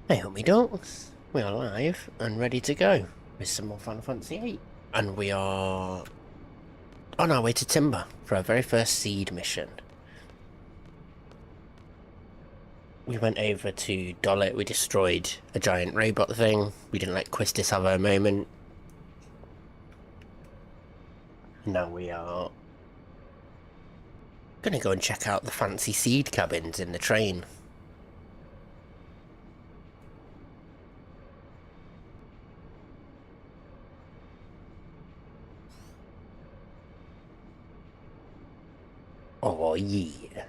Hey, homie dogs, we are live and ready to go with some more Final Fantasy VIII. And we are on our way to Timber for our very first seed mission. We went over to Dollet, we destroyed a giant robot thing, we didn't let Quistis have her moment. Now we are gonna go and check out the fancy seed cabins in the train. Oh yeah.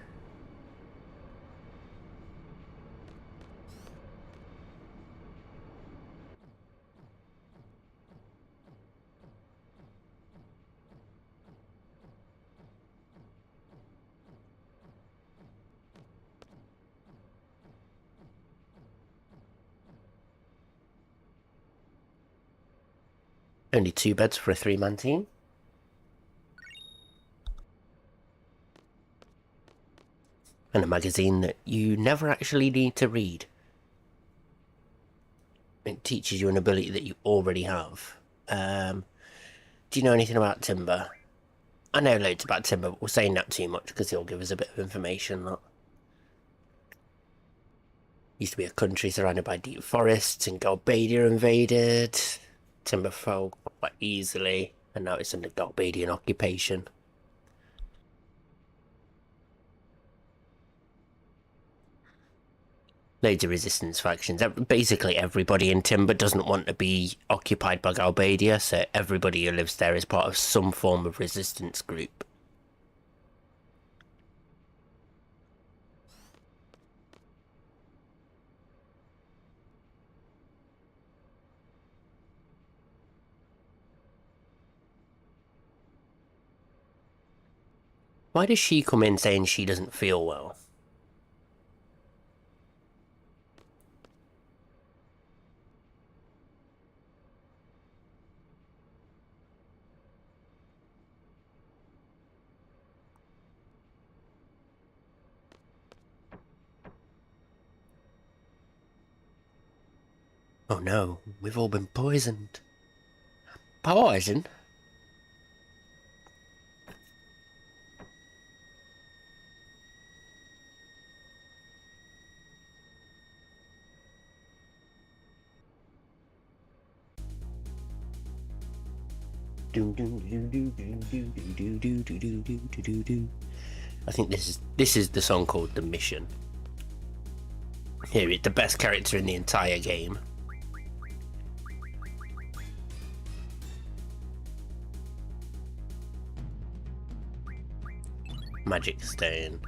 Only 2 beds for a 3-man team. And a magazine that you never actually need to read. It teaches you an ability that you already have. Do you know anything about Timber? I know loads about Timber, but we're saying that too much because he'll give us a bit of information. That used to be a country surrounded by deep forests, and Galbadia invaded. Timber fell quite easily, and now it's under Galbadian occupation. Loads of resistance factions. Basically, everybody in Timber doesn't want to be occupied by Galbadia, so everybody who lives there is part of some form of resistance group. Why does she come in saying she doesn't feel well? Oh no, we've all been poisoned. Poison? I think this is the song called The Mission. Here it's the best character in the entire game. Magic Stone.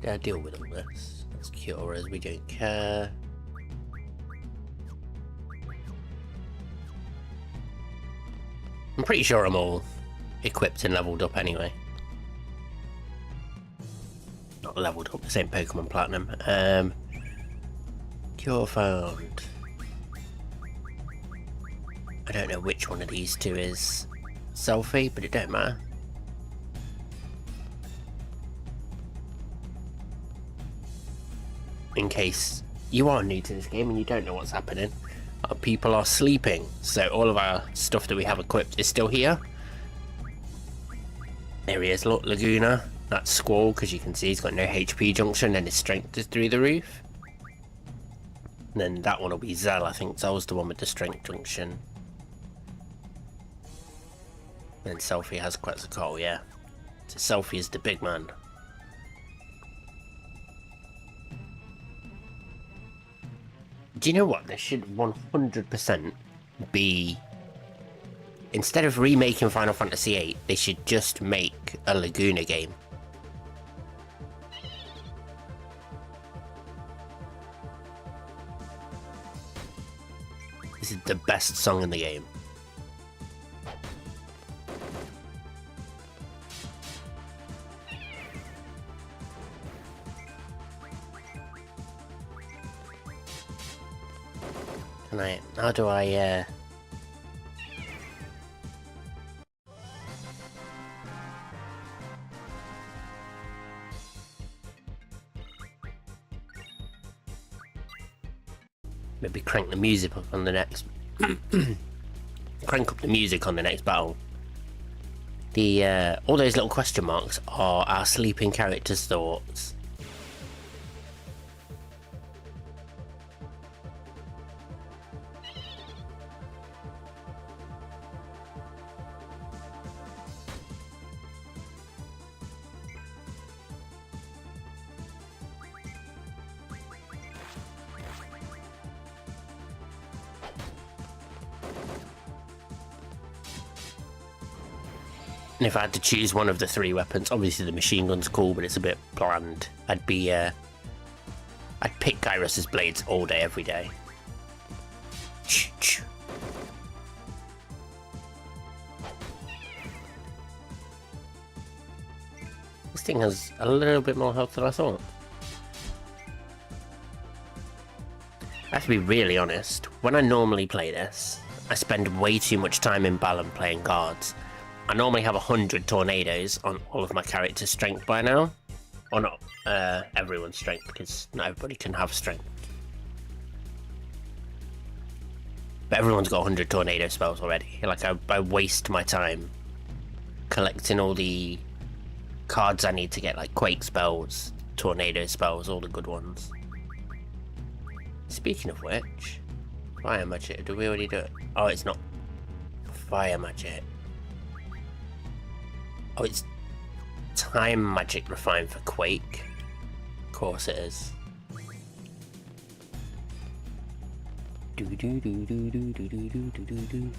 Yeah, deal with all this. Let's cure us, we don't care. I'm pretty sure I'm all equipped and leveled up anyway. Not leveled up, the same Pokemon Platinum. Cure found. I don't know which one of these two is Selfie, but it don't matter. In case you are new to this game and you don't know what's happening, our people are sleeping, so all of our stuff that we have equipped is still here. There he is, look, Laguna. That's Squall, because you can see he's got no HP junction and his strength is through the roof. And then that one will be Zell. I think Zell's the one with the strength junction. And Selfie has Quetzalcoatl, yeah. So Selfie is the big man. Do you know what? There should 100% be... Instead of remaking Final Fantasy VIII, they should just make a Laguna game. This is the best song in the game. How do I, Maybe crank the music up on the next... crank up the music on the next battle. The, all those little question marks are our sleeping character's thoughts. And if I had to choose one of the 3 weapons, obviously the machine gun's cool, but it's a bit bland. I'd pick Gyrus's blades all day, every day. This thing has a little bit more health than I thought. I have to be really honest, when I normally play this, I spend way too much time in Balan playing guards. I normally have 100 tornadoes on all of my character's strength by now. Or not everyone's strength, because not everybody can have strength. But everyone's got 100 tornado spells already. Like, I waste my time collecting all the cards I need to get, like quake spells, tornado spells, all the good ones. Speaking of which, fire magic, do we already do it? Oh, it's not fire magic. Oh, it's time magic refined for quake. Of course it is. Do do do do do do do do do do.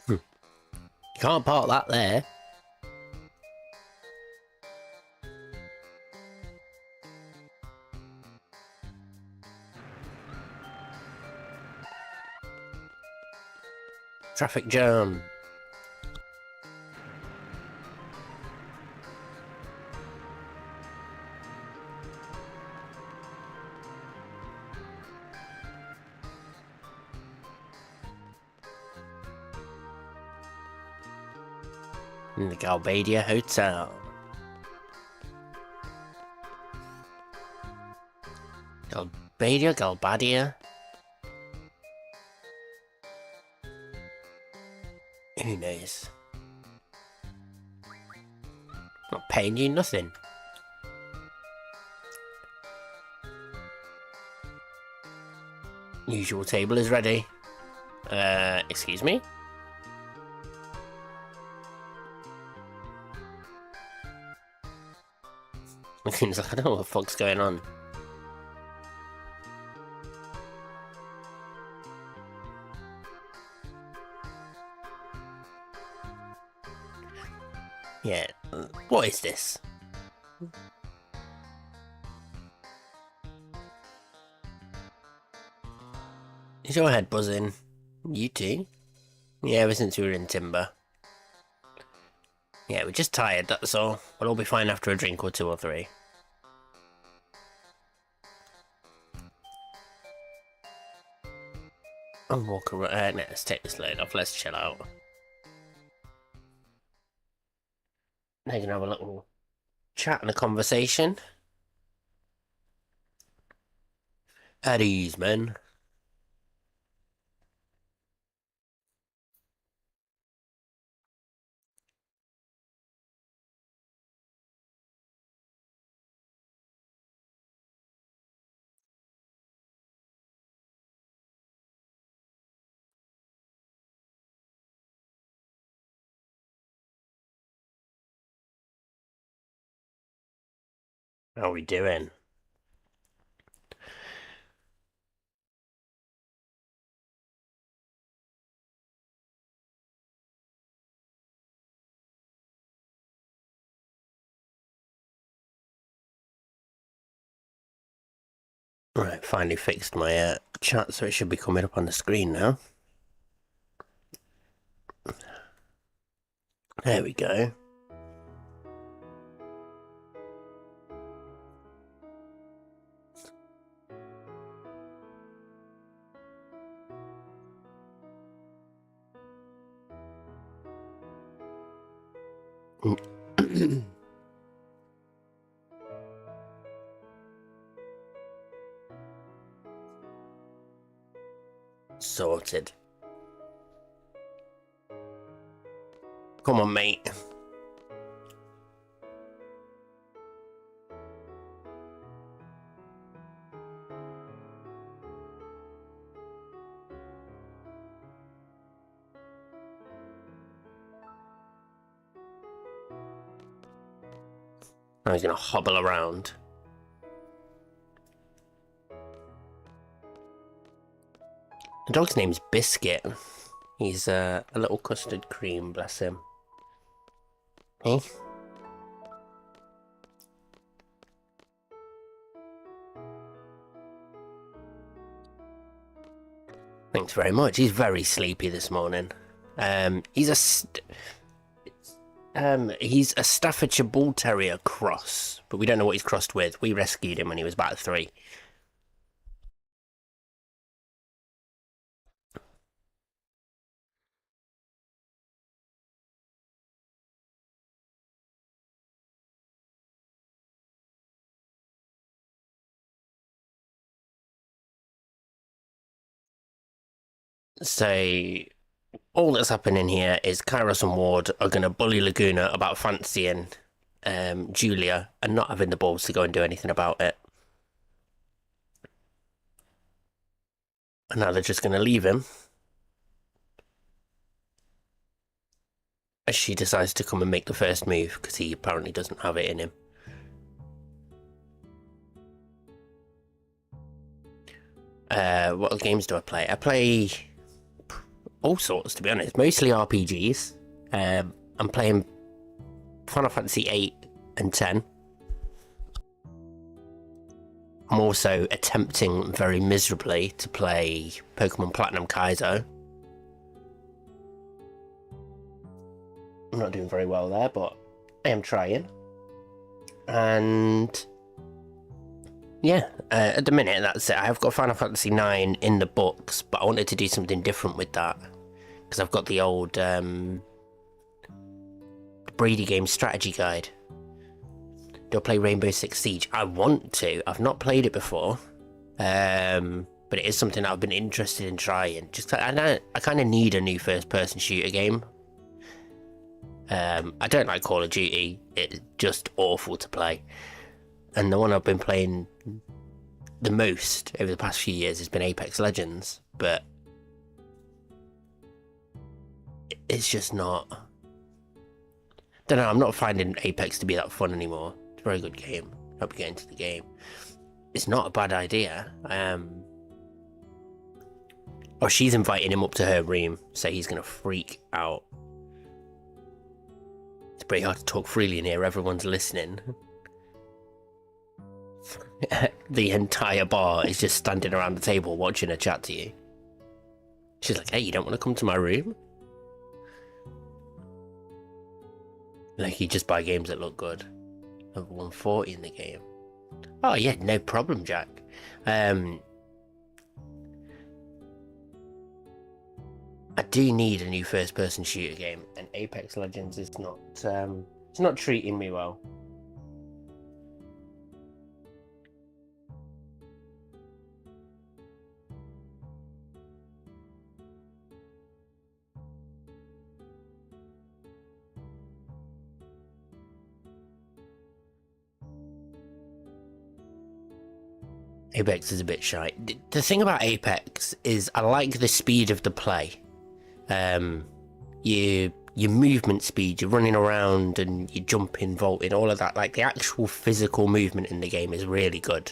You can't park that there. Traffic jam. In the Galbadia Hotel. Galbadia? Who knows? Not paying you nothing. Usual table is ready. Excuse me? Looks like I don't know what the fuck's going on. Yeah, what is this? Is your head buzzing? You too? Yeah, ever since we were in Timber. Yeah, we're just tired, that's all. We'll all be fine after a drink or 2 or 3. I'll walk around. Let's take this load off, let's chill out. They can have a little chat and a conversation. At ease, man. How are we doing? Right, finally fixed my chat, so it should be coming up on the screen now. There we go. Sorted. Come on, mate. Now he's gonna hobble around. The dog's name's Biscuit. He's a little custard cream, bless him. Hey? Thanks very much. He's very sleepy this morning. He's a Staffordshire Bull Terrier cross, but we don't know what he's crossed with. We rescued him when he was about 3. So all that's happening here is Kairos and Ward are going to bully Laguna about fancying Julia and not having the balls to go and do anything about it. And now they're just going to leave him as she decides to come and make the first move because he apparently doesn't have it in him. What games do I play? I play all sorts, to be honest. Mostly RPGs. I'm playing Final Fantasy VIII and X. I'm also attempting very miserably to play Pokemon Platinum Kaizo. I'm not doing very well there, but I am trying. And yeah, at the minute that's it. I've got Final Fantasy IX in the books, but I wanted to do something different with that because I've got the old Brady Game strategy guide. Do I play Rainbow Six Siege? I want to. I've not played it before, but it is something I've been interested in trying. Just I kind of need a new first-person shooter game. I don't like Call of Duty. It's just awful to play. And the one I've been playing the most over the past few years has been Apex Legends, but it's just not. Don't know, I'm not finding Apex to be that fun anymore. It's a very good game. Hope you get into the game. It's not a bad idea. Oh, she's inviting him up to her room, so he's gonna freak out. It's pretty hard to talk freely in here, everyone's listening. The entire bar is just standing around the table watching her chat to you. She's like, hey, you don't want to come to my room? Like, you just buy games that look good. Level 140 in the game. Oh yeah, no problem, Jack. I do need a new first-person shooter game, and Apex Legends is not. It's not treating me well. Apex is a bit shy. The thing about Apex is I like the speed of the play. Your movement speed, you're running around and you're jumping, vaulting, all of that. Like the actual physical movement in the game is really good.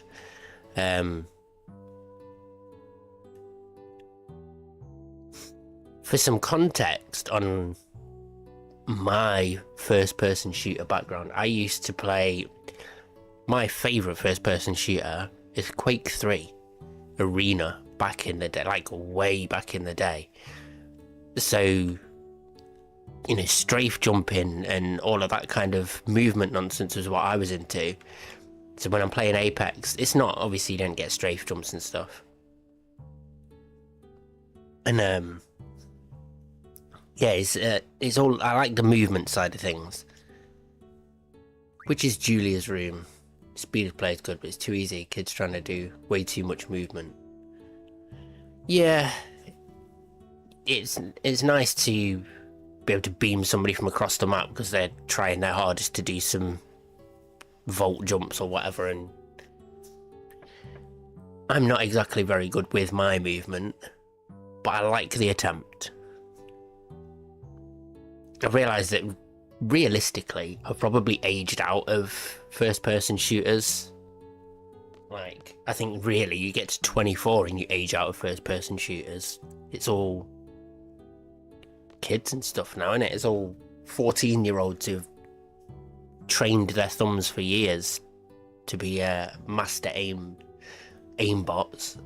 For some context on my first-person shooter background, I used to play. My favourite first-person shooter is Quake 3 Arena back in the day, like way back in the day. So, you know, strafe jumping and all of that kind of movement nonsense was what I was into. So when I'm playing Apex, it's not, obviously you don't get strafe jumps and stuff. And yeah, it's all, I like the movement side of things. Which is Julia's room. Speed of play is good, but it's too easy. Kids trying to do way too much movement. Yeah, it's nice to be able to beam somebody from across the map because they're trying their hardest to do some vault jumps or whatever, and I'm not exactly very good with my movement, but I like the attempt. I realise that realistically I've probably aged out of first-person shooters. Like, I think really you get to 24 and you age out of first-person shooters. It's all kids and stuff now, isn't it? It's all 14-year-olds who've trained their thumbs for years to be master aimbots.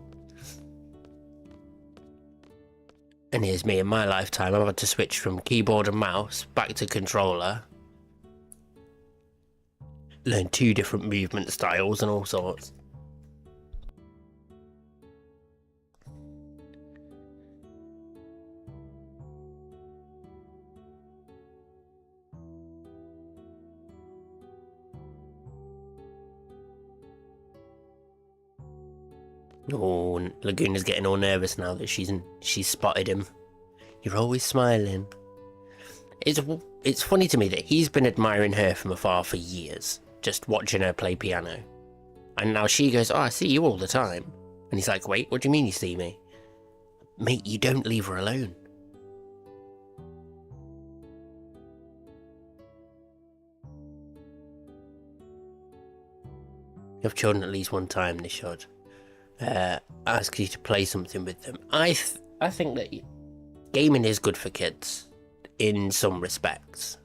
And here's me in my lifetime. I've had to switch from keyboard and mouse back to controller. Learn 2 different movement styles and all sorts. Oh, Laguna's getting all nervous now that she's spotted him. You're always smiling. It's funny to me that he's been admiring her from afar for years, just watching her play piano. And now she goes, oh, I see you all the time. And he's like, wait, what do you mean you see me? Mate, you don't leave her alone. You have children at least one time, they should. Ask you to play something with them. I think that gaming is good for kids in some respects.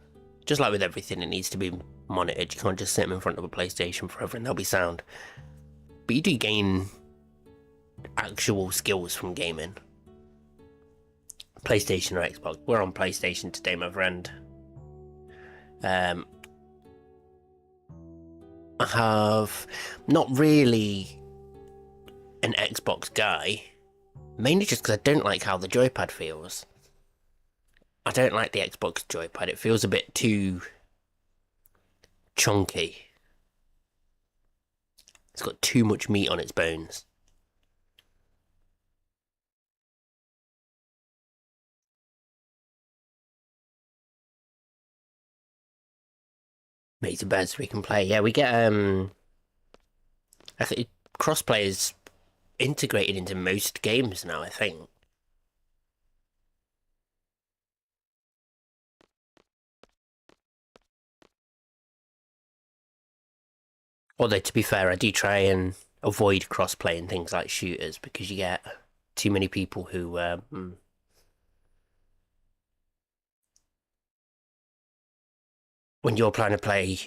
Just like with everything, it needs to be monitored. You can't just sit them in front of a PlayStation forever and they'll be sound. But you do gain actual skills from gaming. PlayStation or Xbox. We're on PlayStation today, my friend. I have not really an Xbox guy, mainly just because I don't like how the joypad feels. I don't like the Xbox joypad. It feels a bit too chunky. It's got too much meat on its bones. Make the bed so we can play. Yeah, we get I think crossplay is integrated into most games now, I think. Although, to be fair, I do try and avoid crossplay in things like shooters because you get too many people who when you're trying to play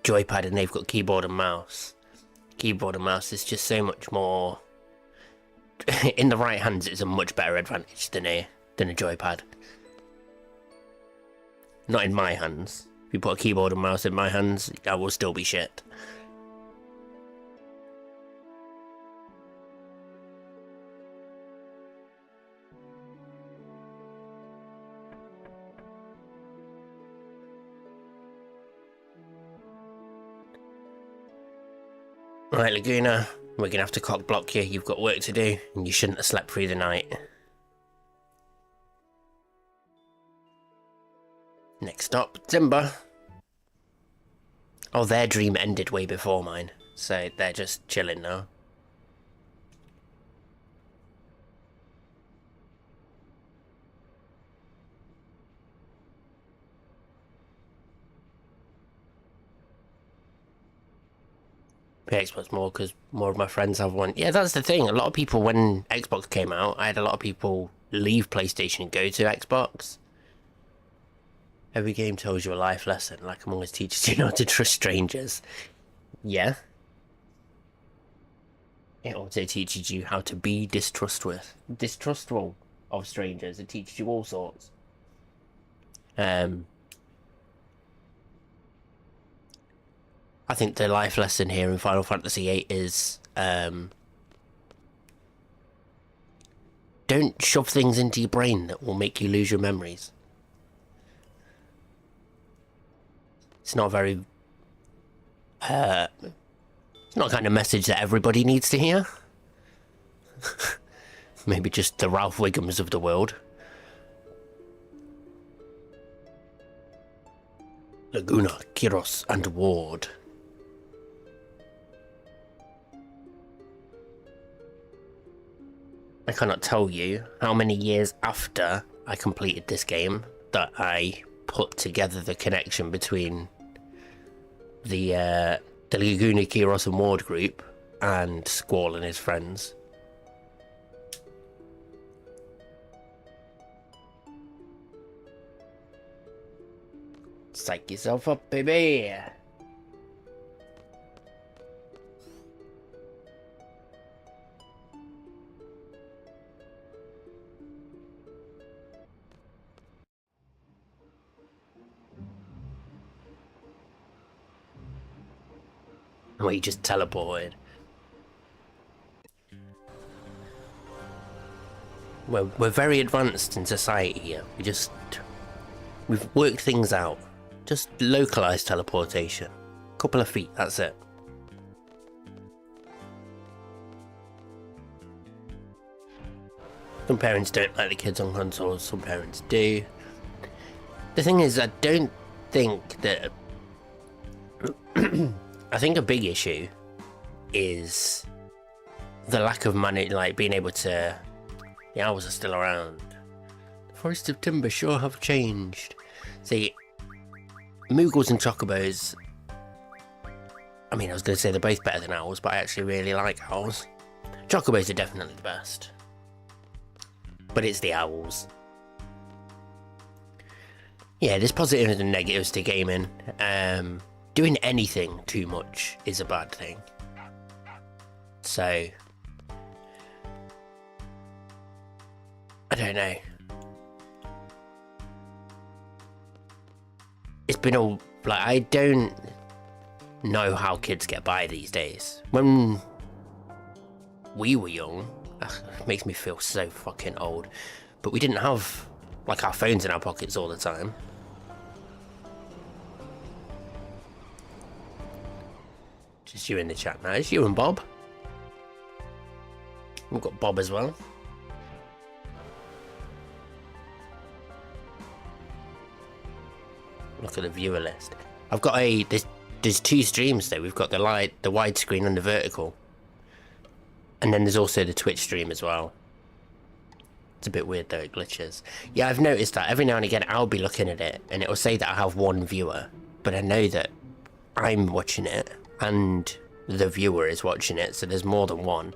joypad and they've got keyboard and mouse is just so much more in the right hands. It's a much better advantage than a joypad. Not in my hands. If you put a keyboard and mouse in my hands, I will still be shit. Right, Laguna, we're gonna have to cock block you. You've got work to do, and you shouldn't have slept through the night. Next stop, Zimba. Oh, their dream ended way before mine, so they're just chilling now. Xbox more because more of my friends have one. Yeah, that's the thing. A lot of people, when Xbox came out, I had a lot of people leave PlayStation and go to Xbox. Every game tells you a life lesson, like Among Us teaches you not to trust strangers. Yeah. It also teaches you how to be distrustful of strangers. It teaches you all sorts. I think the life lesson here in Final Fantasy VIII is don't shove things into your brain that will make you lose your memories. It's not a very It's not the kind of message that everybody needs to hear. Maybe just the Ralph Wiggums of the world. Laguna, Kiros, and Ward. I cannot tell you how many years after I completed this game that I put together the connection between the Laguna, Kiros, and Ward group and Squall and his friends. Psych yourself up, baby! We just teleported. We're very advanced in society here. We've worked things out. Just localized teleportation. Couple of feet, that's it. Some parents don't like the kids on consoles, some parents do. The thing is, I don't think that... I think a big issue is the lack of money, like being able to... The owls are still around. The forests of timber sure have changed. See, Moogles and Chocobos, I mean, I was going to say they're both better than owls, but I actually really like owls. Chocobos are definitely the best. But it's the owls. Yeah, there's positives and negatives to gaming. Doing anything too much is a bad thing. So, I don't know. It's been a... Like, I don't know how kids get by these days. When we were young, it makes me feel so fucking old, but we didn't have, like, our phones in our pockets all the time. Just you in the chat now. It's you and Bob. We've got Bob as well. Look at the viewer list. I've got there's two streams though. We've got the widescreen and the vertical. And then there's also the Twitch stream as well. It's a bit weird though, it glitches. Yeah, I've noticed that. Every now and again I'll be looking at it and it'll say that I have one viewer. But I know that I'm watching it and the viewer is watching it, so there's more than one.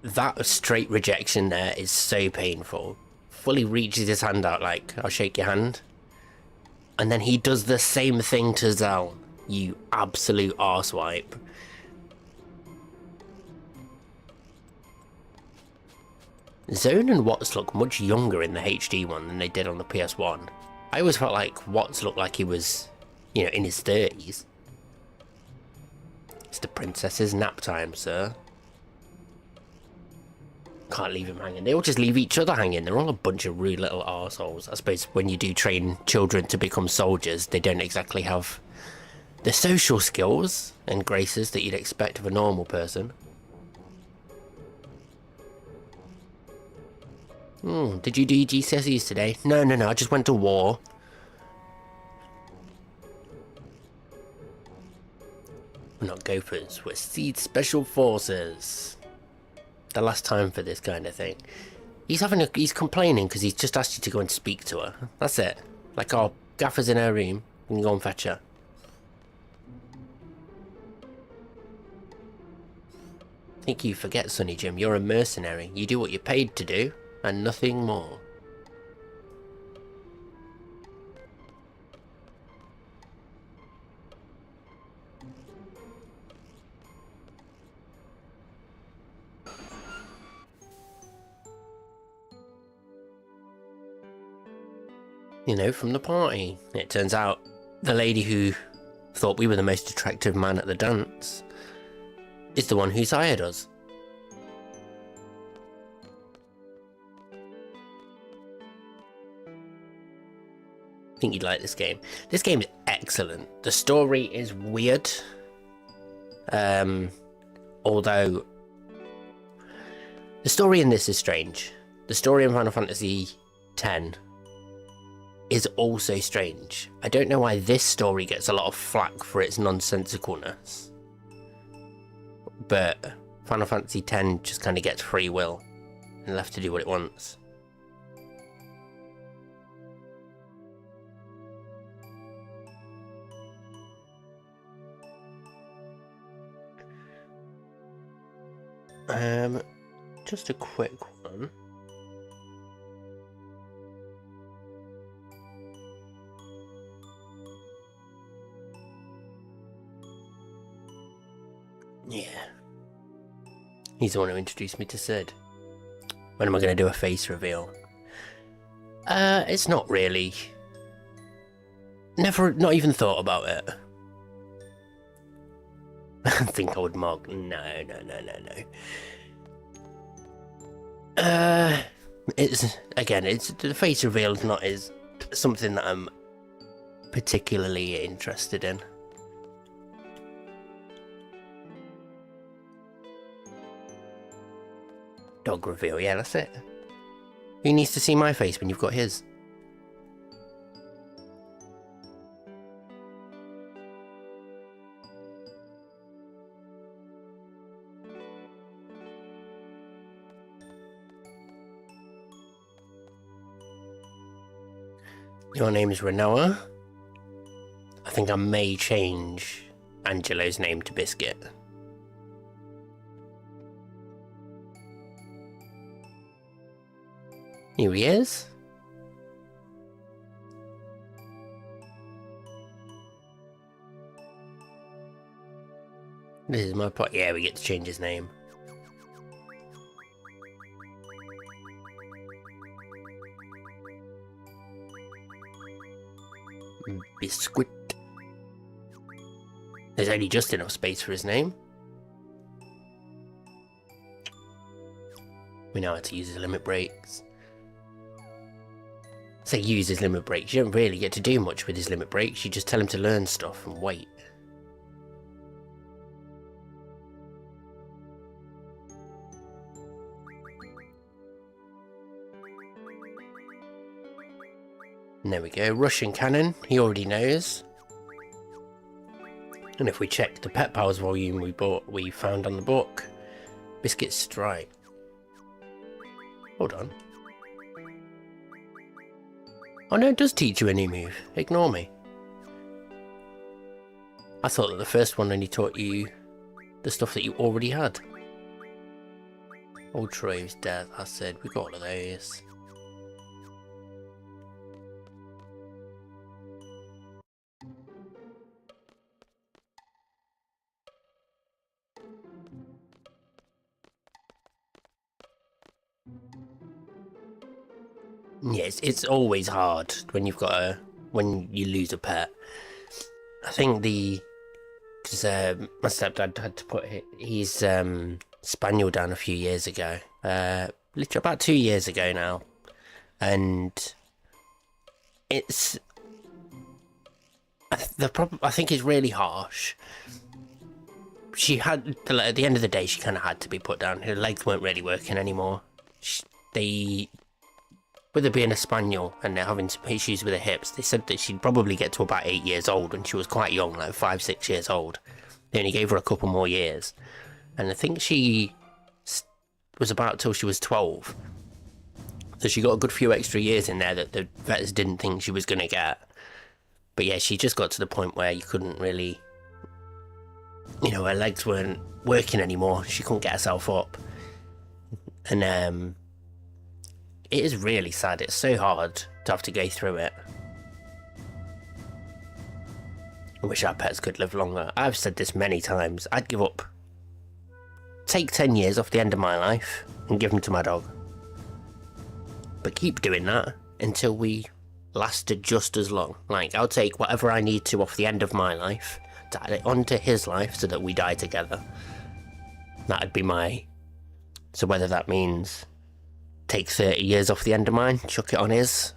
That straight rejection there is so painful. Fully reaches his hand out like, I'll shake your hand. And then he does the same thing to Zell. You absolute arsewipe. Zone and Watts look much younger in the HD one than they did on the PS1. I always felt like Watts looked like he was, you know, in his 30s. It's the princess's nap time, sir. Can't leave him hanging. They all just leave each other hanging. They're all a bunch of rude little arseholes. I suppose when you do train children to become soldiers, they don't exactly have the social skills and graces that you'd expect of a normal person. Did you do your GCSEs today? No, I just went to war. We're not Gophers, we're Seed Special Forces. The last time for this kind of thing. He's complaining because he's just asked you to go and speak to her. That's it. Like, oh, Gaffer's in her room. You can go and fetch her. I think you forget, Sonny Jim, you're a mercenary. You do what you're paid to do, and nothing more. You know, from the party. It turns out the lady who thought we were the most attractive man at the dance is the one who's hired us. think you'd like this game. This game is excellent. The story is weird. Although the story in this is strange. The story in Final Fantasy X is also strange. I don't know why this story gets a lot of flack for its nonsensicalness, but Final Fantasy X just kind of gets free will and left to do what it wants. Just a quick one. Yeah. He's the one who introduced me to Sid. When am I going to do a face reveal? It's not really. Not even thought about it. I think I would mark. No. It's the face reveal is not something that I'm particularly interested in. Dog reveal, yeah, that's it. Who needs to see my face when you've got his? Your name is Renoa. I think I may change Angelo's name to Biscuit. Here he is. This is my pot. Yeah, we get to change his name. Biscuit. There's only just enough space for his name. We know how to use his limit breaks. Say use his limit breaks. You don't really get to do much with his limit breaks. You just tell him to learn stuff and wait. And there we go. Russian cannon. He already knows. And if we check the Pet Pals volume we found on the book, Biscuit Strike. Hold on. Oh no, it does teach you a new move. Ignore me. I thought that the first one only taught you the stuff that you already had. Old Troy's death, I said, we got all of those. Yes, it's always hard when you've got when you lose a pet. I think because my stepdad had to put his spaniel down a few years ago, literally about 2 years ago now, and it's I think it's really harsh. She had at the end of the day, she kind of had to be put down. Her legs weren't really working anymore. With her being a spaniel and having some issues with her hips, they said that she'd probably get to about 8 years old when she was quite young, like 5-6 years old. They only gave her a couple more years. And I think she was about till she was 12. So she got a good few extra years in there that the vets didn't think she was going to get. But yeah, she just got to the point where you couldn't really... her legs weren't working anymore. She couldn't get herself up. And it is really sad. It's so hard to have to go through it. I wish our pets could live longer. I've said this many times. I'd give up. Take 10 years off the end of my life and give them to my dog. But keep doing that until we lasted just as long. Like, I'll take whatever I need to off the end of my life to add it onto his life so that we die together. That'd be my... So whether that means... take 30 years off the end of mine, chuck it on his.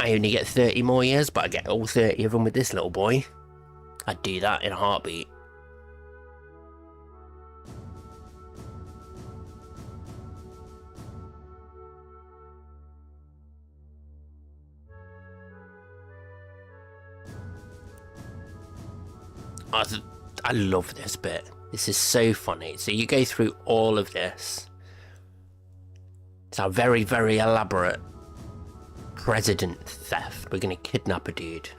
I only get 30 more years, but I get all 30 of them with this little boy. I'd do that in a heartbeat. I love this bit. This is so funny. So you go through all of this. It's a very, very elaborate president theft. We're going to kidnap a dude.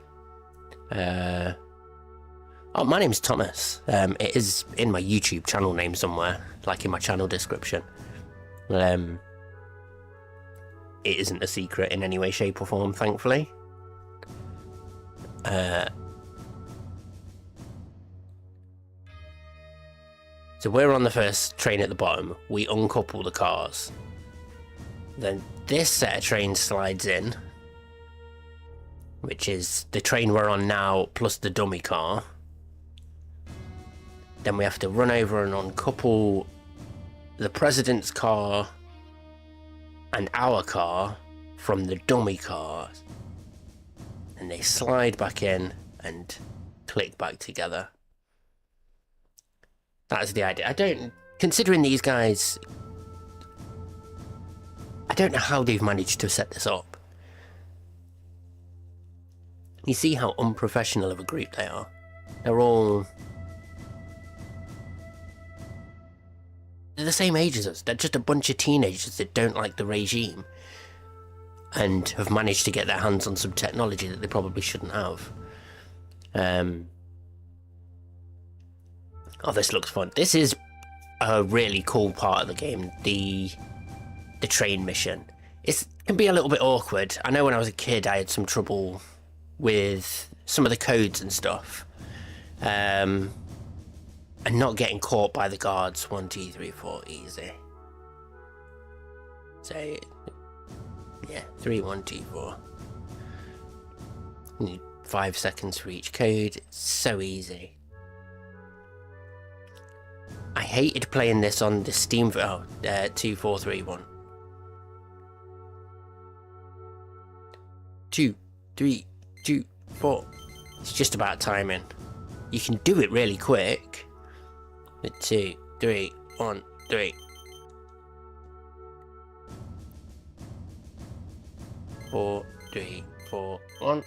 Oh, my name's Thomas. It is in my YouTube channel name somewhere, like in my channel description. It isn't a secret in any way, shape or form, thankfully. So we're on the first train at the bottom. We uncouple the cars. Then this set of trains slides in, which is the train we're on now plus the dummy car. Then we have to run over and uncouple the president's car and our car from the dummy car. And they slide back in and click back together. That's the idea. Considering these guys, I don't know how they've managed to set this up. You see how unprofessional of a group they are. They're the same age as us. They're just a bunch of teenagers that don't like the regime and have managed to get their hands on some technology that they probably shouldn't have. Oh, this looks fun. This is a really cool part of the game, the train mission. It can be a little bit awkward. I know when I was a kid I had some trouble with some of the codes and stuff. And not getting caught by the guards. 1, 2, 3, 4, easy. So, yeah, 3, 1, 2, 4. You need 5 seconds for each code. It's so easy. I hated playing this on the Steam. 2, 4, 3, 1. 2, 3, 2, 4. It's just about timing. You can do it really quick. 2, 3, 1, 3. 4, 3, 4, 1.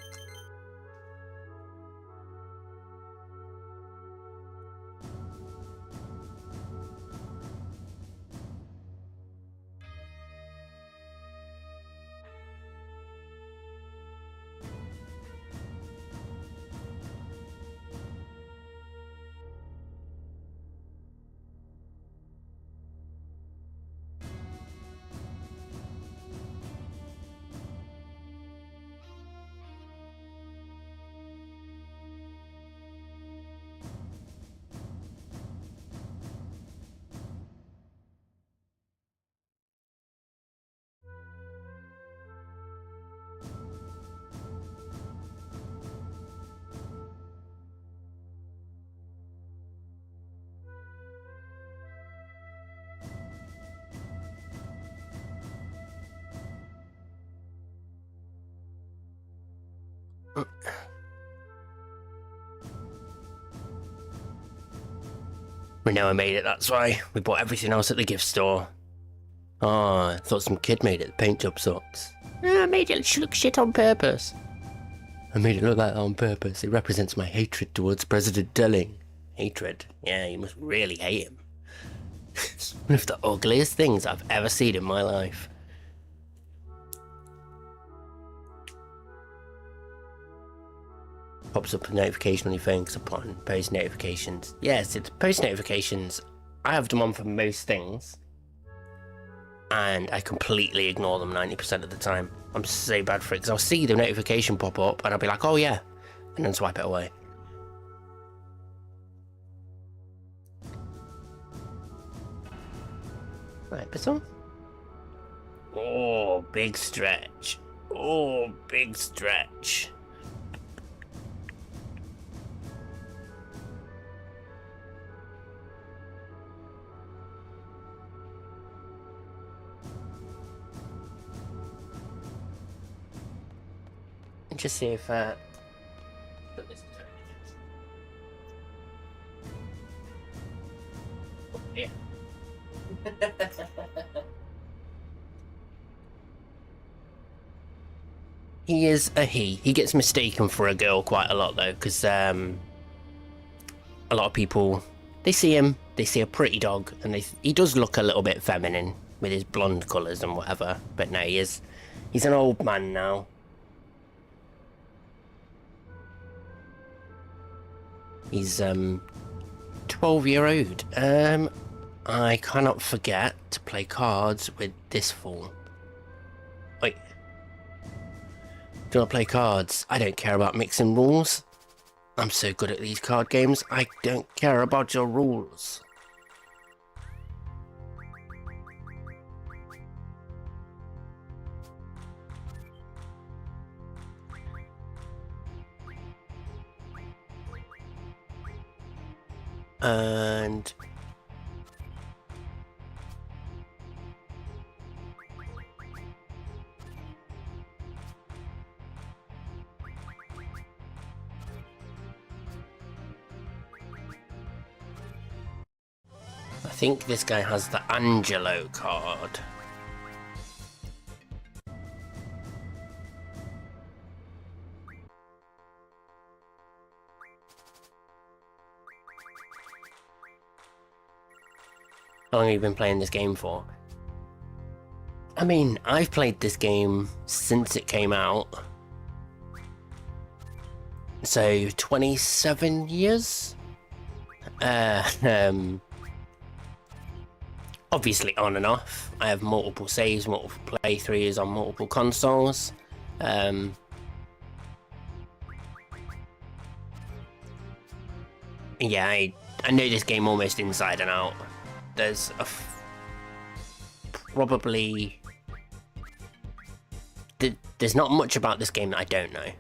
We never made it, that's why. We bought everything else at the gift store. Oh, I thought some kid made it. The paint job sucks. I made it look shit on purpose. I made it look like that on purpose. It represents my hatred towards President Dollet. Hatred? Yeah, you must really hate him. It's one of the ugliest things I've ever seen in my life. Pops up a notification on your phone because upon post notifications. Yes, it's post notifications. I have them on for most things. And I completely ignore them 90% of the time. I'm so bad for it because I'll see the notification pop up and I'll be like, oh yeah, and then swipe it away. Right, Bissell. Oh, big stretch. Oh, big stretch. just see if put this oh, yeah. He is a he. He gets mistaken for a girl quite a lot though, because a lot of people, they see him, they see a pretty dog, and he does look a little bit feminine with his blonde colours and whatever. But no, he's an old man now. He's 12-year-old. I cannot forget to play cards with this fool. Wait. Do I play cards? I don't care about mixing rules. I'm so good at these card games, I don't care about your rules. And I think this guy has the Angelo card. How long have you been playing this game for? I mean, I've played this game since it came out. So, 27 years? Obviously on and off. I have multiple saves, multiple playthroughs on multiple consoles. Yeah, I know this game almost inside and out. There's probably... There's not much about this game that I don't know.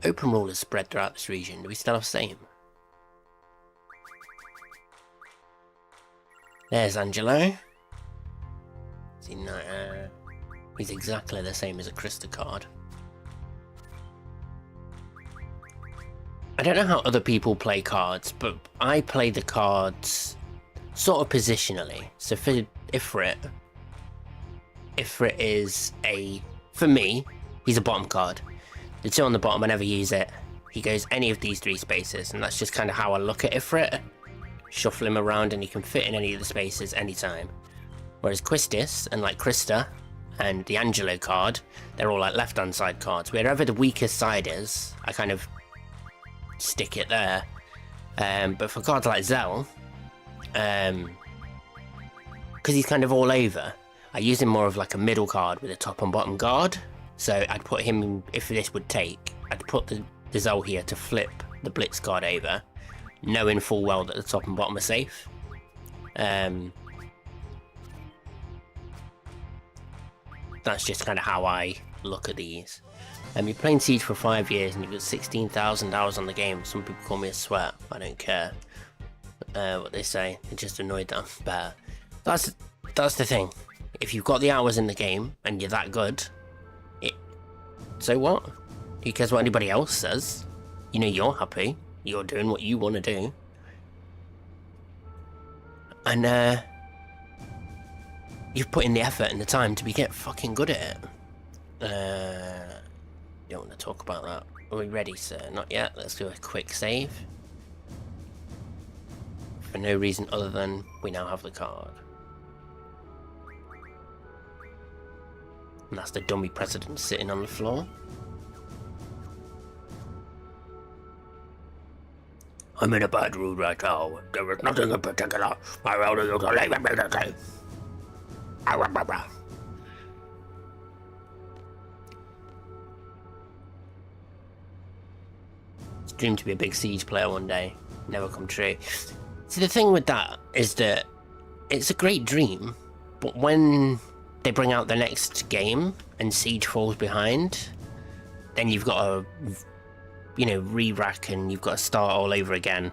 Open rule is spread throughout this region. Do we still have same? There's Angelo. He's exactly the same as a Krista card. I don't know how other people play cards, but I play the cards sort of positionally. So for Ifrit is for me, he's a bottom card. The two on the bottom, I never use it. He goes any of these three spaces, and that's just kind of how I look at Ifrit. Shuffle him around and he can fit in any of the spaces anytime. Whereas Quistis and like Krista and the Angelo card, they're all like left hand side cards. Wherever the weakest side is, I kind of stick it there. But for cards like Zell, because he's kind of all over, I use him more of like a middle card with a top and bottom guard. So I'd put him in, if this would take, I'd put the Zell here to flip the Blitz card over, knowing full well that the top and bottom are safe. That's just kind of how I look at these. You're playing Siege for 5 years and you've got 16,000 hours on the game. Some people call me a sweat. I don't care what they say. They're just annoyed that I'm better. That's the thing. If you've got the hours in the game and you're that good, so what? Who cares what anybody else says? You know you're happy. You're doing what you want to do. And you've put in the effort and the time to get fucking good at it. Don't want to talk about that. Are we ready, sir? Not yet. Let's do a quick save. For no reason other than we now have the card. And that's the dummy president sitting on the floor. I'm in a bad mood right now. There is nothing in particular. I only use a leave immediately. Dreamed to be a big Siege player one day. Never come true. See, the thing with that is that it's a great dream, but when they bring out the next game and Siege falls behind, then you've got to, you know, re-rack and you've got to start all over again.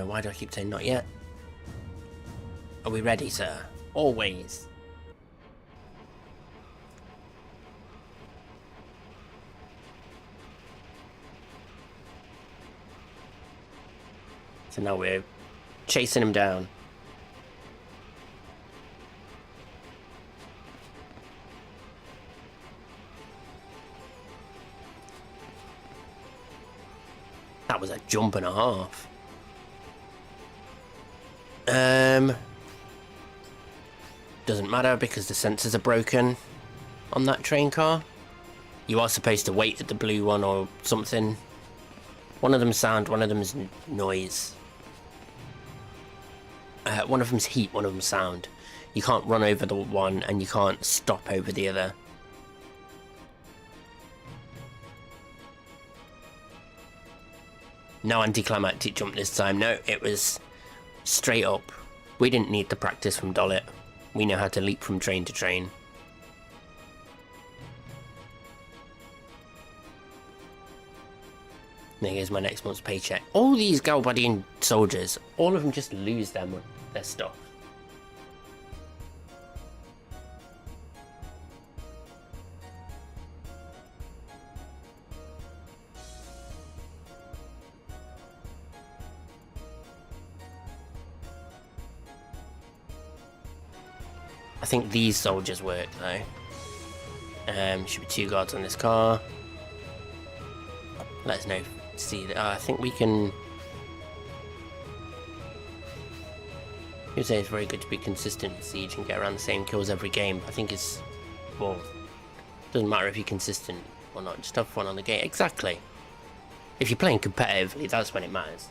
Why do I keep saying not yet? Are we ready, sir? Always. So now we're chasing him down. That was a jump and a half. Doesn't matter because the sensors are broken on that train car. You are supposed to wait at the blue one or something. One of them's sound, one of them's noise. One of them's heat, one of them's sound. You can't run over the one and you can't stop over the other. No anticlimactic jump this time. No, it was straight up. We didn't need the practice from Dollet. We know how to leap from train to train. There goes my next month's paycheck. All these Galbadian soldiers, all of them just lose their stuff. I think these soldiers work though. Should be 2 guards on this car. Let us know. See that I think we can. You say it's very good to be consistent in Siege and get around the same kills every game. I think it's, well, doesn't matter if you're consistent or not. Just have fun on the game. Exactly. If you're playing competitively, that's when it matters.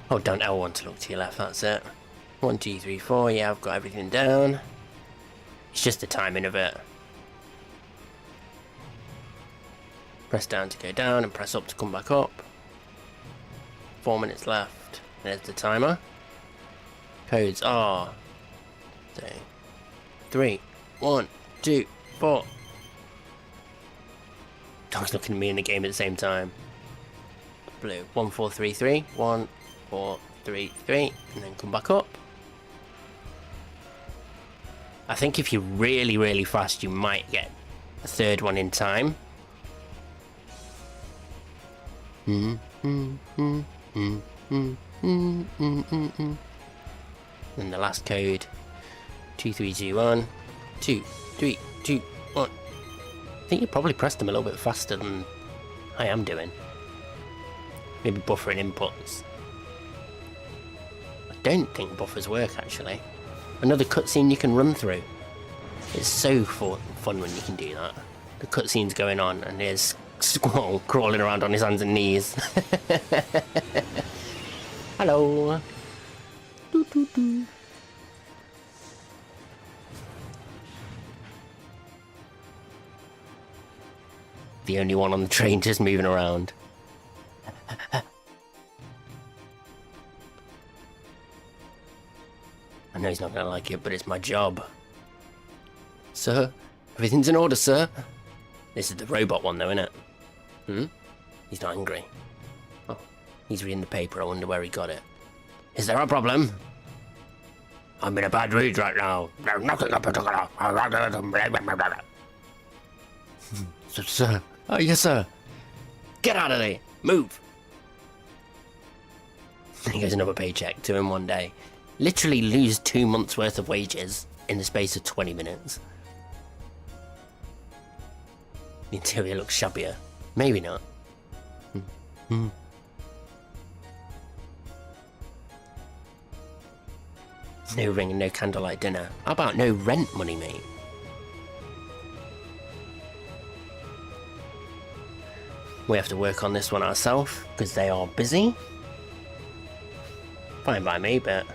Hold down L1 to look to your left, that's it. 1, 2, 3, 4, yeah, I've got everything down. It's just the timing of it. Press down to go down and press up to come back up. 4 minutes left. There's the timer. Codes are 3, 1, 2, 4. Dog's looking at me in the game at the same time. Blue. 1, 4, 3, 3. 1, 4, 3, 3, and then come back up. I think if you're really, really fast, you might get a 3rd one in time. And the last code 2321 2 3 2 1. I think you probably pressed them a little bit faster than I am doing. Maybe buffering inputs. I don't think buffers work actually. Another cutscene you can run through. It's so fun when you can do that. The cutscene's going on and there's Squall crawling around on his hands and knees. Hello. Doo -doo -doo. The only one on the train just moving around. I know he's not going to like it, but it's my job. Sir, everything's in order, sir. This is the robot one, though, isn't it? He's not angry. Oh, he's reading the paper. I wonder where he got it. Is there a problem? I'm in a bad mood right now. There's nothing in particular. Sir. Oh, yes, sir. Get out of there. Move. There goes another paycheck. 2 in 1 day. Literally lose 2 months worth of wages in the space of 20 minutes. The interior looks shabbier. Maybe not. No ring and no candlelight dinner. How about no rent money, mate? We have to work on this one ourselves because they are busy. Fine by me, but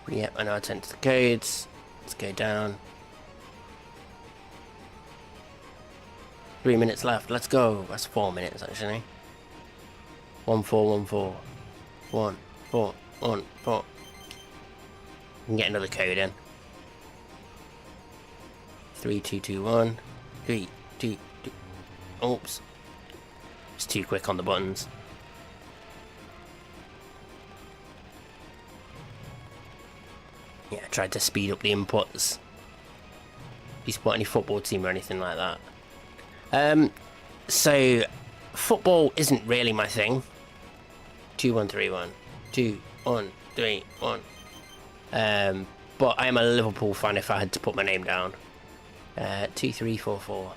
yep, I know I tend to the codes. Let's go down. 3 minutes left. Let's go. That's 4 minutes, actually. 1414. 1414. We can get another code in. 3221. 322. Oops. It's too quick on the buttons. Yeah, I tried to speed up the inputs. You support any football team or anything like that? So football isn't really my thing. 2131. 2131. But I am a Liverpool fan if I had to put my name down. 2344.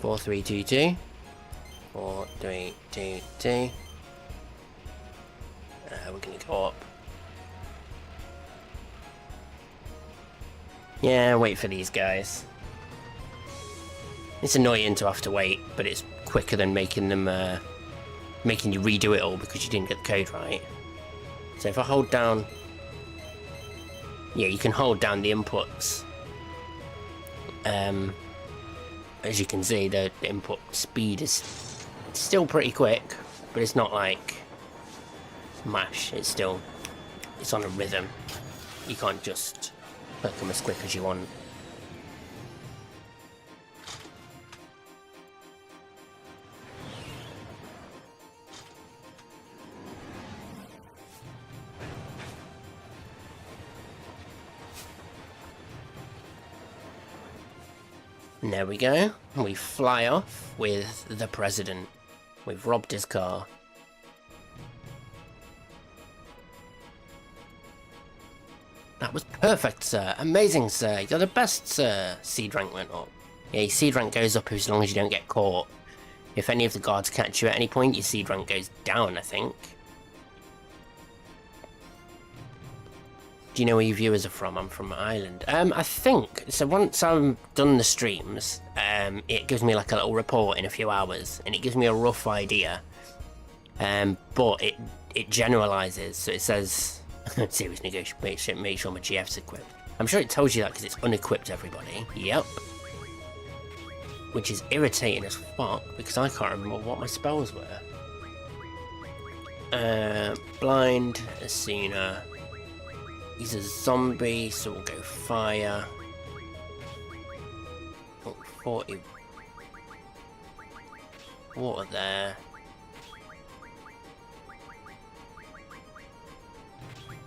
Four three two two. 4322. We're gonna go up. Yeah, wait for these guys. It's annoying to have to wait, but it's quicker than making them making you redo it all because you didn't get the code right. So if I hold down, yeah, you can hold down the inputs. As you can see, the input speed is still pretty quick, but it's not like MASH. It's on a rhythm. You can't just click them as quick as you want. And there we go. We fly off with the president. We've robbed his car. That was perfect, sir. Amazing, sir. You're the best, sir. Seed rank went up. Yeah, your seed rank goes up as long as you don't get caught. If any of the guards catch you at any point, your seed rank goes down, I think. Do you know where your viewers are from? I'm from Ireland. I think, so once I'm done the streams, it gives me like a little report in a few hours, and it gives me a rough idea. But it generalizes, so it says, serious negotiation, make sure my GF's equipped. I'm sure it tells you that because it's unequipped everybody. Yep. Which is irritating as fuck, because I can't remember what my spells were. Blind, Asina. He's a zombie, so we'll go fire. Oh, 40. Water there.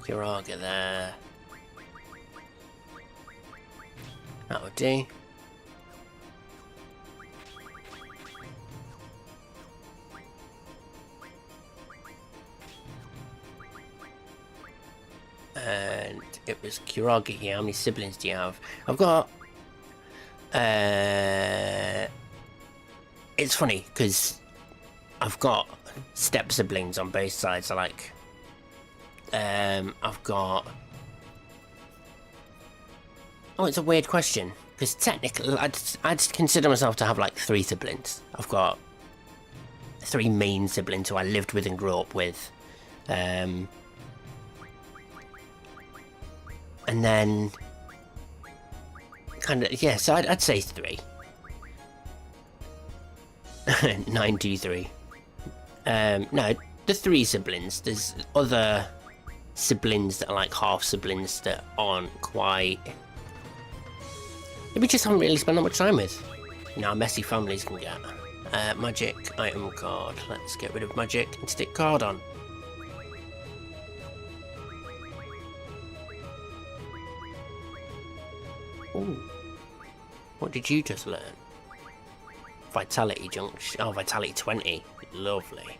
Kiraga there. That would do. And it was Kiraga here. How many siblings do you have? I've got... It's funny, because I've got step siblings on both sides. So like... I've got... Oh, it's a weird question. Because technically, I'd consider myself to have like 3 siblings. I've got 3 main siblings who I lived with and grew up with. And then, kind of, yeah, so I'd say 3. 923. No, the 3 siblings. There's other siblings that are like half siblings that aren't quite... we just haven't really spent that much time with. You know, how messy families can get. Magic, item card. Let's get rid of magic and stick card on. Ooh. What did you just learn? Vitality junction. Oh, Vitality 20. Lovely.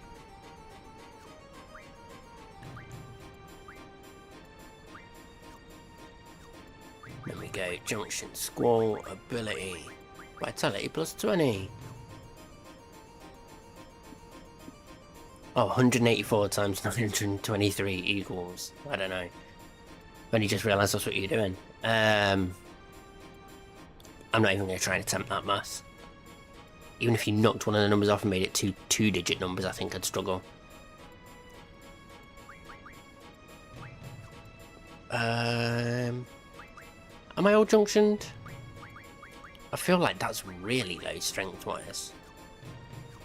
There we go. Junction Squall ability. Vitality plus 20. Oh, 184 times 923 equals. I don't know. I've only just realised that's what you're doing. I'm not even going to try and attempt that maths. Even if you knocked one of the numbers off and made it two-digit numbers, I think I'd struggle. Am I all junctioned? I feel like that's really low strength-wise.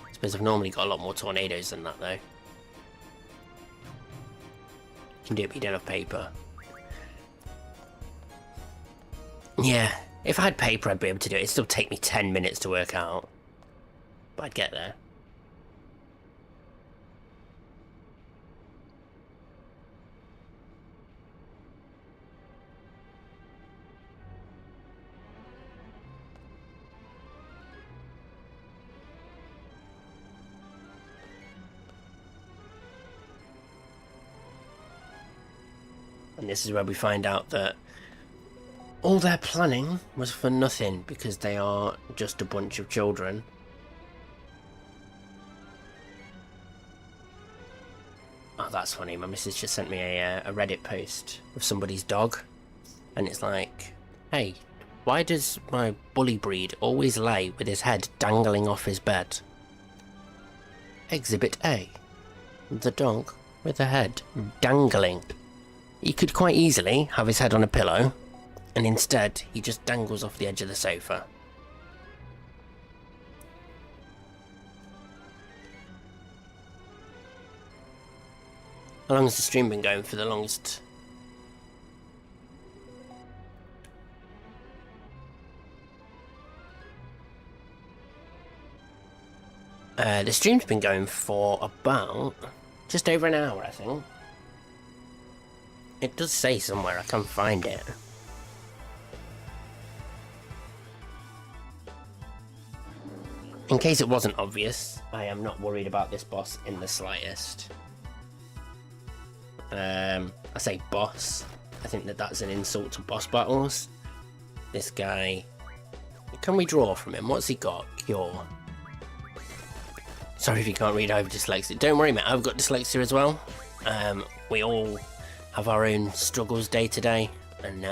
I suppose I've normally got a lot more tornadoes than that, though. Can do it, but you don't have paper. Yeah, if I had paper, I'd be able to do it. It'd still take me 10 minutes to work out. But I'd get there. And this is where we find out that all their planning was for nothing, because they are just a bunch of children. Oh, that's funny. My missus just sent me a Reddit post of somebody's dog. And it's like, hey, why does my bully breed always lay with his head dangling off his bed? Exhibit A. The dog with the head dangling. He could quite easily have his head on a pillow, and instead he just dangles off the edge of the sofa. How long has the stream been going for the longest? The stream's been going for about just over an hour, I think. It does say somewhere, I can't find it. In case it wasn't obvious, I am not worried about this boss in the slightest. I say boss, I think that that's an insult to boss battles. This guy, can we draw from him? What's he got? Cure. Sorry if you can't read, I have dyslexia. Don't worry, mate, I've got dyslexia as well. We all have our own struggles day to day, and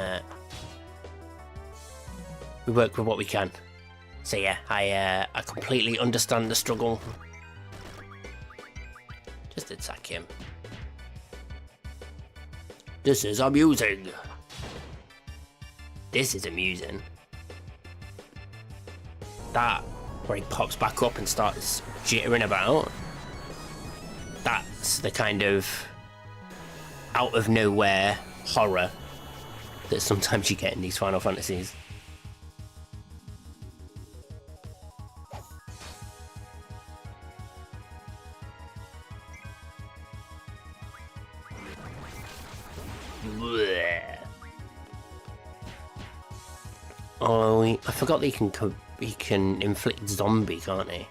we work with what we can. So yeah, I completely understand the struggle. Just attack him. This is amusing. This is amusing. That, where he pops back up and starts jittering about, that's the kind of out of nowhere horror that sometimes you get in these Final Fantasies. Blech. Oh, I forgot that he can inflict zombie, can't he?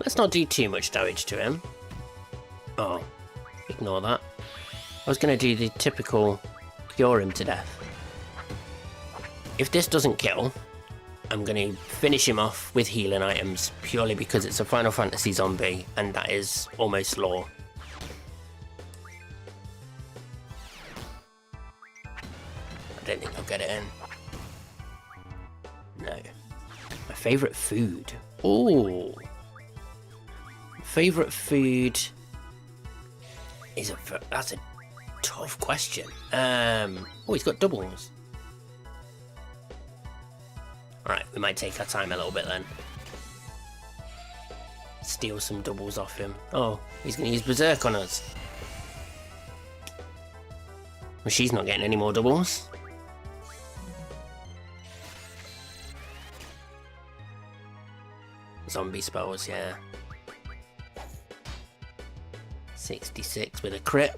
Let's not do too much damage to him. Oh, ignore that. I was going to do the typical cure him to death. If this doesn't kill, I'm going to finish him off with healing items, purely because it's a Final Fantasy zombie, and that is almost law. I don't think I'll get it in. No. My favourite food. Ooh. Favourite food is that's a tough question. Oh, he's got doubles. Alright, we might take our time a little bit then. Steal some doubles off him. Oh, he's going to use Berserk on us. Well, she's not getting any more doubles. Zombie spells, yeah. 66 with a crit.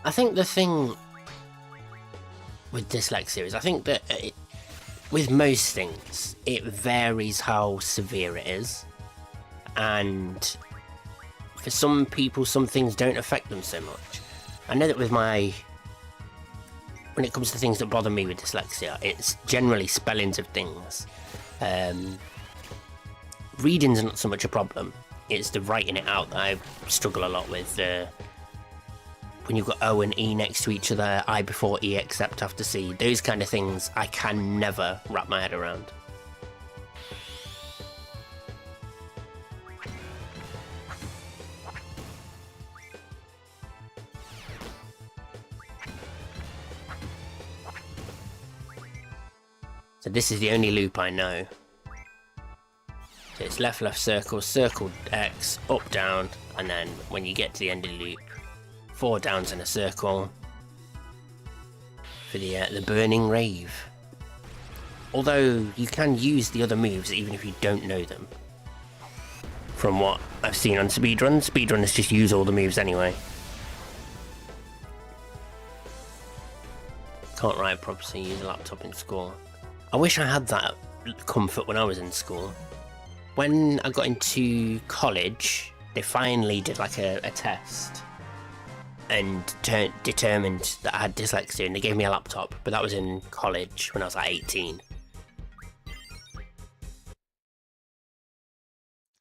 I think the thing with dyslexia is I think that with most things it varies how severe it is, and for some people some things don't affect them so much. I know that with when it comes to things that bother me with dyslexia, it's generally spellings of things. Reading's not so much a problem, It's the writing it out that I struggle a lot with. When you've got O and E next to each other, I before E except after C, those kind of things I can never wrap my head around. So this is the only loop I know. So it's left, left circle, circle X, up, down, and then when you get to the end of the loop, 4 downs in a circle for the burning rave. Although you can use the other moves even if you don't know them. From what I've seen on speedrunners just use all the moves anyway. Can't write properly, use a laptop in school. I wish I had that comfort when I was in school. When I got into college, they finally did like a test and determined that I had dyslexia, and they gave me a laptop, but that was in college when I was like 18.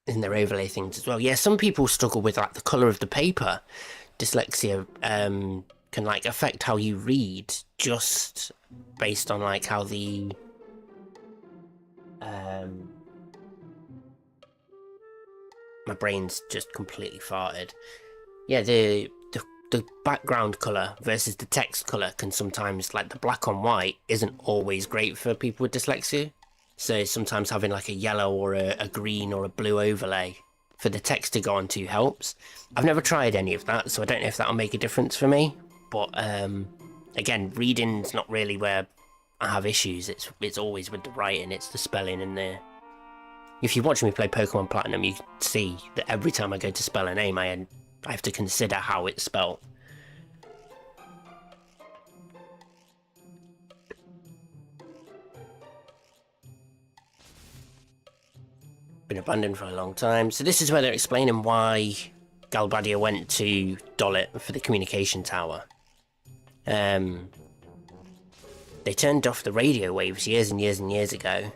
And their overlay things as well. Yeah, some people struggle with like the colour of the paper. Dyslexia can like affect how you read just based on like how the my brain's just completely farted. Yeah, the background colour versus the text colour can sometimes, like the black on white isn't always great for people with dyslexia. So sometimes having like a yellow or a green or a blue overlay for the text to go onto helps. I've never tried any of that, so I don't know if that'll make a difference for me. But again, reading's not really where I have issues. It's always with the writing, it's the spelling and the... If you watch me play Pokemon Platinum, you can see that every time I go to spell a name, I have to consider how it's spelled. Been abandoned for a long time. So this is where they're explaining why Galbadia went to Dollet for the communication tower. They turned off the radio waves years and years and years ago.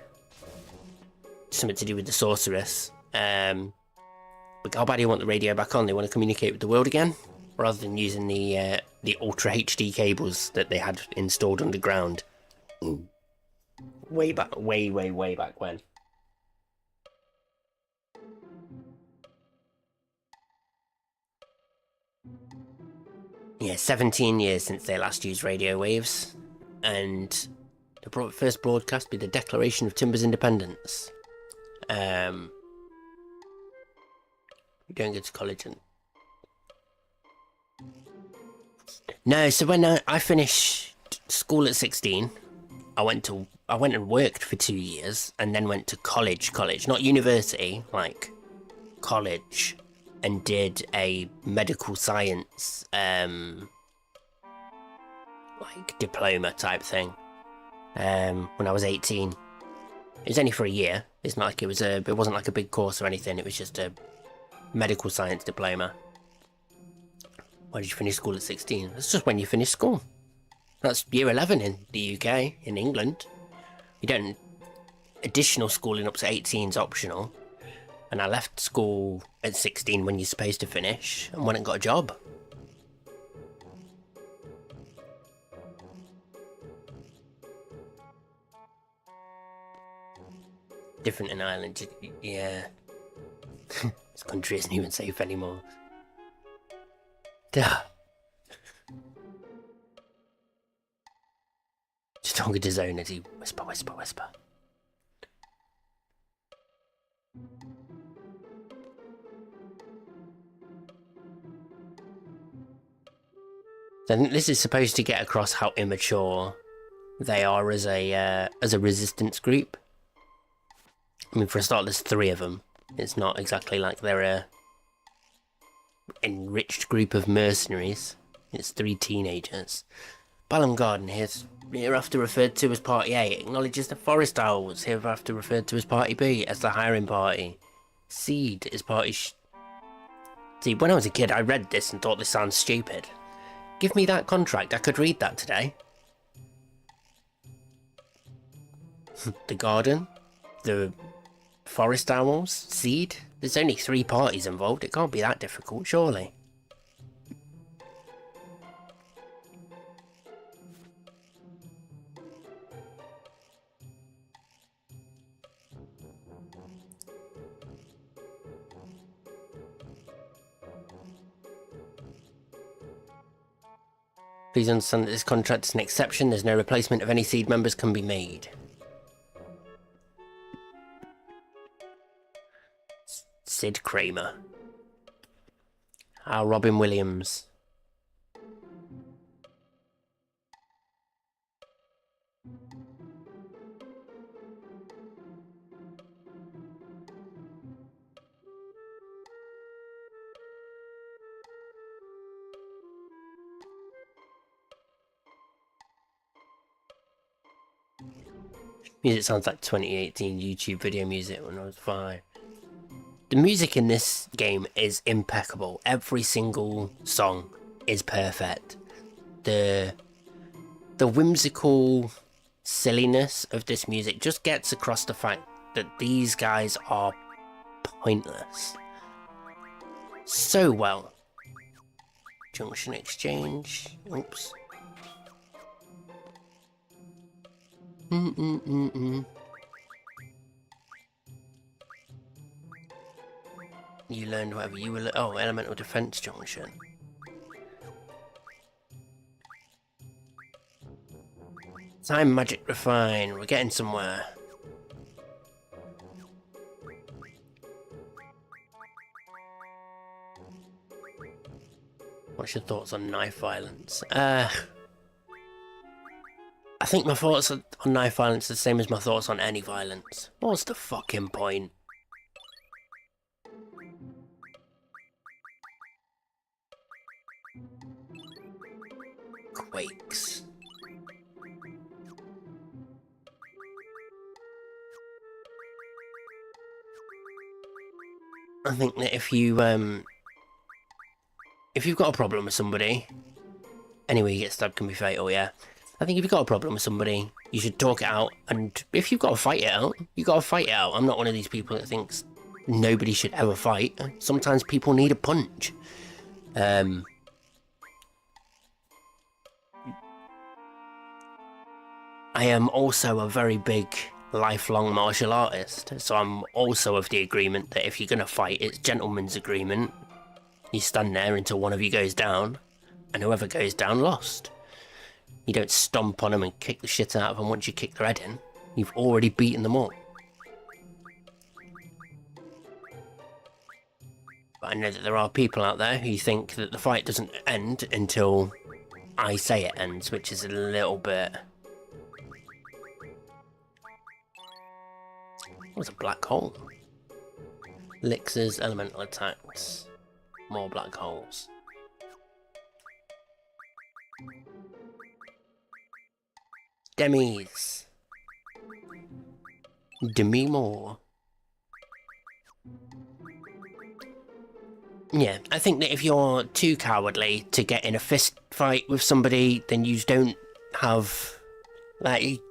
Something to do with the sorceress. But Galbadia want the radio back on. They want to communicate with the world again, rather than using the Ultra HD cables that they had installed underground. Way back, way back when. Yeah, 17 years since they last used radio waves, and the first broadcast be the Declaration of Timber's Independence. You don't go to college and... No, so when I finished school at 16, I went and worked for 2 years, and then went to college, not university, like college, and did a medical science, like diploma type thing, when I was 18. It was only for a year. It's not like it wasn't like a big course or anything. It was just a medical science diploma. Why did you finish school at 16? That's just when you finish school. That's year 11 in the UK, in England. You don't... Additional schooling up to 18 is optional. And I left school at 16 when you're supposed to finish, and went and got a job. Different in Ireland, yeah. This country isn't even safe anymore. Duh. Just talking to his own as he whisper, whisper, whisper. Then this is supposed to get across how immature they are as a resistance group. I mean, for a start, there's 3 of them. It's not exactly like they're a enriched group of mercenaries. It's 3 teenagers. Balam Garden, hereafter referred to as Party A, acknowledges the Forest Owls, hereafter referred to as Party B, as the hiring party. Seed is Party See, when I was a kid, I read this and thought this sounds stupid. Give me that contract, I could read that today. The Garden, the Forest owls? Seed? There's only 3 parties involved, it can't be that difficult, surely. Please understand that this contract is an exception. There's no replacement of any seed members can be made. Sid Kramer. Robin Williams. Music sounds like 2018 YouTube video music when I was 5. The music in this game is impeccable. Every single song is perfect. The whimsical silliness of this music just gets across the fact that these guys are pointless. So well. Junction exchange. Oops. You learned whatever you were. Oh, elemental defense junction. Time magic refine. We're getting somewhere. What's your thoughts on knife violence? I think my thoughts on knife violence are the same as my thoughts on any violence. What's the fucking point? Quakes. I think that if you've got a problem with somebody, anyway, you get stabbed can be fatal, yeah. I think if you've got a problem with somebody, you should talk it out, and if you've got to fight it out, you got to fight it out. I'm not one of these people that thinks nobody should ever fight. Sometimes people need a punch. I am also a very big lifelong martial artist, so I'm also of the agreement that if you're going to fight, it's gentleman's agreement. You stand there until one of you goes down, and whoever goes down lost. You don't stomp on them and kick the shit out of them once you kick their head in. You've already beaten them all. But I know that there are people out there who think that the fight doesn't end until I say it ends, which is a little bit... What's a black hole? Elixirs, elemental attacks. More black holes. Demis. Demi more. Yeah, I think that if you're too cowardly to get in a fist fight with somebody, then you don't have... like, you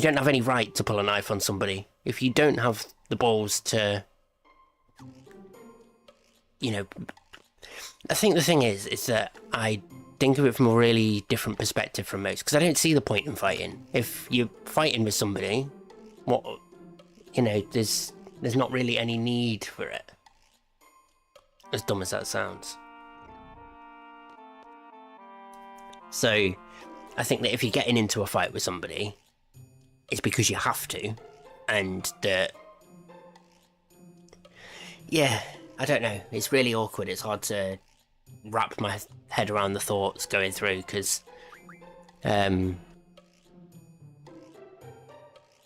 don't have any right to pull a knife on somebody. If you don't have the balls to... You know... I think the thing is that I think of it from a really different perspective from most, because I don't see the point in fighting. If you're fighting with somebody, what... You know, there's not really any need for it. As dumb as that sounds. So, I think that if you're getting into a fight with somebody, it's because you have to, and that... Yeah, I don't know, it's really awkward, it's hard to wrap my head around the thoughts going through, because...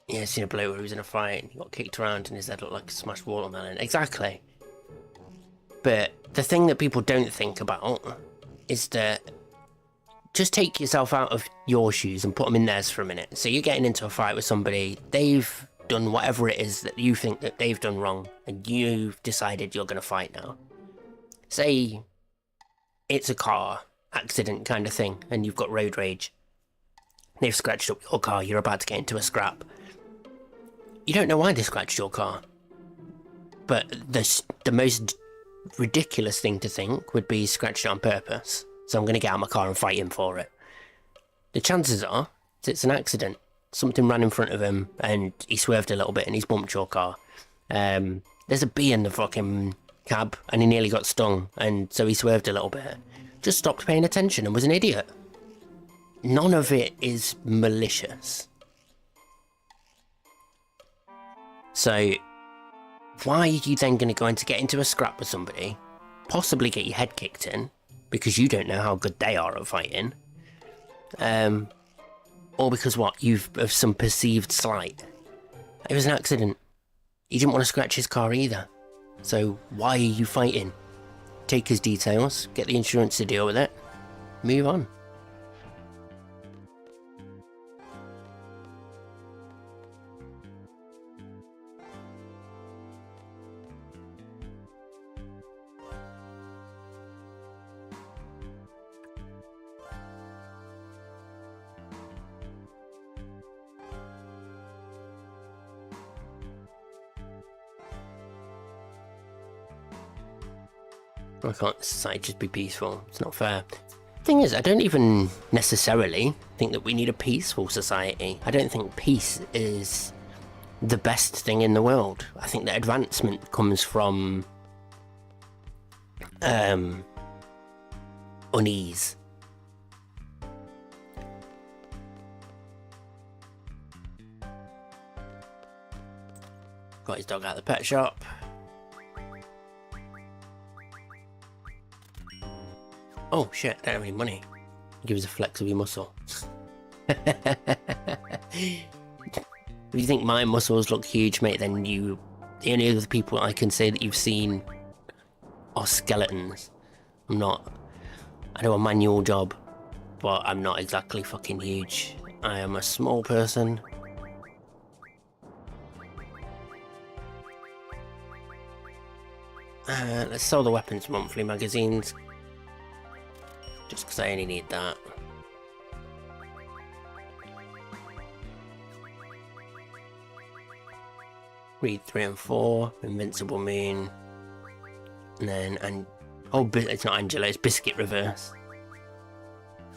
Yeah, I've seen a bloke where he was in a fight, and he got kicked around and his head looked like a smashed watermelon. Exactly. But the thing that people don't think about is that just take yourself out of your shoes and put them in theirs for a minute. So you're getting into a fight with somebody, they've done whatever it is that you think that they've done wrong, and you've decided you're going to fight now. Say it's a car accident kind of thing, and you've got road rage. They've scratched up your car, you're about to get into a scrap. You don't know why they scratched your car. But the most ridiculous thing to think would be scratched it on purpose. So I'm going to get out of my car and fight him for it. The chances are it's an accident. Something ran in front of him and he swerved a little bit and he's bumped your car. There's a bee in the fucking cab and he nearly got stung, and so he swerved a little bit. Just stopped paying attention and was an idiot. None of it is malicious. So why are you then going to go in to get into a scrap with somebody, possibly get your head kicked in, because you don't know how good they are at fighting? Or because what? You've of some perceived slight. It was an accident. You didn't want to scratch his car either. So why are you fighting? Take his details, get the insurance to deal with it, move on. Why can't society just be peaceful? It's not fair. Thing is, I don't even necessarily think that we need a peaceful society. I don't think peace is the best thing in the world. I think that advancement comes from unease. Got his dog out of the pet shop. Oh shit, I don't have any money. Give us a flex of your muscle. If you think my muscles look huge, mate, then the only other people I can say that you've seen are skeletons. I'm not. I do a manual job, but I'm not exactly fucking huge. I am a small person. Let's sell the Weapons Monthly magazines. Just because I only need that. Read 3 and 4, Invincible Moon. And then, oh, it's not Angela, it's Biscuit Reverse.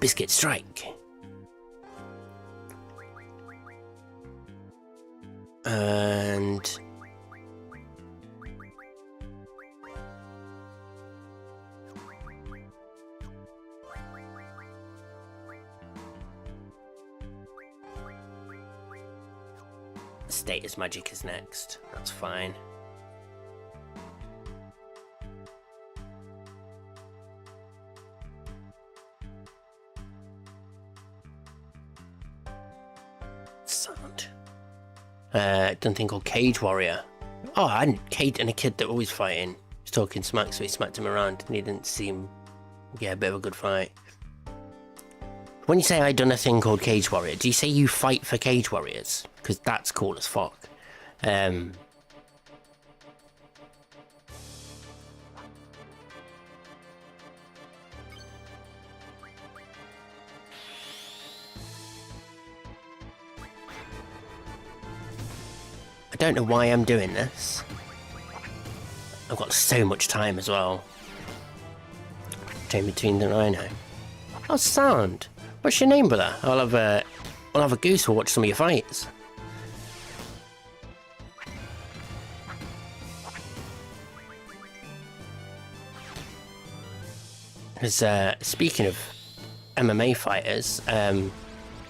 Biscuit Strike. And Status Magic is next. That's fine. Sound. Done thing called Cage Warrior. Oh, I had Kate and a kid that was fighting. He was talking smack, so he smacked him around, and he didn't seem, a bit of a good fight. When you say I done a thing called Cage Warrior, do you say you fight for Cage Warriors? Because that's cool as fuck. I don't know why I'm doing this. I've got so much time as well. Chain between the rhino. Oh, sound. What's your name, brother? I'll have a goose who'll watch some of your fights. Because speaking of MMA fighters,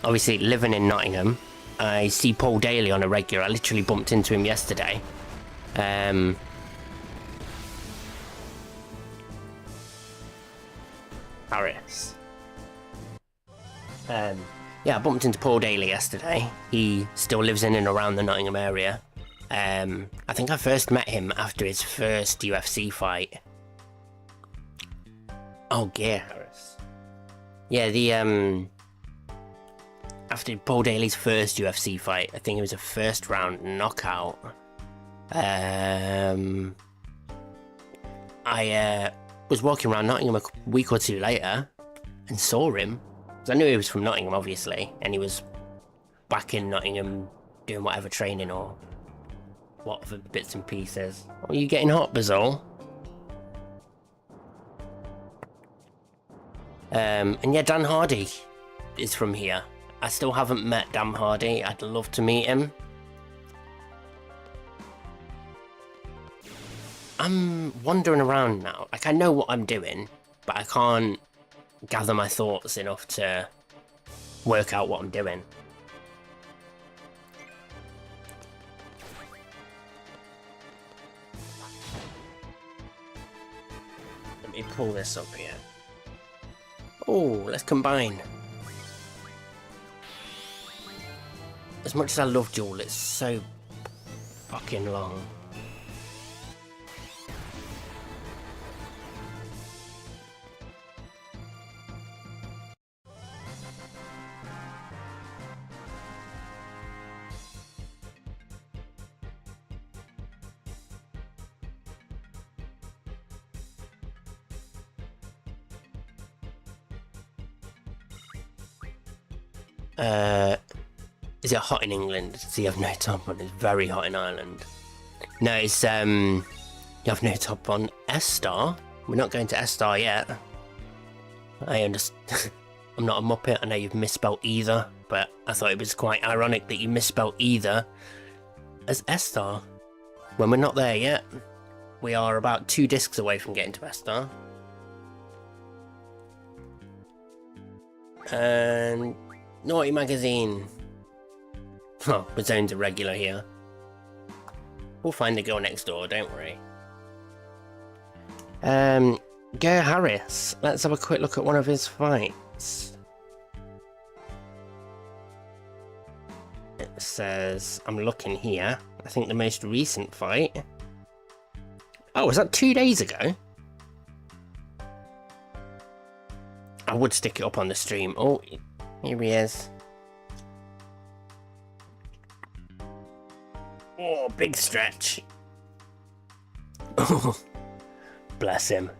obviously living in Nottingham, I see Paul Daly on a regular. I literally bumped into him yesterday. Paris. Yeah, I bumped into Paul Daly yesterday. He still lives in and around the Nottingham area. I think I first met him after his first UFC fight. Oh, Gear Harris. Yeah, after Paul Daly's first UFC fight, I think it was a first round knockout. I was walking around Nottingham a week or two later and saw him. I knew he was from Nottingham, obviously, and he was back in Nottingham doing whatever training or What other bits and pieces? Are you getting hot, Basil? And yeah, Dan Hardy is from here. I still haven't met Dan Hardy. I'd love to meet him. I'm wandering around now. Like, I know what I'm doing, but I can't gather my thoughts enough to work out what I'm doing. Let me pull this up here. Oh, let's combine. As much as I love Duel, it's so fucking long. Is it hot in England? So you have no top on. It's very hot in Ireland. No, it's you have no top on. S-Star? We're not going to S-Star yet. I understand. I'm not a muppet. I know you've misspelled either, but I thought it was quite ironic that you misspelled either as S-Star when we're not there yet. We are about 2 discs away from getting to S-Star. And Naughty Magazine. Oh, Bazone's a regular here. We'll find the girl next door, don't worry. Go Harris. Let's have a quick look at one of his fights. It says, I'm looking here. I think the most recent fight. Oh, was that 2 days ago? I would stick it up on the stream. Oh, here he is. Oh, big stretch. Oh, bless him.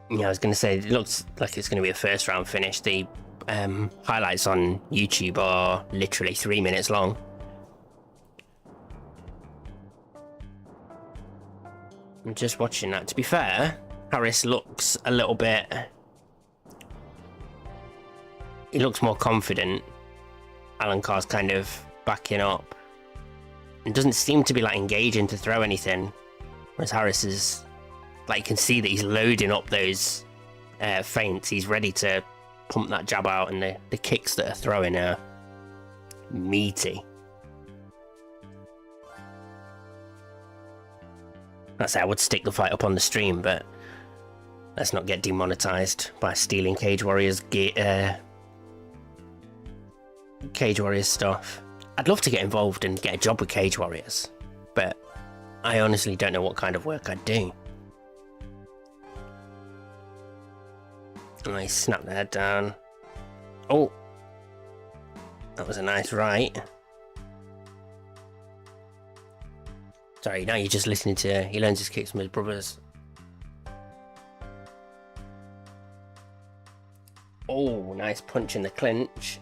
Yeah, I was going to say, it looks like it's going to be a first round finish. The highlights on YouTube are literally 3 minutes long. I'm just watching that. To be fair, Harris looks a little bit... He looks more confident. Alan Carr's kind of backing up. And doesn't seem to be like engaging to throw anything. Whereas Harris is... Like, you can see that he's loading up those feints. He's ready to pump that jab out, and the kicks that are throwing are meaty. I'd say I would stick the fight up on the stream, but let's not get demonetized by stealing Cage Warriors Cage Warriors stuff. I'd love to get involved and get a job with Cage Warriors, but I honestly don't know what kind of work I'd do. Nice, snap the head down. Oh, that was a nice right. Sorry, now you're just listening to... He learns his kicks from his brothers. Oh, nice punch in the clinch.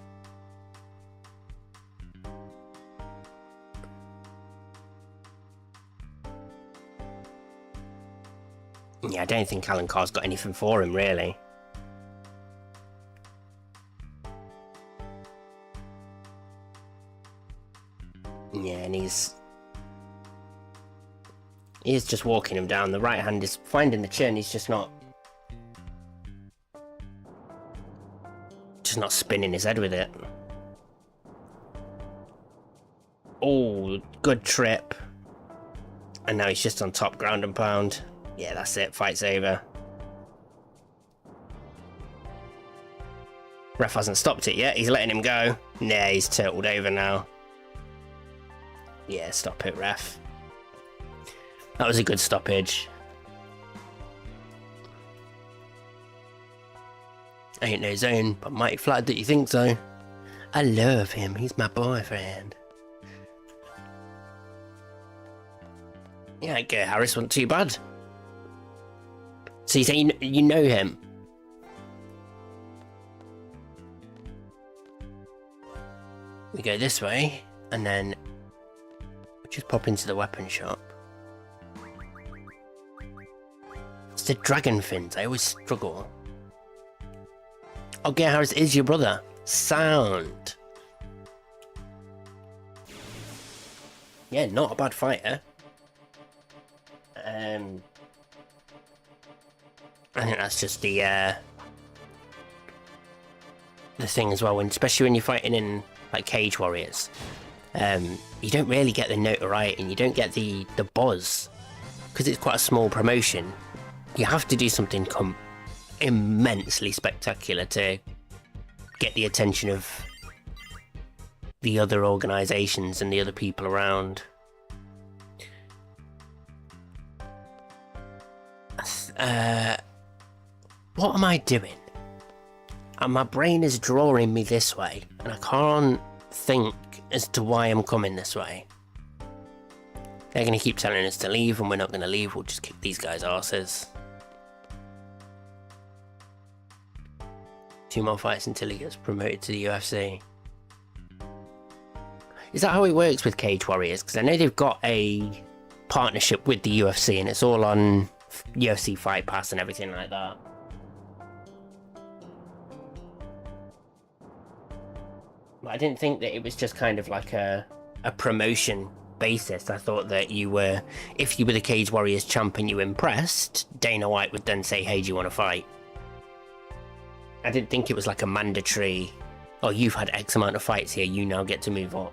Yeah, I don't think Alan Carr's got anything for him, really. Yeah, and he's just walking him down. The right hand is finding the chin. He's just not spinning his head with it. Oh, good trip. And now he's just on top, ground and pound. Yeah, that's it. Fight's over. Ref hasn't stopped it yet. He's letting him go. Nah, he's turtled over now. Yeah, stop it, ref. That was a good stoppage. Ain't no zone, but mighty flattered that you think so. I love him, he's my boyfriend. Yeah, Gert Harris wasn't too bad. So you say you know him? We go this way, and then we just pop into the weapon shop. It's the dragon fins, I always struggle. Oh, Gert Harris is your brother. Sound. Yeah, not a bad fighter. I think that's just the thing as well, especially when you're fighting in like Cage Warriors. You don't really get the notoriety and you don't get the buzz because it's quite a small promotion. You have to do something immensely spectacular to get the attention of the other organisations and the other people around. What am I doing? And my brain is drawing me this way, and I can't think as to why I'm coming this way. They're going to keep telling us to leave, and we're not going to leave. We'll just kick these guys' arses. 2 more fights until he gets promoted to the UFC. Is that how it works with Cage Warriors? Because I know they've got a partnership with the UFC, and it's all on UFC Fight Pass and everything like that. But I didn't think that it was just kind of like a promotion basis. I thought that you were, if you were the Cage Warriors champ and you impressed, Dana White would then say, hey, do you want to fight? I didn't think it was like a mandatory, oh, you've had X amount of fights here, you now get to move on.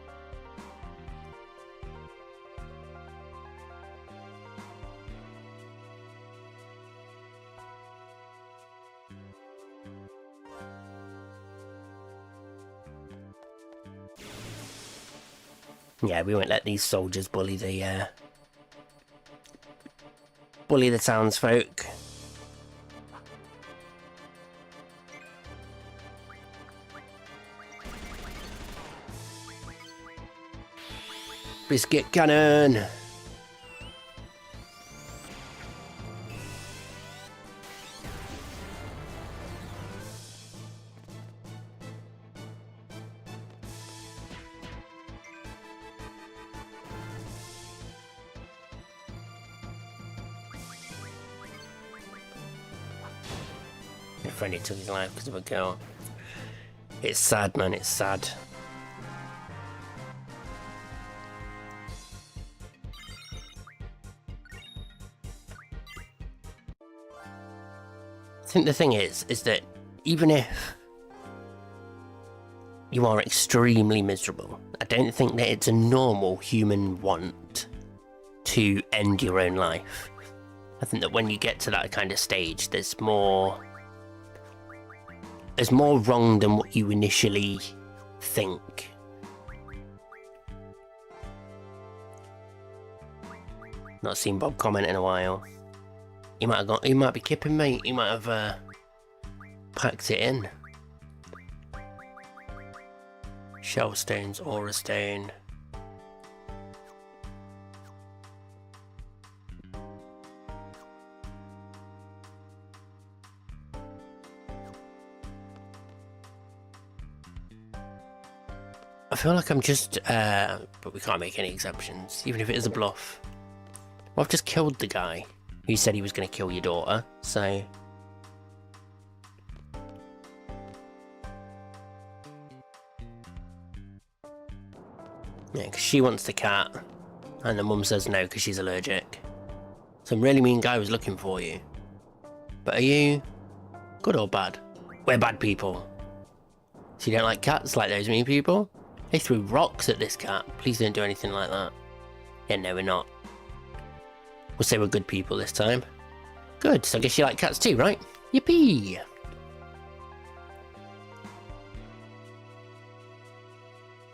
Yeah, we won't let these soldiers bully the townsfolk. Biscuit cannon! My friend, he took his life because of a girl. It's sad, man, it's sad. I think the thing is that even if you are extremely miserable, I don't think that it's a normal human want to end your own life. I think that when you get to that kind of stage, there's more wrong than what you initially think. Not seen Bob comment in a while. He might be kipping, mate. He might have packed it in. Shell stones, aura stone. I feel like I'm just, but we can't make any exceptions, even if it is a bluff. Well, I've just killed the guy who said he was going to kill your daughter, so... Yeah, because she wants the cat, and the mum says no because she's allergic. Some really mean guy was looking for you. But are you good or bad? We're bad people. So you don't like cats like those mean people? They threw rocks at this cat. Please don't do anything like that. Yeah, no, we're not. We'll say we're good people this time. Good, so I guess you like cats too, right? Yippee!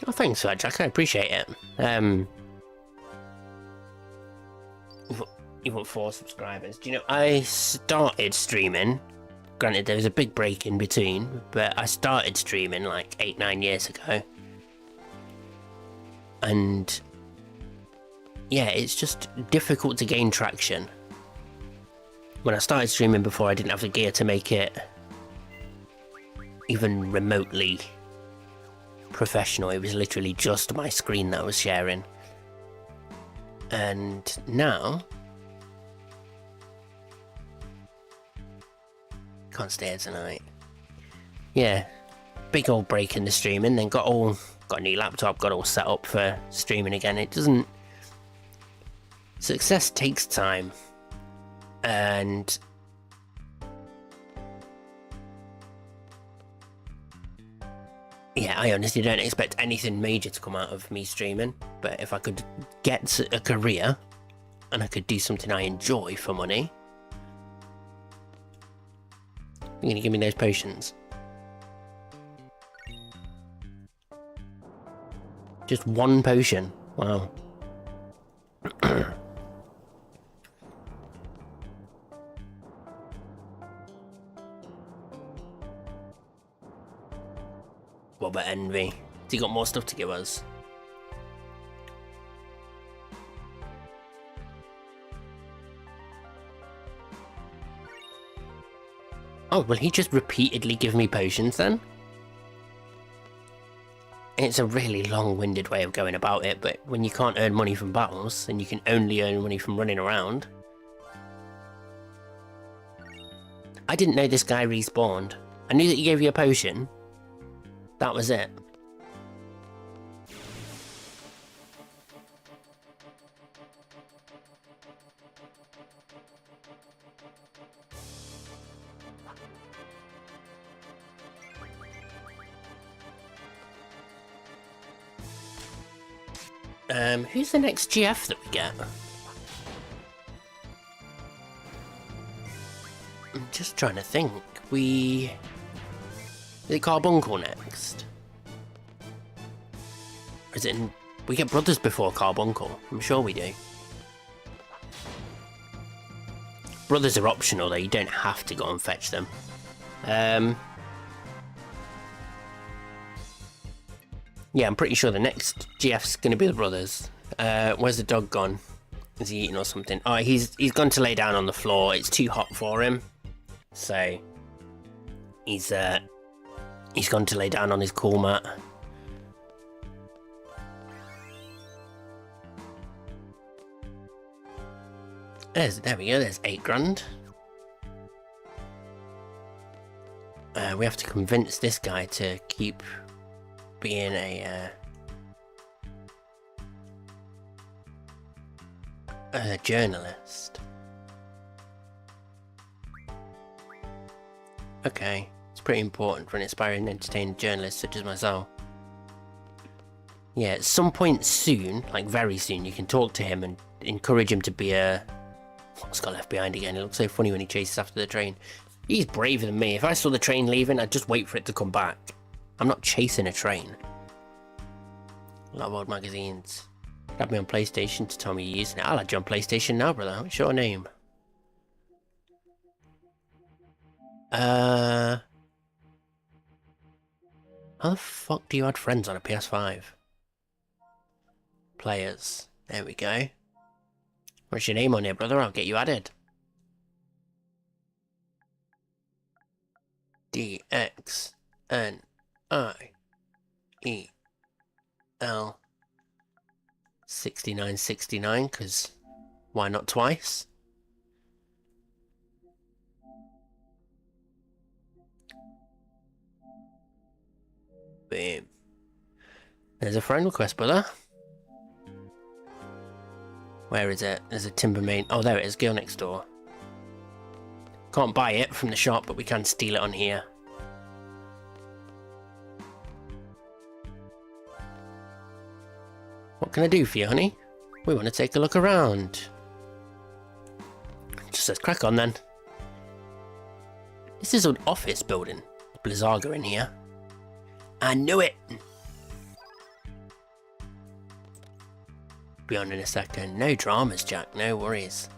Oh, thanks for that, Jack. I appreciate it. You want 4 subscribers. Do you know, I started streaming. Granted, there was a big break in between, but I started streaming like 8-9 years ago. And yeah, it's just difficult to gain traction. When I started streaming before, I didn't have the gear to make it even remotely professional. It was literally just my screen that I was sharing. And now, can't stay here tonight. Yeah, big old break in the streaming, then got a new laptop, got all set up for streaming again. It doesn't... Success takes time. And yeah, I honestly don't expect anything major to come out of me streaming, but if I could get a career and I could do something I enjoy for money, you're gonna give me those potions. Just one potion. Wow. What about Envy? Has he got more stuff to give us? Oh, will he just repeatedly give me potions then? It's a really long-winded way of going about it, but when you can't earn money from battles, and you can only earn money from running around... I didn't know this guy respawned. I knew that he gave you a potion. That was it. Who's the next GF that we get? I'm just trying to think. Is it Carbuncle next? Or is it we get brothers before Carbuncle? I'm sure we do. Brothers are optional though, you don't have to go and fetch them. Yeah, I'm pretty sure the next GF's gonna be the brothers. Where's the dog gone? Is he eating or something? Oh, he's gone to lay down on the floor. It's too hot for him. So he's gone to lay down on his cool mat. There we go, there's 8 grand. We have to convince this guy to keep being a journalist. Okay, it's pretty important for an aspiring and entertaining journalist such as myself. Yeah, at some point soon, like very soon, you can talk to him and encourage him to be a... What's got left behind again? It looks so funny when he chases after the train. He's braver than me. If I saw the train leaving, I'd just wait for it to come back. I'm not chasing a train. A lot of old magazines. Grab me on PlayStation to tell me you're using it. I'll add you on PlayStation now, brother. What's your name? How the fuck do you add friends on a PS5? Players. There we go. What's your name on here, brother? I'll get you added. DXNIEL 6969, because why not twice? Boom. There's a friend request, brother. Where is it? There's a Timbermane. Oh, there it is. Girl next door. Can't buy it from the shop, but we can steal it on here. What can I do for you, honey? We want to take a look around. Just says crack on then. This is an office building. Blizzaga in here. I knew it! Be on in a second. No dramas, Jack. No worries.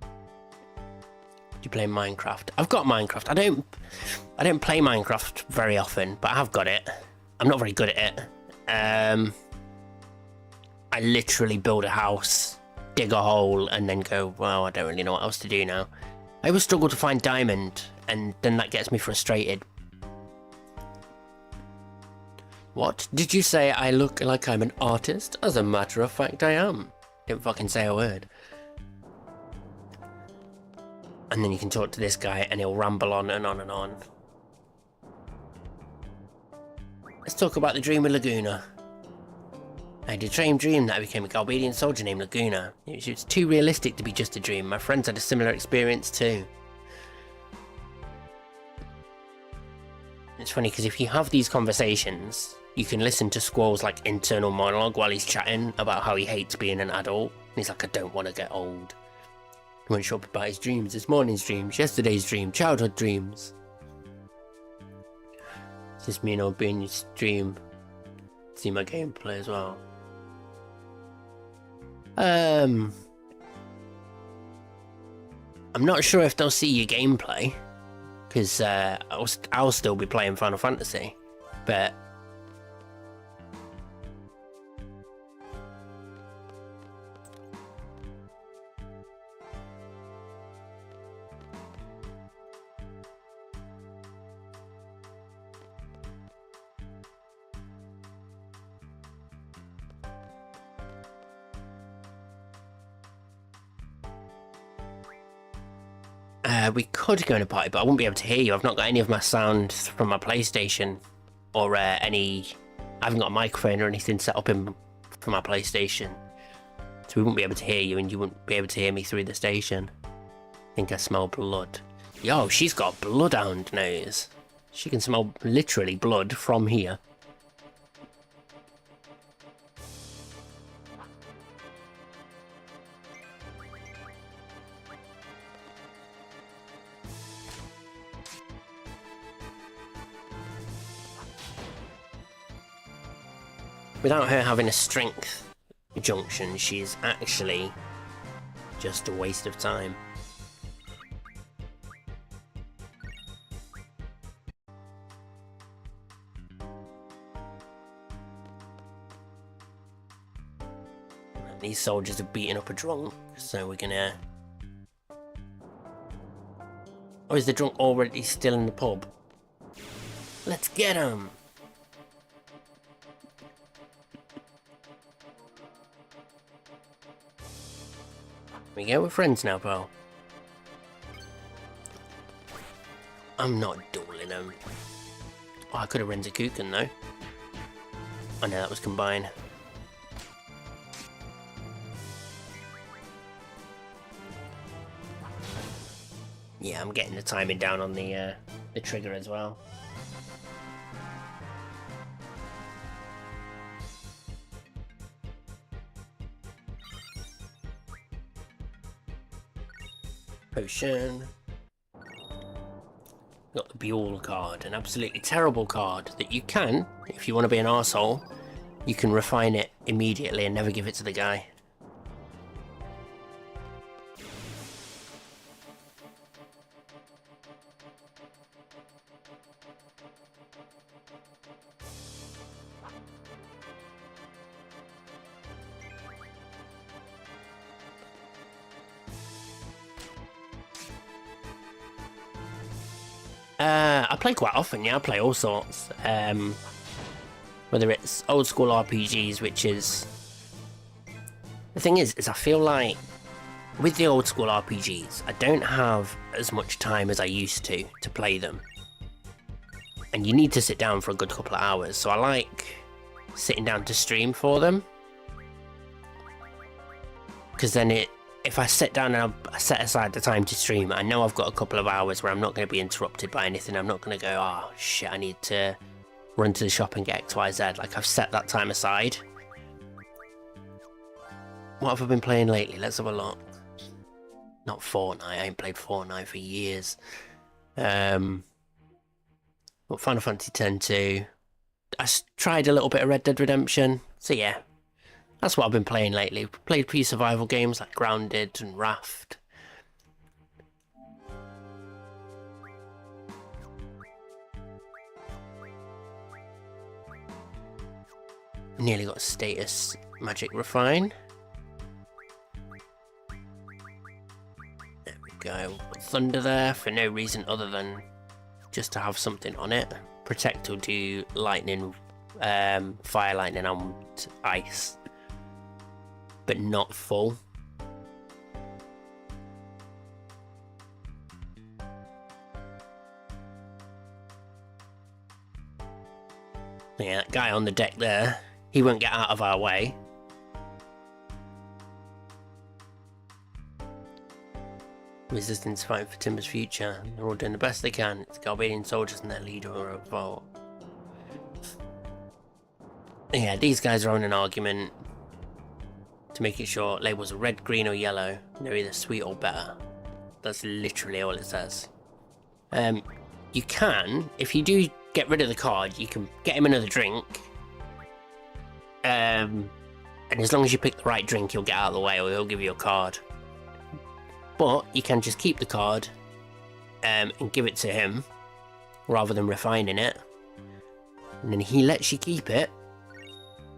Do you play Minecraft? I've got Minecraft. I don't play Minecraft very often, but I have got it. I'm not very good at it. I I literally build a house, dig a hole, and then go, well, I don't really know what else to do now. I always struggle to find diamond, and then that gets me frustrated. What? Did you say I look like I'm an artist? As a matter of fact, I am. Didn't fucking say a word. And then you can talk to this guy and he'll ramble on and on and on. Let's talk about the dream of Laguna. I had a dream that I became a Galbadian soldier named Laguna. It was too realistic to be just a dream. My friends had a similar experience too. It's funny because if you have these conversations, you can listen to Squall's like internal monologue while he's chatting about how he hates being an adult. And he's like, I don't want to get old. He won't shut up about his dreams, this morning's dreams, yesterday's dream, childhood dreams. It's just me and old being your stream. See my gameplay as well. I'm not sure if they'll see your gameplay, because I'll still be playing Final Fantasy, but we could go in a party, but I wouldn't be able to hear you. I've not got any of my sound from my PlayStation, or I haven't got a microphone or anything set up for my PlayStation, so we wouldn't be able to hear you, and you wouldn't be able to hear me through the station. I think I smell blood. Yo, she's got a bloodhound nose. She can smell literally blood from here. Without her having a strength junction, she's actually just a waste of time. These soldiers are beating up a drunk, so we're gonna... Oh, is the drunk already still in the pub? Let's get him! We go, we're friends now, pal. I'm not dueling him. Oh, I could have rented Kuken though. I know that was combined. Yeah, I'm getting the timing down on the trigger as well. Potion. Got the Buell card, an absolutely terrible card that you can, if you want to be an arsehole, you can refine it immediately and never give it to the guy. I play quite often, yeah, I play all sorts. Whether it's old school RPGs, which is... The thing is I feel like with the old school RPGs, I don't have as much time as I used to play them. And you need to sit down for a good couple of hours, so I like sitting down to stream for them. Because then if I sit down and I set aside the time to stream, I know I've got a couple of hours where I'm not going to be interrupted by anything. I'm not going to go, oh shit, I need to run to the shop and get XYZ. Like, I've set that time aside. What have I been playing lately? Let's have a look. Not Fortnite. I ain't played Fortnite for years. But Final Fantasy X-2. I tried a little bit of Red Dead Redemption. So yeah. That's what I've been playing lately. Played a few survival games like Grounded and Raft. Nearly got status Magic Refine. There we go. Put Thunder there for no reason other than just to have something on it. Protect will do lightning, fire, lightning and ice, but not full. Yeah, that guy on the deck there, he won't get out of our way. Resistance fighting for Timber's future. They're all doing the best they can. It's the Galbadian soldiers and their leader who are at fault. Yeah, these guys are on an argument to make it short. Labels are red, green or yellow. They're either sweet or better. That's literally all it says. You can, if you do get rid of the card, you can get him another drink. And as long as you pick the right drink, he'll get out of the way or he'll give you a card. But you can just keep the card and give it to him rather than refining it. And then he lets you keep it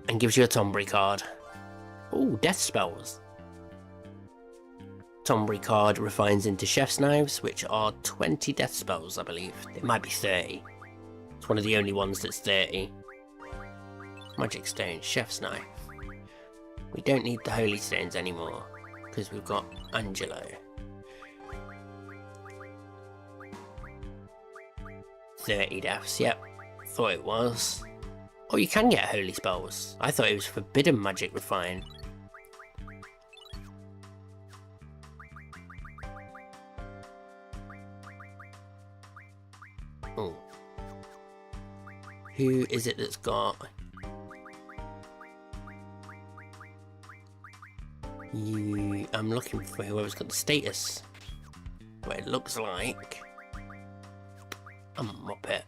and gives you a Tombury card. Oh, death spells. Tombury card refines into Chef's Knives, which are 20 death spells, I believe. It might be 30. It's one of the only ones that's 30. Magic Stone, Chef's Knife. We don't need the Holy Stones anymore, because we've got Angelo. 30 deaths, yep. Thought it was. Oh, you can get Holy Spells. I thought it was Forbidden Magic Refine. Oh. Who is it that's got... I'm looking for whoever's got the status. What it looks like... a Muppet.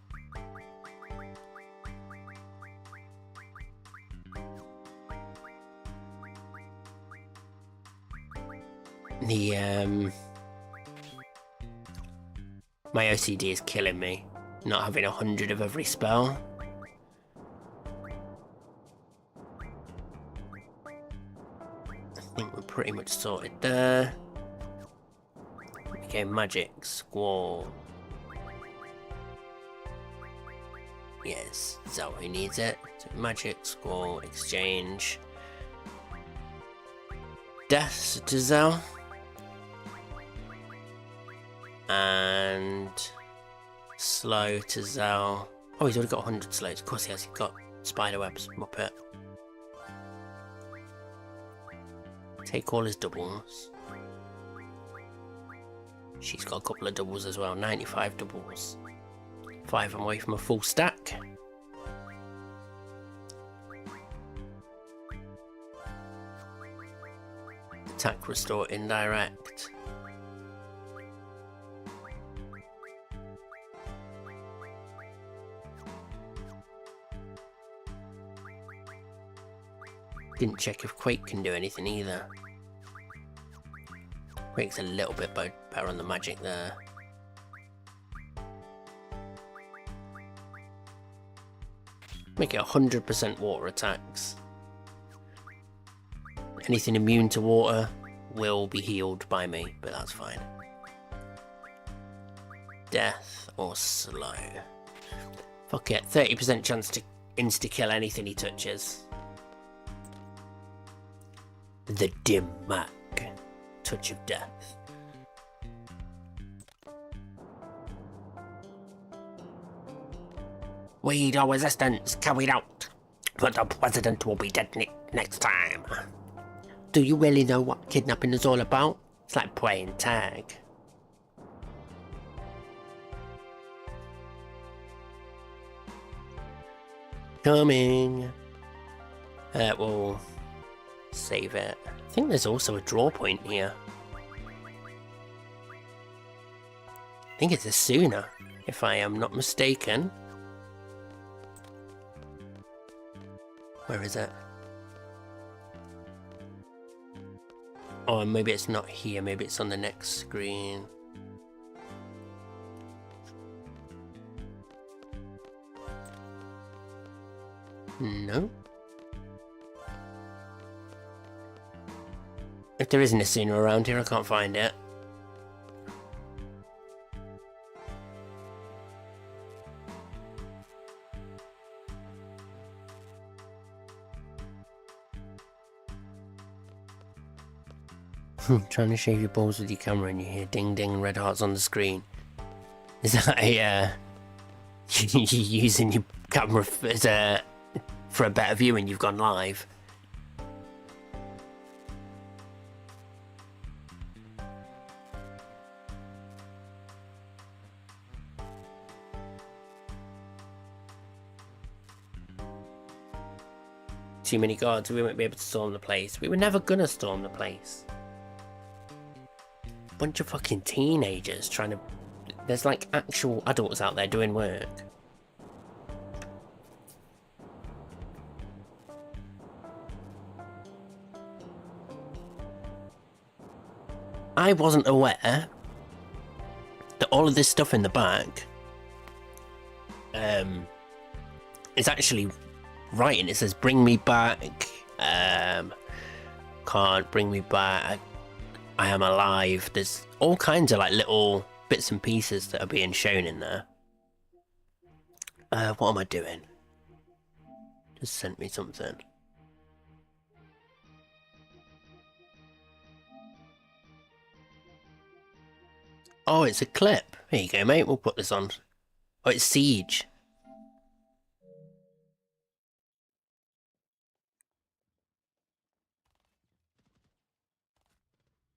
My OCD is killing me, not having 100 of every spell. I think we're pretty much sorted there. Okay, Magic, Squall. Yes, Zell who needs it. So Magic, Squall, Exchange. Death to Zell. And slow to Zell. Oh, he's already got 100 slows. Of course he has. He's got Spiderwebs, Muppet. Take all his doubles. She's got a couple of doubles as well. 95 doubles. 5 away from a full stack. Attack, restore, indirect. Didn't check if Quake can do anything either. Quake's a little bit better on the magic there. Make it 100% water attacks. Anything immune to water will be healed by me, but that's fine. Death or slow. Fuck it, 30% chance to insta-kill anything he touches. The Dim Mac. Touch of Death. We our resistance carried out, but the president will be dead next time. Do you really know what kidnapping is all about? It's like playing tag. Coming. We'll save it. I think there's also a draw point here. I think it's a Sooner, if I am not mistaken. Where is it? Oh, maybe it's not here. Maybe it's on the next screen. No. There isn't a sooner around here, I can't find it. Trying to shave your balls with your camera and you hear ding ding and red hearts on the screen. Is that a, you using your camera as for a better view when you've gone live? Too many guards, we won't be able to storm the place. We were never gonna storm the place. Bunch of fucking teenagers trying to... There's like actual adults out there doing work. I wasn't aware that all of this stuff in the back is actually writing. It says bring me back, can't bring me back, I am alive. There's all kinds of like little bits and pieces that are being shown in there. What am I doing? Just sent me something. Oh, it's a clip. Here you go, mate. We'll put this on. Oh, it's Siege.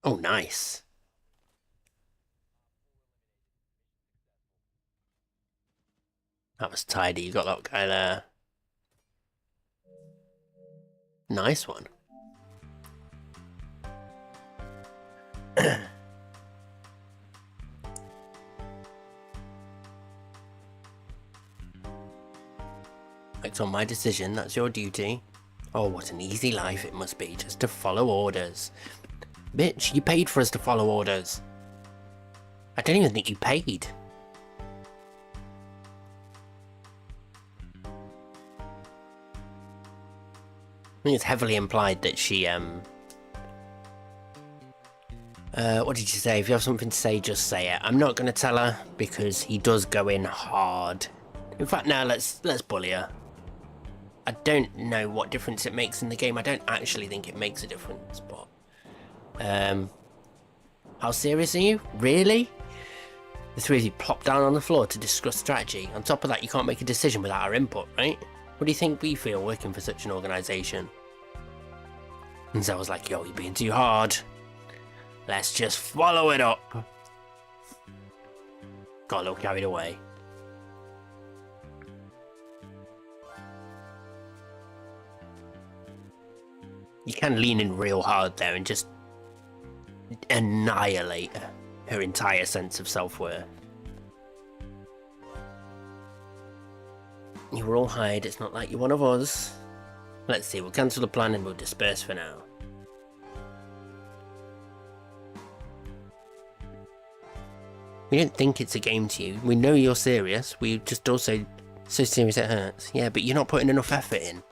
Oh, nice. That was tidy. You got that guy there. Nice one. It's on my decision. That's your duty. Oh, what an easy life it must be just to follow orders. Bitch, you paid for us to follow orders. I don't even think you paid. I think it's heavily implied that she, what did you say? If you have something to say, just say it. I'm not going to tell her, because he does go in hard. In fact, now let's bully her. I don't know what difference it makes in the game. I don't actually think it makes a difference, but... how serious are you? Really? The three of you plop down on the floor to discuss strategy. On top of that, you can't make a decision without our input, right? What do you think we feel working for such an organisation? And so I was like, yo, you're being too hard. Let's just follow it up. Got a little carried away. You can lean in real hard there and just annihilate her entire sense of self-worth. You were all hired, it's not like you're one of us. Let's see, we'll cancel the plan and we'll disperse for now. We don't think it's a game to you. We know you're serious. We just also so serious it hurts. Yeah, but you're not putting enough effort in.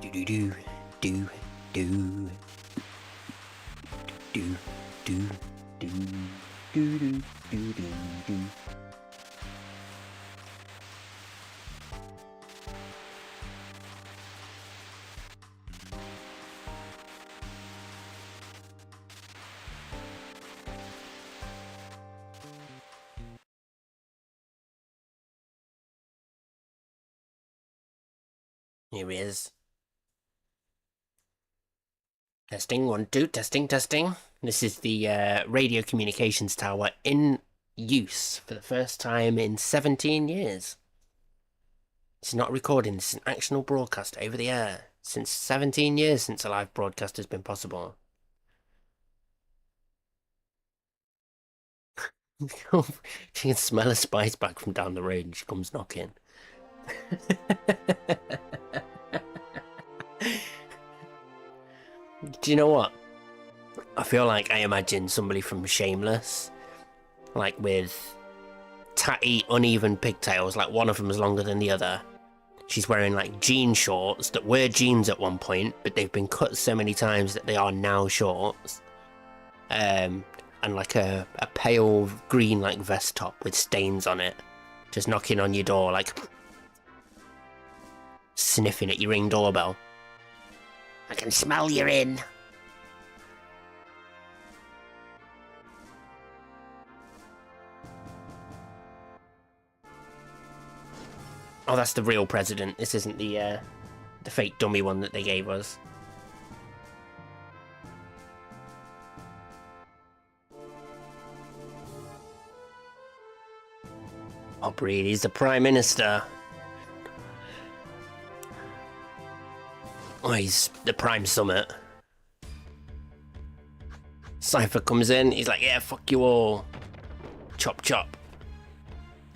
Do do do do do do do do do do do do. Here he is. Testing, 1, 2, testing, testing. This is the radio communications tower in use for the first time in 17 years. This is not recording, this is an actual broadcast over the air. Since 17 years since a live broadcast has been possible. She can smell a spice bag from down the road and she comes knocking. Do you know what? I feel like I imagine somebody from Shameless, like with tatty, uneven pigtails, like one of them is longer than the other. She's wearing like jean shorts that were jeans at one point, but they've been cut so many times that they are now shorts. And like a pale green like vest top with stains on it. Just knocking on your door, like sniffing at your Ring doorbell. I can smell you're in. Oh, that's the real president. This isn't the fake dummy one that they gave us. Aubrey, he's the Prime Minister. Oh, he's the Prime Summit. Cypher comes in, he's like, yeah, fuck you all. Chop chop.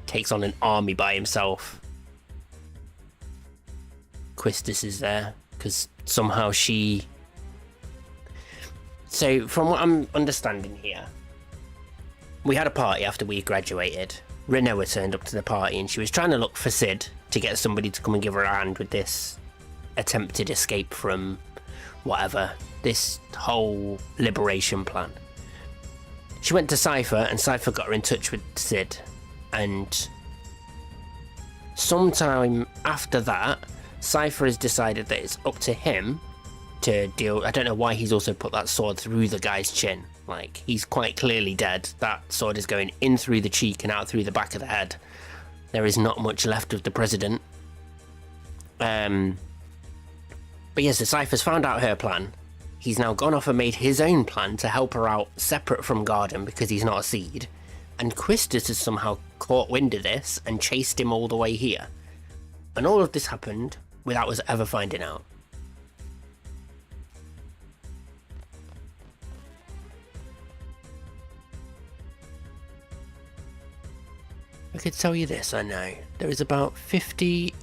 Takes on an army by himself. Quistis is there, because somehow she... So, from what I'm understanding here, we had a party after we graduated. Renoa turned up to the party and she was trying to look for Sid to get somebody to come and give her a hand with this attempted escape from whatever, this whole liberation plan. She went to Cypher and Cypher got her in touch with Sid, and sometime after that, Cypher has decided that it's up to him to deal... I don't know why he's also put that sword through the guy's chin. Like, he's quite clearly dead. That sword is going in through the cheek and out through the back of the head. There is not much left of the president. But yes, the Cypher's found out her plan. He's now gone off and made his own plan to help her out separate from Garden because he's not a seed. And Quistis has somehow caught wind of this and chased him all the way here. And all of this happened without us ever finding out. I could tell you this, I know. There is about 50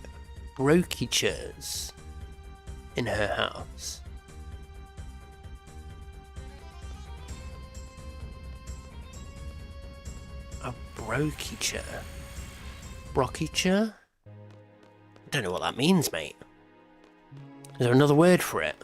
brokachers in her house. A brokacher? Brockacher? I don't know what that means, mate. Is there another word for it?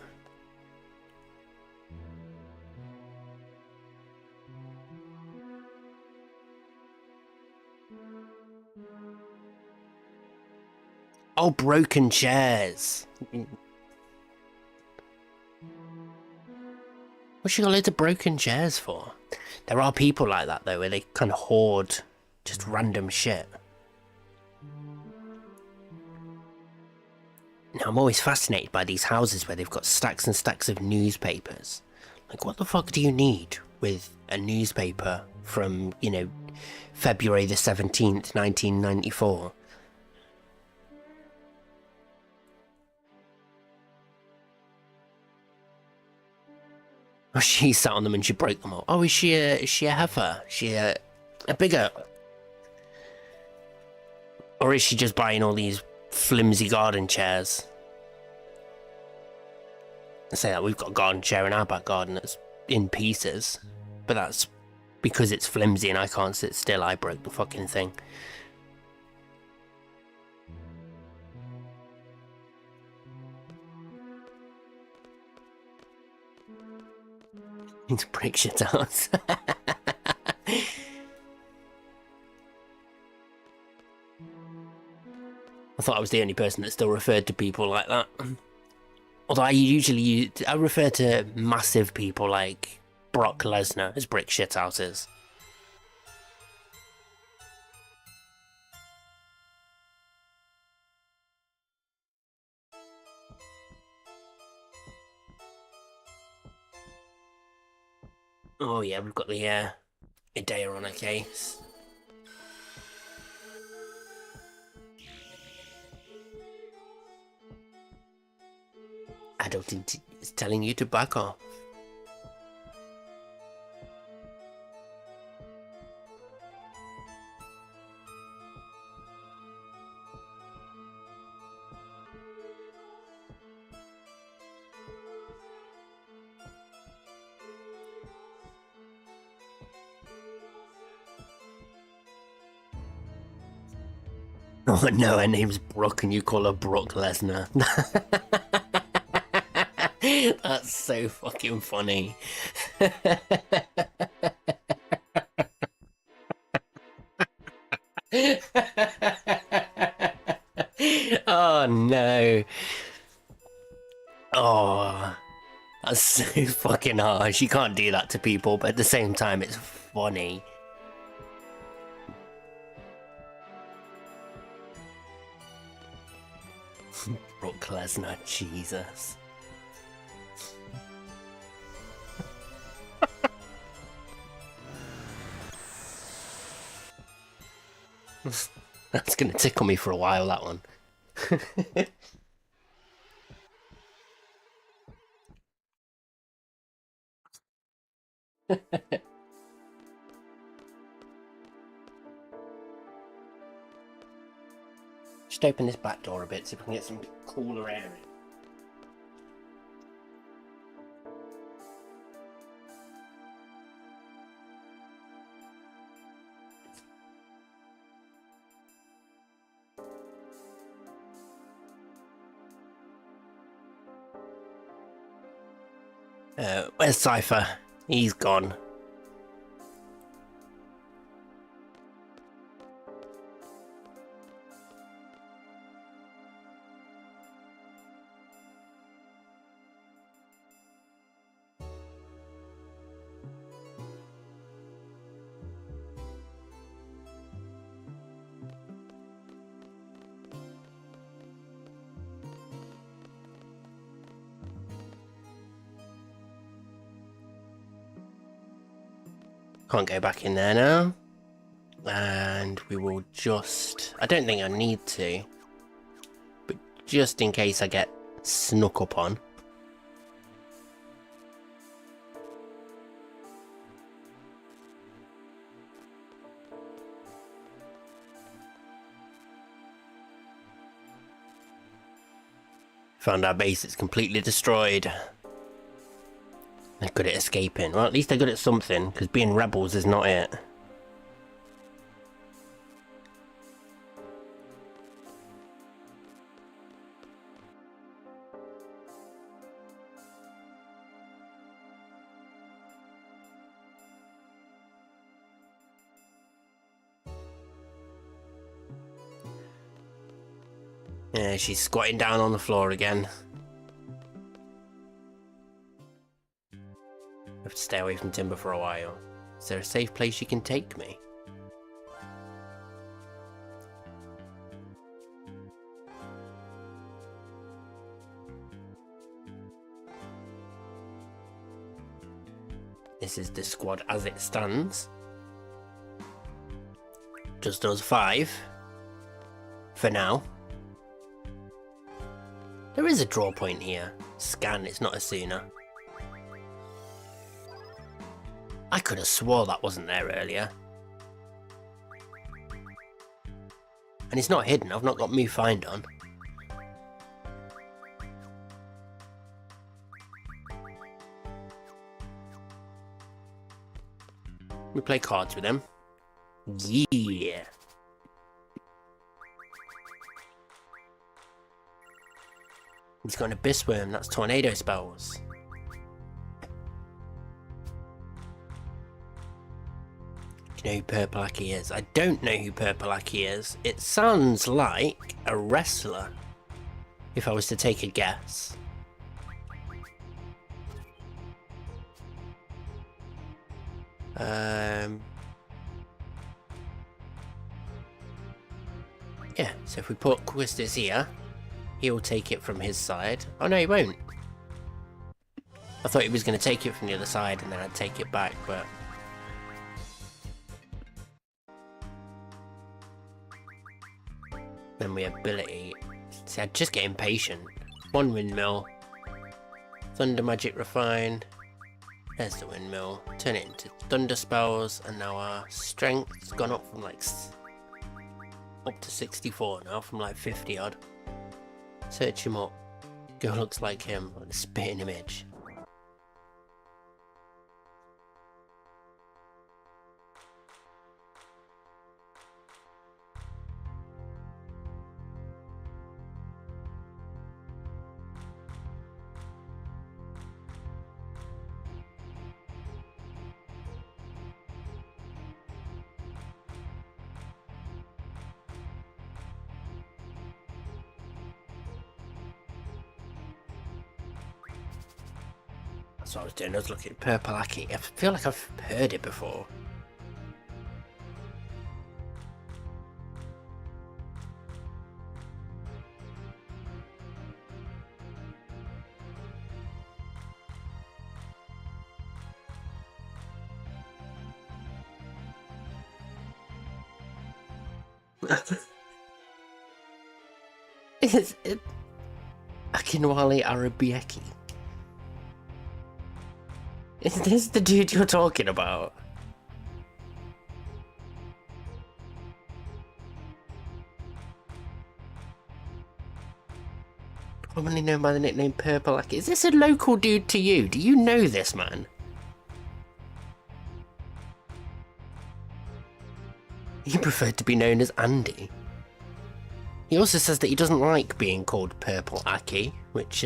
Oh, broken chairs. What's she got loads of broken chairs for? There are people like that, though, where they kind of hoard just random shit. Now, I'm always fascinated by these houses where they've got stacks and stacks of newspapers. Like, what the fuck do you need with a newspaper from, you know, February the 17th, 1994? Oh, she sat on them and she broke them all. Oh, is she a heifer? Is she a bigger? Or is she just buying all these flimsy garden chairs? I say that we've got a garden chair in our back garden that's in pieces, but that's because it's flimsy and I can't sit still. I broke the fucking thing. It's brick shit house. I thought I was the only person that still referred to people like that. Although I refer to massive people like Brock Lesnar as brick shit houses. Oh yeah, we've got the Idea on a case. Adult is telling you to back off. Oh no, her name's Brooke and you call her Brooke Lesnar. That's so fucking funny. Oh no. Oh, that's so fucking harsh. You can't do that to people, but at the same time, it's funny. Brock Lesnar, Jesus. That's gonna tickle me for a while, that one. Just open this back door a bit so we can get some cooler air in. Where's Cypher? He's gone. Can't go back in there now. And we will just... I don't think I need to. But just in case I get snuck up on. Found our base, it's completely destroyed. They're good at escaping. Well, at least they're good at something, because being rebels is not it. Yeah, she's squatting down on the floor again. I have to stay away from Timber for a while. Is there a safe place you can take me? This is the squad as it stands. Just us 5. For now. There is a draw point here. Scan, it's not a sooner. I could have swore that wasn't there earlier. And it's not hidden, I've not got Move Find on. We play cards with him. Yeah. He's got an Abyss Worm, that's tornado spells. Do you know who Purple Aki is? I don't know who Purple Aki is. It sounds like a wrestler, if I was to take a guess. Yeah, so if we put Quistis here, he'll take it from his side. Oh no, he won't. I thought he was going to take it from the other side and then I'd take it back, but... Then we ability. See, I just get impatient. 1 windmill. Thunder Magic Refine. There's the windmill. Turn it into thunder spells, and now our strength's gone up from like... up to 64 now, from like 50 odd. Search him up. Girl looks like him, like a spitting image. That's what I was doing. I was looking at Purple Aki. I feel like I've heard it before. Is it Akinwale Arabieki? Is this the dude you're talking about? Commonly known by the nickname Purple Aki. Is this a local dude to you? Do you know this man? He preferred to be known as Andy. He also says that he doesn't like being called Purple Aki, which,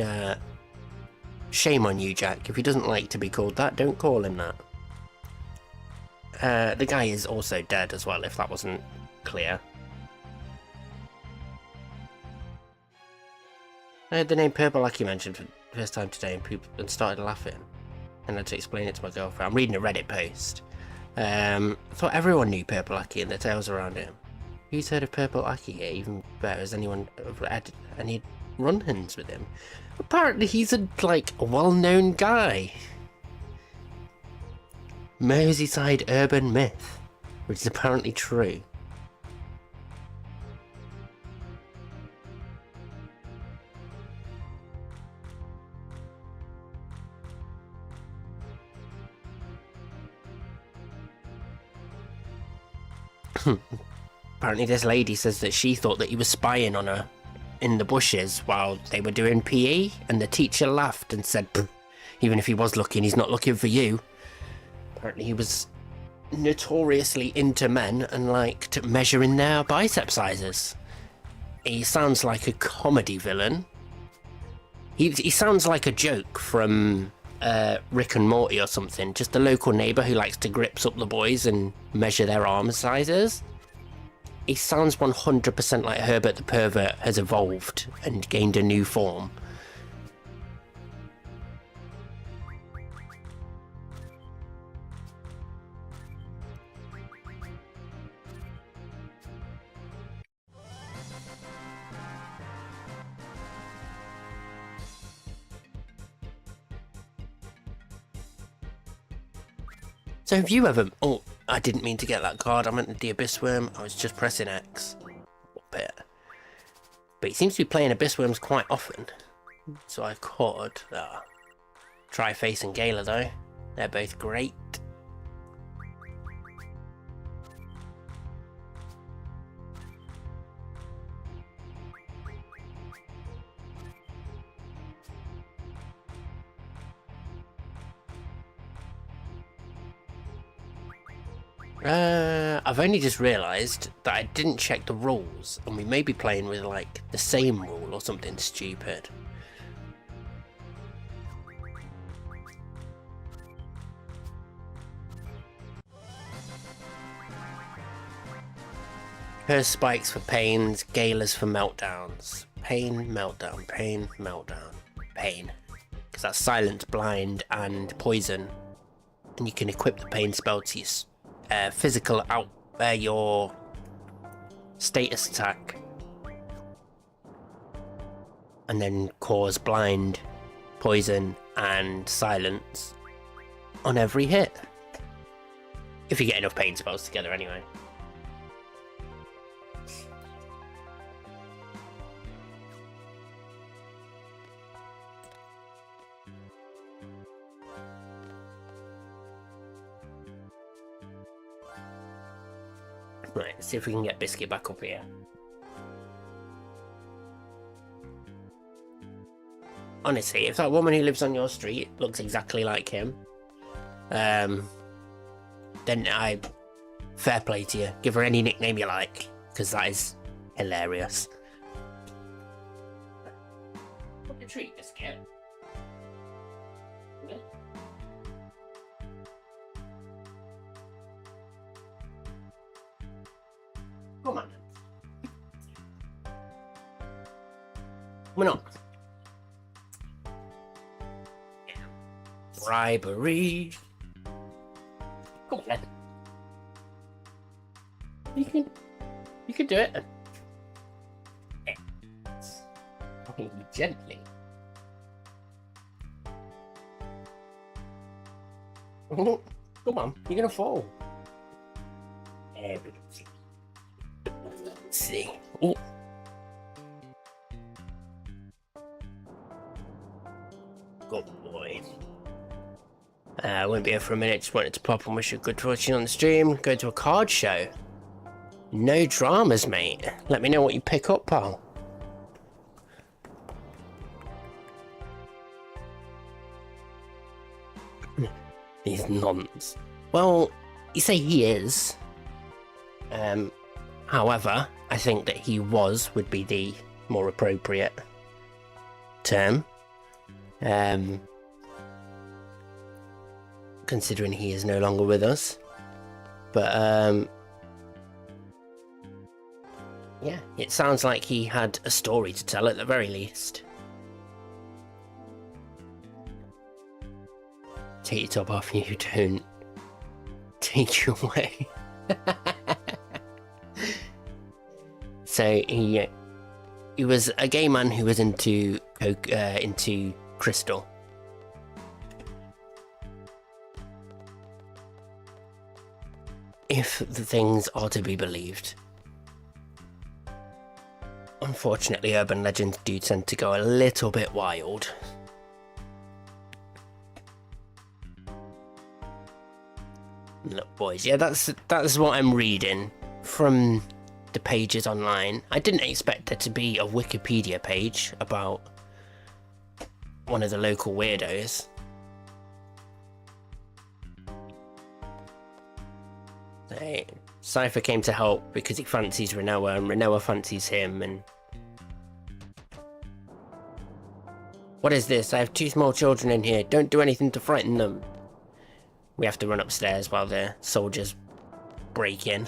shame on you, Jack. If he doesn't like to be called that, don't call him that. The guy is also dead as well, if that wasn't clear. I heard the name Purple Aki mentioned for the first time today and started laughing. And I had to explain it to my girlfriend. I'm reading a Reddit post. I thought everyone knew Purple Aki and the tales around him. Who's heard of Purple Aki here? Even better, has anyone had any run-ins with him? Apparently he's a well-known guy. Merseyside urban myth, which is apparently true. Apparently this lady says that she thought that he was spying on her in the bushes while they were doing PE, and the teacher laughed and said, even if he was looking, he's not looking for you. Apparently he was notoriously into men and liked measuring their bicep sizes. He sounds like a comedy villain. He sounds like a joke from Rick and Morty or something, just a local neighbour who likes to grips up the boys and measure their arm sizes. He sounds 100% like Herbert the Pervert has evolved and gained a new form. So have you ever... Oh, I didn't mean to get that card. I meant the Abyss Worm. I was just pressing X. But he seems to be playing Abyss Worms quite often. So I could... try Face and Gala though. They're both great. I've only just realised that I didn't check the rules, and we may be playing with like the same rule or something stupid. Her spikes for pains, Gala's for meltdowns. Pain, meltdown, pain, meltdown, pain. Because that's silence, blind, and poison. And you can equip the pain spell to your physical your status attack, and then cause blind, poison, and silence on every hit. If you get enough pain spells together, anyway. Right, let's see if we can get Biscuit back up here. Honestly, if that woman who lives on your street looks exactly like him, then fair play to you. Give her any nickname you like, because that is hilarious. What a treat, Biscuit. Come on. Coming on. Bribery. Come on, then. You can do it. Gently. Come on, you're gonna fall. Let's see. Ooh. Good boy. I won't be here for a minute. Just wanted to pop and wish you good fortune on the stream. Go to a card show. No dramas, mate. Let me know what you pick up, pal. These nonce. Well, you say he is. However, I think that he would be the more appropriate term. Considering he is no longer with us. But, yeah, it sounds like he had a story to tell at the very least. Take your top off, you don't. Take you away. So he was a gay man who was into crystal. If the things are to be believed. Unfortunately, urban legends do tend to go a little bit wild. Look, boys, yeah, that's what I'm reading from the pages online. I didn't expect there to be a Wikipedia page about one of the local weirdos. Cypher came to help because he fancies Renoa and Renoa fancies him, and... What is this? I have 2 small children in here. Don't do anything to frighten them. We have to run upstairs while the soldiers break in.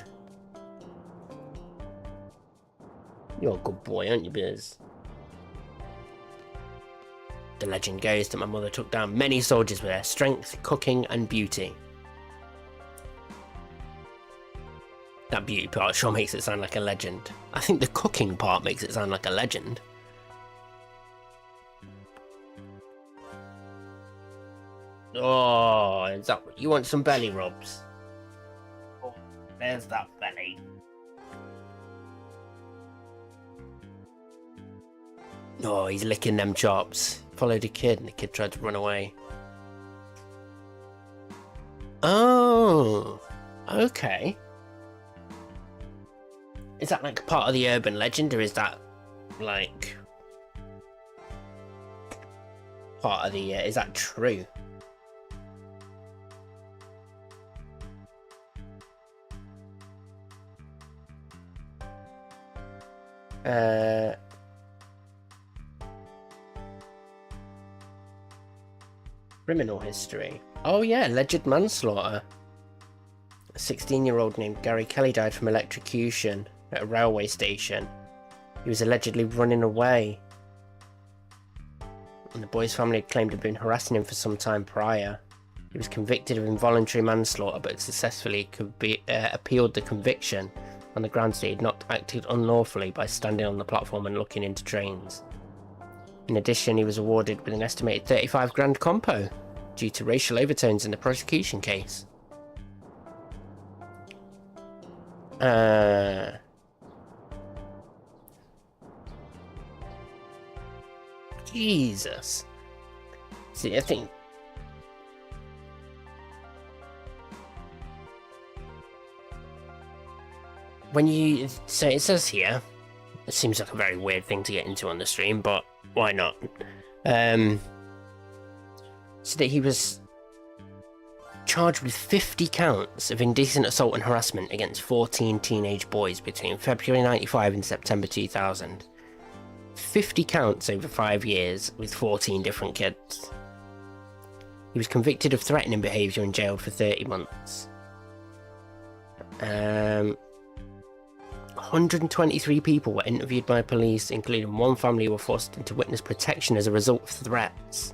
You're a good boy, aren't you, Biz? The legend goes that my mother took down many soldiers with her strength, cooking, and beauty. That beauty part sure makes it sound like a legend. I think the cooking part makes it sound like a legend. Oh, is that what you want? Some belly rubs? Oh, there's that belly. Oh, he's licking them chops. Followed a kid and the kid tried to run away. Oh, okay. Is that like part of the urban legend, or is that like part of the, is that true? Criminal history. Oh yeah, alleged manslaughter. A 16-year-old named Gary Kelly died from electrocution at a railway station. He was allegedly running away, and the boy's family had claimed to have been harassing him for some time prior. He was convicted of involuntary manslaughter, but successfully appealed the conviction on the grounds that he had not acted unlawfully by standing on the platform and looking into trains. In addition, he was awarded with an estimated 35 grand compo due to racial overtones in the prosecution case. Jesus. See, I think... when you... So it says here, it seems like a very weird thing to get into on the stream, but why not? So that he was charged with 50 counts of indecent assault and harassment against 14 teenage boys between February 95 and September 2000. 50 counts over 5 years with 14 different kids. He was convicted of threatening behaviour and jailed for 30 months. 123 people were interviewed by police, including one family who were forced into witness protection as a result of threats.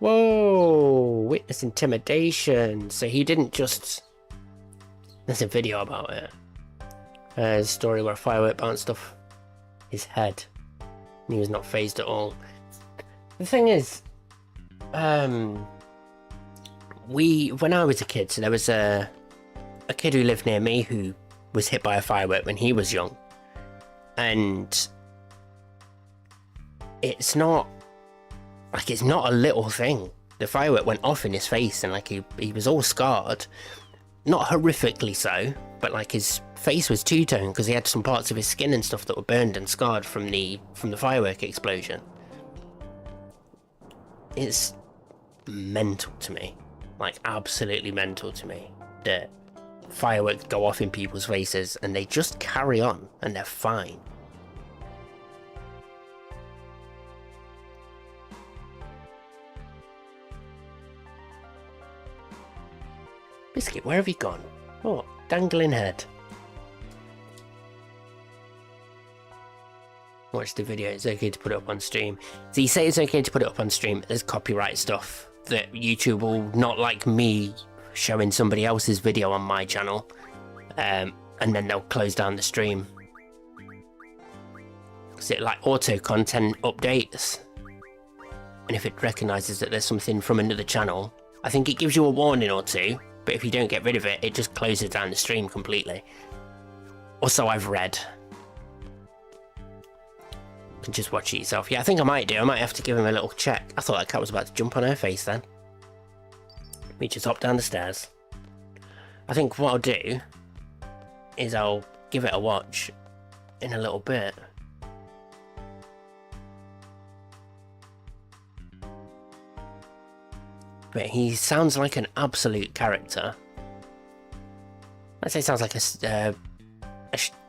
Whoa! Witness intimidation. So he didn't just... There's a video about it. A story where a firework bounced off his head. And he was not phased at all. The thing is... when I was a kid, so there was a kid who lived near me who was hit by a firework when he was young. And... It's not a little thing. The firework went off in his face and like he was all scarred. Not horrifically so, but like his face was two-tone because he had some parts of his skin and stuff that were burned and scarred from the firework explosion. It's mental to me. Like absolutely mental to me that fireworks go off in people's faces and they just carry on and they're fine. Biscuit, where have you gone? Oh, dangling head. Watch the video, it's okay to put it up on stream. So you say it's okay to put it up on stream, but there's copyright stuff that YouTube will not like me showing somebody else's video on my channel. And then they'll close down the stream. Because it like auto content updates. And if it recognises that there's something from another channel, I think it gives you a warning or two. But if you don't get rid of it, it just closes down the stream completely. Or so I've read. You can just watch it yourself. Yeah, I think I might do. I might have to give him a little check. I thought that cat was about to jump on her face then. We just hop down the stairs. I think what I'll do is I'll give it a watch in a little bit. But he sounds like an absolute character. I'd say he sounds like a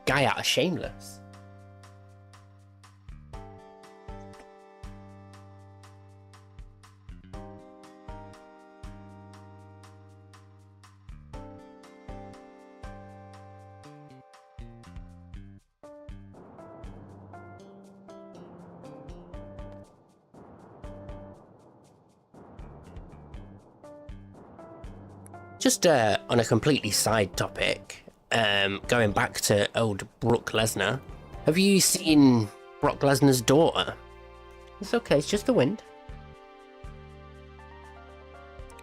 guy out of Shameless. Just on a completely side topic, going back to old Brock Lesnar, have you seen Brock Lesnar's daughter? It's okay, it's just the wind.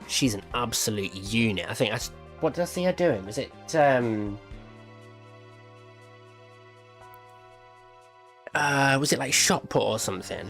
She's an absolute unit. I think that's... What did I see her doing? Was it... was it like shot put or something?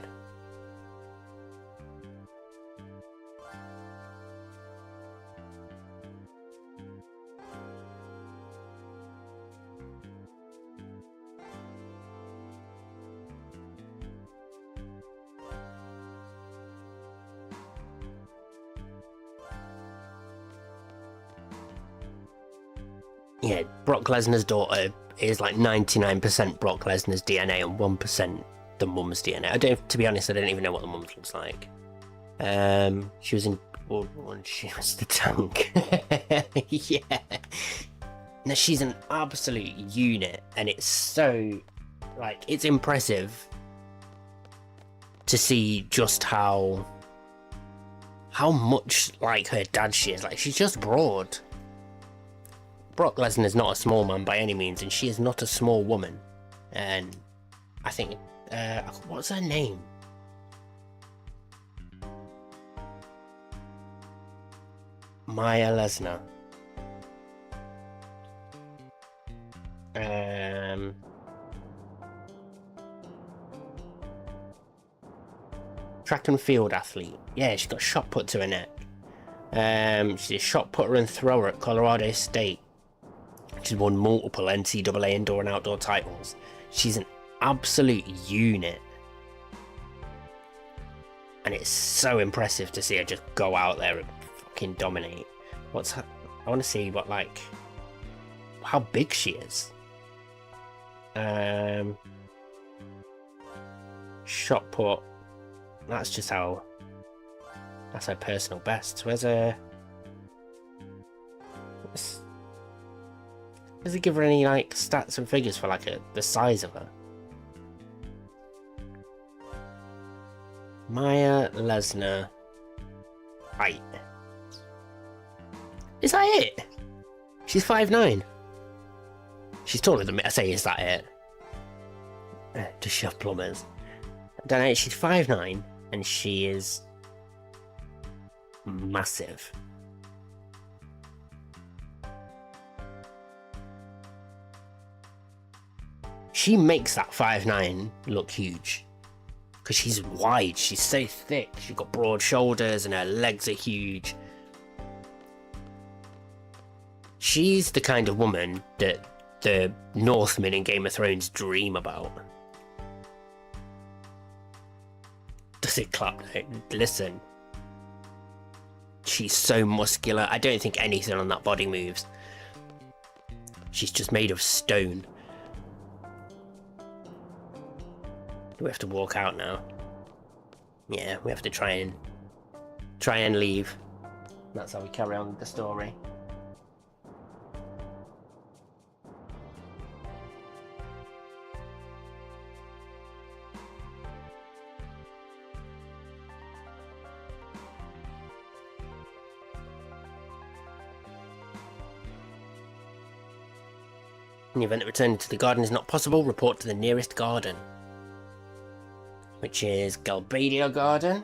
Yeah, Brock Lesnar's daughter is like 99% Brock Lesnar's DNA and 1% the mum's DNA. To be honest, I don't even know what the mum looks like. She was in World War I, she was the tank. Yeah. No, she's an absolute unit, and it's so, like, it's impressive to see just how much like her dad she is. Like, she's just broad. Brock Lesnar is not a small man by any means, and she is not a small woman. And I think, what's her name? Maya Lesnar. Track and field athlete. Yeah, she got shot put to her neck. She's a shot putter and thrower at Colorado State. She's won multiple NCAA indoor and outdoor titles. She's an absolute unit. And it's so impressive to see her just go out there and fucking dominate. I want to see what, like, how big she is. Shot put. That's just how... That's her personal best. Where's her... Does it give her any, like, stats and figures for, like, the size of her? Maya Lesnar. height. Is that it? She's 5'9". She's taller than me. I say, is that it? To shove plumbers. I don't know, she's 5'9", and she is massive. She makes that 5'9" look huge. Because she's wide, she's so thick, she's got broad shoulders and her legs are huge. She's the kind of woman that the Northmen in Game of Thrones dream about. Does it clap? Listen. She's so muscular. I don't think anything on that body moves. She's just made of stone. Do we have to walk out now? Yeah, we have to try and leave. That's how we carry on with the story. In the event that returning to the garden is not possible, report to the nearest garden. Which is Galbadia Garden.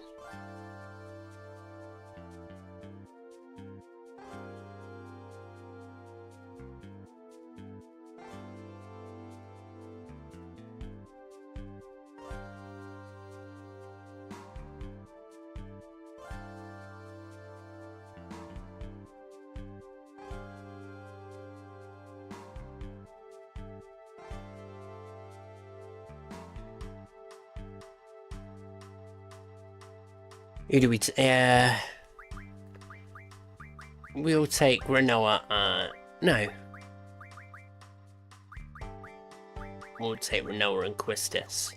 Who do we we'll take Renoa, no. We'll take Renoa and Quistis.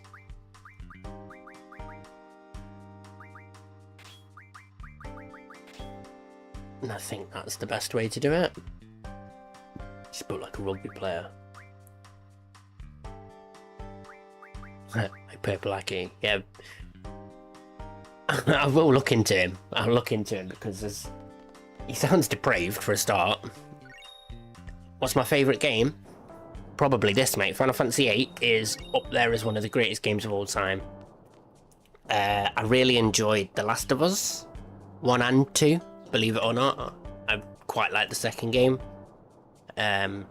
And I think that's the best way to do it. Just built like a rugby player. Like Purple Aki, yeah. I will look into him. I'll look into him because he sounds depraved for a start. What's my favourite game? Probably this, mate. Final Fantasy VIII is up there as one of the greatest games of all time. I really enjoyed The Last of Us 1 and 2, believe it or not. I quite like the second game. The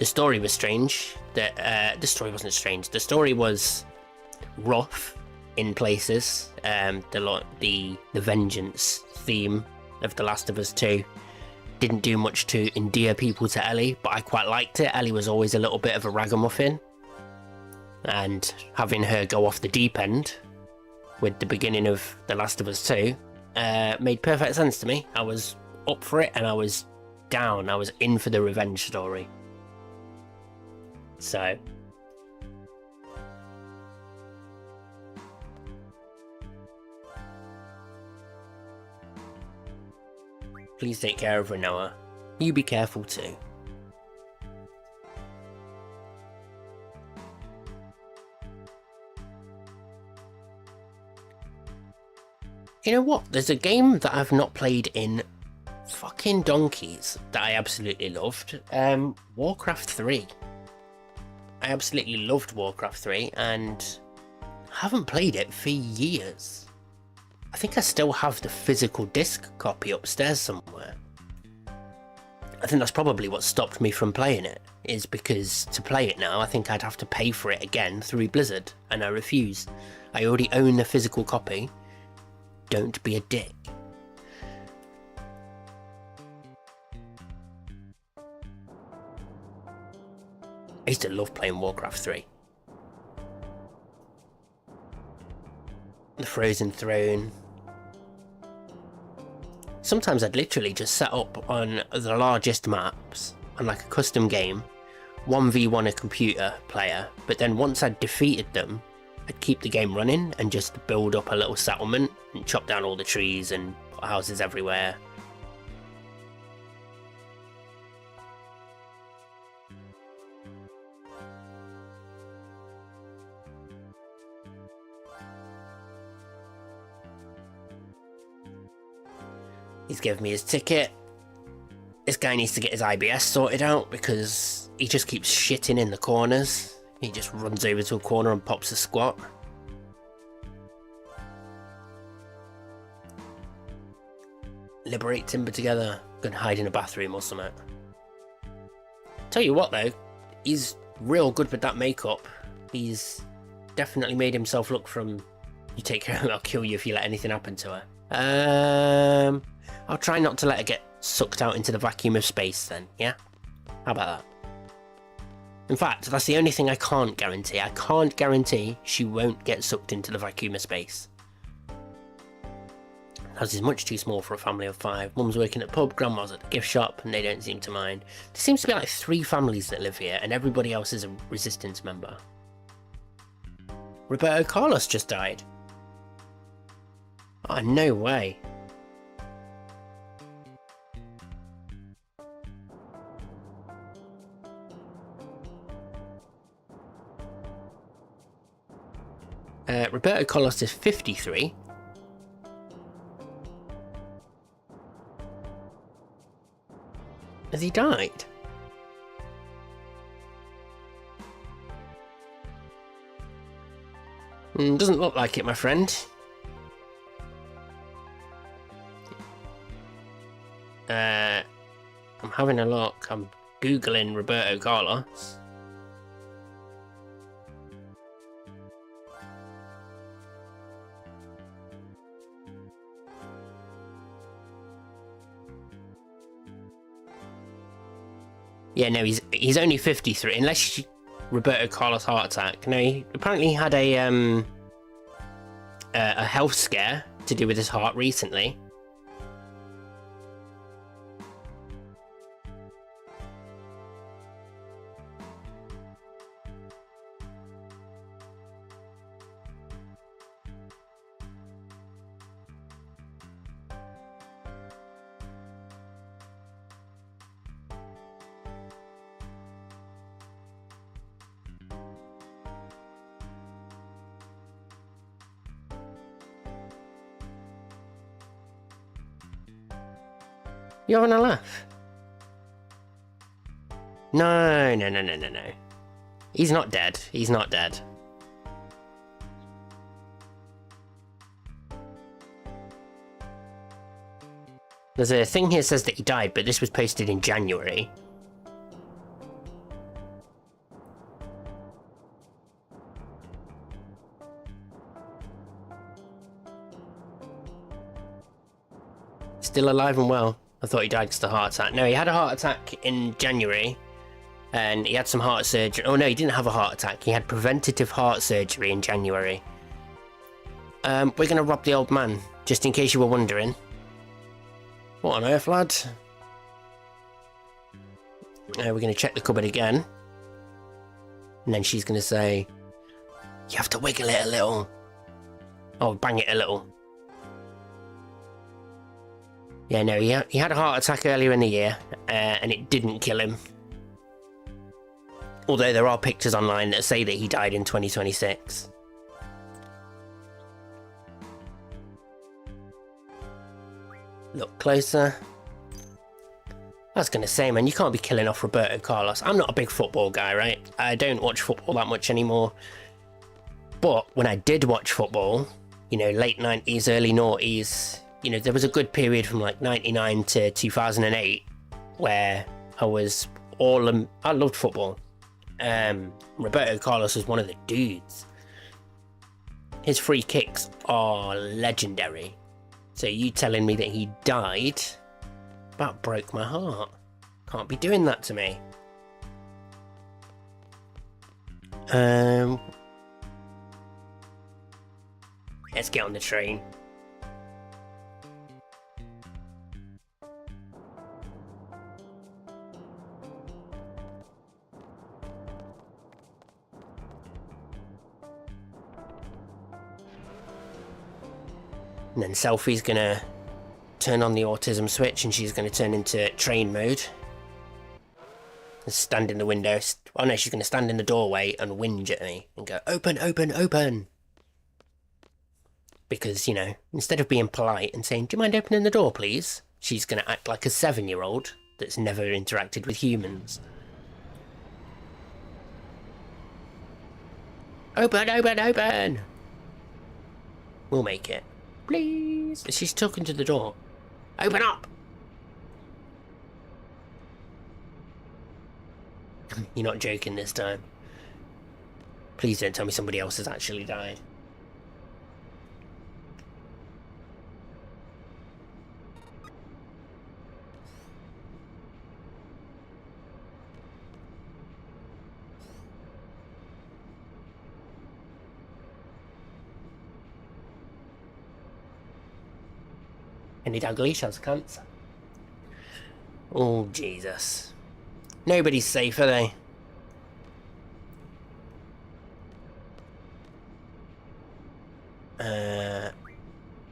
story was strange. The story wasn't strange. The story was rough in places. The vengeance theme of The Last of Us 2 didn't do much to endear people to Ellie, but I quite liked it. Ellie was always a little bit of a ragamuffin, and having her go off the deep end with the beginning of The Last of Us 2 made perfect sense to me. I was up for it and I was down. I was in for the revenge story. So please take care of Renoa. You be careful too. You know what? There's a game that I've not played in fucking donkeys that I absolutely loved. Warcraft 3. I absolutely loved Warcraft 3 and haven't played it for years. I think I still have the physical disc copy upstairs somewhere. I think that's probably what stopped me from playing it, is because to play it now I think I'd have to pay for it again through Blizzard, and I refuse. I already own the physical copy. Don't be a dick. I used to love playing Warcraft 3. The Frozen Throne. Sometimes I'd literally just set up on the largest maps on like a custom game, 1v1 a computer player, but then once I'd defeated them, I'd keep the game running and just build up a little settlement and chop down all the trees and put houses everywhere. He's given me his ticket. This guy needs to get his IBS sorted out because he just keeps shitting in the corners. He just runs over to a corner and pops a squat. Liberate timber together. Gonna hide in a bathroom or something. Tell you what though, he's real good with that makeup. He's definitely made himself look from, you take care of her, I'll kill you if you let anything happen to her. I'll try not to let her get sucked out into the vacuum of space then, yeah? How about that? In fact, that's the only thing I can't guarantee. I can't guarantee she won't get sucked into the vacuum of space. The house is much too small for a family of 5. Mum's working at the pub, grandma's at the gift shop, and they don't seem to mind. There seems to be like 3 families that live here, and everybody else is a resistance member. Roberto Carlos just died. Oh, no way. Roberto Carlos is 53. Has he died? Doesn't look like it, my friend. I'm having a look. I'm Googling Roberto Carlos. Yeah, no, he's only 53. Unless Roberto Carlos heart attack. No, he apparently had a health scare to do with his heart recently. You having a laugh? No. He's not dead. He's not dead. There's a thing here that says that he died, but this was posted in January. Still alive and well. I thought he died because of a heart attack. No, he had a heart attack in January, and he had some heart surgery. Oh no, he didn't have a heart attack. He had preventative heart surgery in January. We're going to rob the old man, just in case you were wondering. What on earth, lad? We're going to check the cupboard again. And then she's going to say, you have to wiggle it a little. Oh, bang it a little. Yeah, no, he had a heart attack earlier in the year, and it didn't kill him. Although there are pictures online that say that he died in 2026. Look closer. I was going to say, man, you can't be killing off Roberto Carlos. I'm not a big football guy, right? I don't watch football that much anymore. But when I did watch football, you know, late 90s, early noughties, you know, there was a good period from like 99 to 2008 where I loved football. Roberto Carlos was one of the dudes. His free kicks are legendary. So you telling me that he died, that broke my heart. Can't be doing that to me. Let's get on the train. And then Selfie's gonna turn on the autism switch and she's gonna turn into train mode. And stand in the window. Oh no, she's gonna stand in the doorway and whinge at me and go, open, open, open. Because, you know, instead of being polite and saying, do you mind opening the door, please? She's gonna act like a 7-year-old that's never interacted with humans. Open, open, open! We'll make it. Please! She's talking to the door. Open up! You're not joking this time. Please don't tell me somebody else has actually died. Any Dalglish has cancer. Oh, Jesus. Nobody's safe, are they?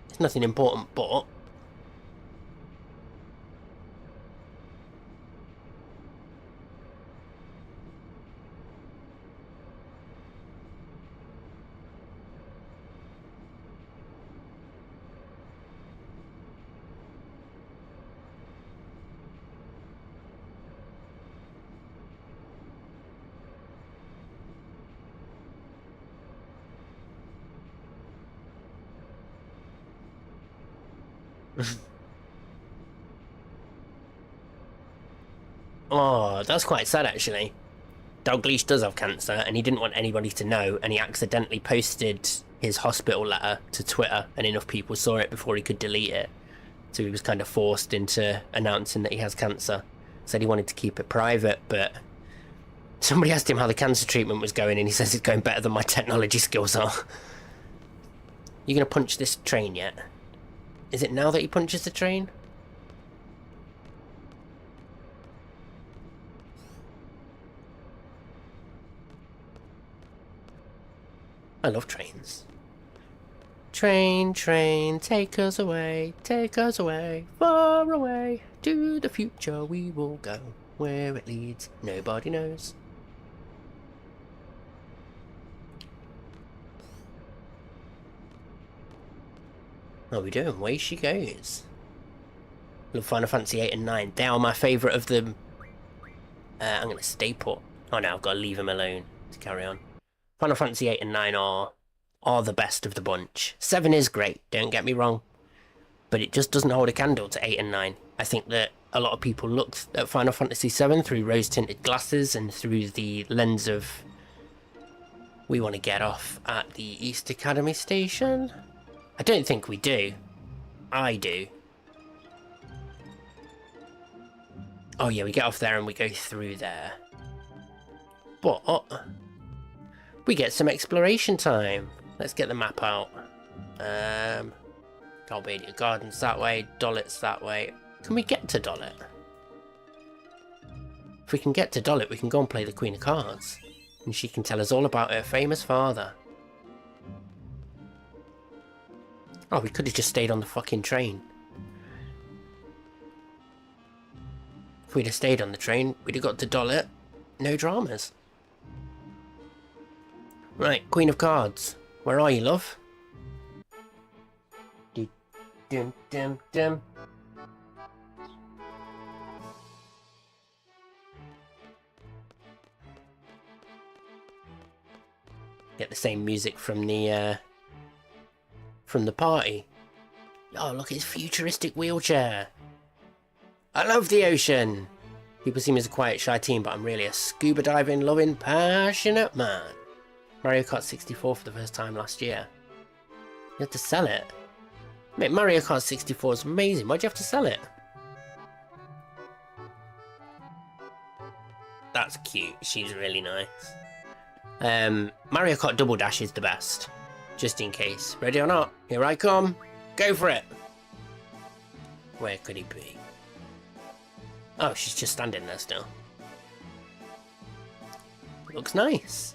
It's nothing important, but... Oh, that's quite sad, actually. Dalglish does have cancer, and he didn't want anybody to know, and he accidentally posted his hospital letter to Twitter, and enough people saw it before he could delete it. So he was kind of forced into announcing that he has cancer. Said he wanted to keep it private, but somebody asked him how the cancer treatment was going, and he says it's going better than my technology skills are. You gonna punch this train yet? Is it now that he punches the train? I love trains. Train, train, take us away, far away. To the future we will go. Where it leads, nobody knows. How are we doing? Away she goes. Love Final Fantasy 8 and 9. They are my favourite of them. I'm going to stay put. Oh no, I've got to leave them alone to carry on. Final Fantasy 8 and 9 are the best of the bunch. 7 is great, don't get me wrong. But it just doesn't hold a candle to 8 and 9. I think that a lot of people looked at Final Fantasy 7 through rose-tinted glasses and through the lens of... we want to get off at the East Academy station. I don't think we do. I do. Oh yeah, we get off there and we go through there. But... we get some exploration time. Let's get the map out. Galbadia Gardens that way, Dollet's that way. Can we get to Dollet? If we can get to Dollet, we can go and play the Queen of Cards. And she can tell us all about her famous father. Oh, we could have just stayed on the fucking train. If we'd have stayed on the train, we'd have got to Dollet. No dramas. Right, Queen of Cards. Where are you, love? Dum dum dum. Get the same music from the party. Oh, look, it's futuristic wheelchair. I love the ocean. People see me as a quiet, shy teen, but I'm really a scuba diving, loving, passionate man. Mario Kart 64 for the first time last year. You had to sell it. Mate, Mario Kart 64 is amazing. Why'd you have to sell it? That's cute. She's really nice. Mario Kart Double Dash is the best. Just in case. Ready or not? Here I come. Go for it. Where could he be? Oh, she's just standing there still. Looks nice.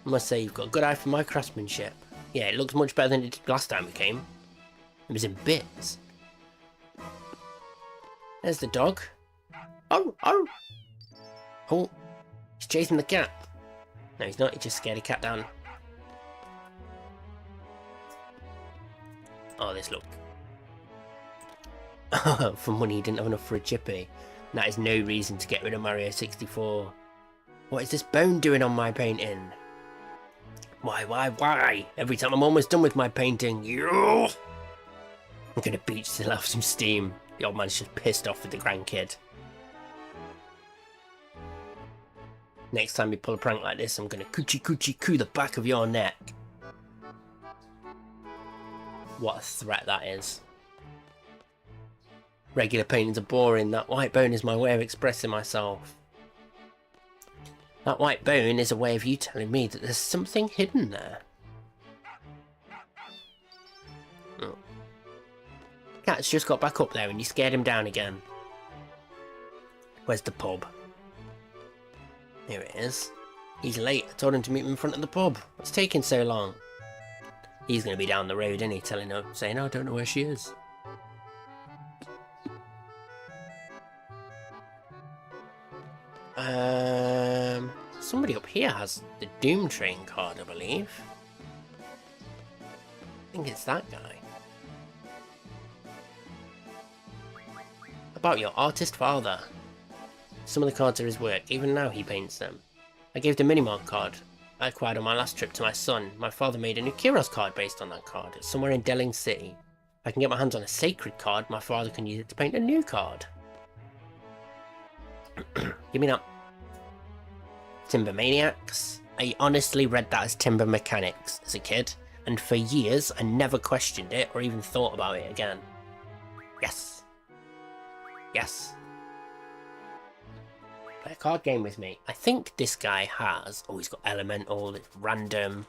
I must say, you've got a good eye for my craftsmanship. Yeah, it looks much better than it did last time we came. It was in bits. There's the dog. Oh, oh! Oh, he's chasing the cat. No, he's not. He just scared a cat down. Oh, this look. For money he didn't have enough for a chippy. That is no reason to get rid of Mario 64. What is this bone doing on my painting? Why? Every time I'm almost done with my painting, I'm gonna beat still have some steam. The old man's just pissed off with the grandkid. Next time you pull a prank like this, I'm gonna coochie coo the back of your neck. What a threat that is. Regular paintings are boring. That white bone is my way of expressing myself. That white bone is a way of you telling me that there's something hidden there. Oh. Cat's just got back up there and you scared him down again. Where's the pub? Here it is. He's late. I told him to meet me in front of the pub. What's taking so long? He's going to be down the road, isn't he? Telling her, saying, oh, I don't know where she is. Somebody up here has the Doom Train card, I believe. I think it's that guy. About your artist father. Some of the cards are his work. Even now he paints them. I gave the Minimark card I acquired on my last trip to my son. My father made a new Kiros card based on that card. It's somewhere in Delling City. If I can get my hands on a sacred card, my father can use it to paint a new card. Give me that. Timber Maniacs. I honestly read that as Timber Mechanics as a kid, and for years I never questioned it or even thought about it again. Yes. Yes. Play a card game with me. I think this guy has... Oh, he's got Elemental, it's random.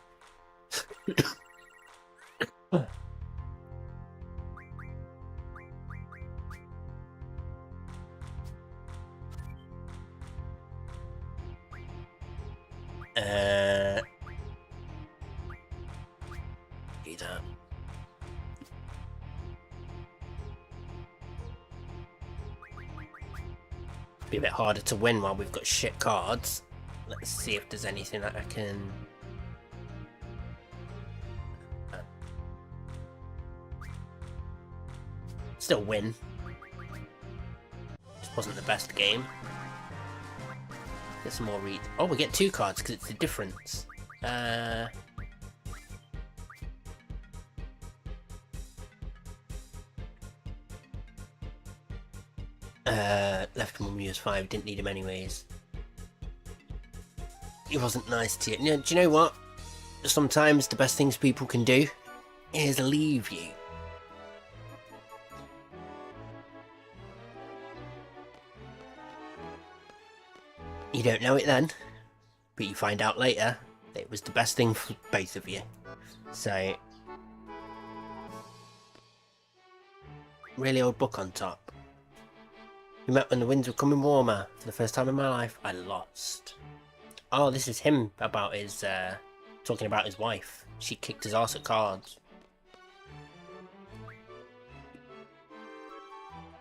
Do that. Be a bit harder to win while we've got shit cards. Let's see if there's anything that I can... Still win. This wasn't the best game. Get some more read. Oh, we get two cards because it's the difference. Left him on Muse 5, didn't need him anyways. He wasn't nice to you. No, do you know what? Sometimes the best things people can do is leave you. You don't know it then, but you find out later that it was the best thing for both of you. So, really old book on top. We met when the winds were coming warmer. For the first time in my life, I lost. Oh, this is him about his, talking about his wife. She kicked his ass at cards.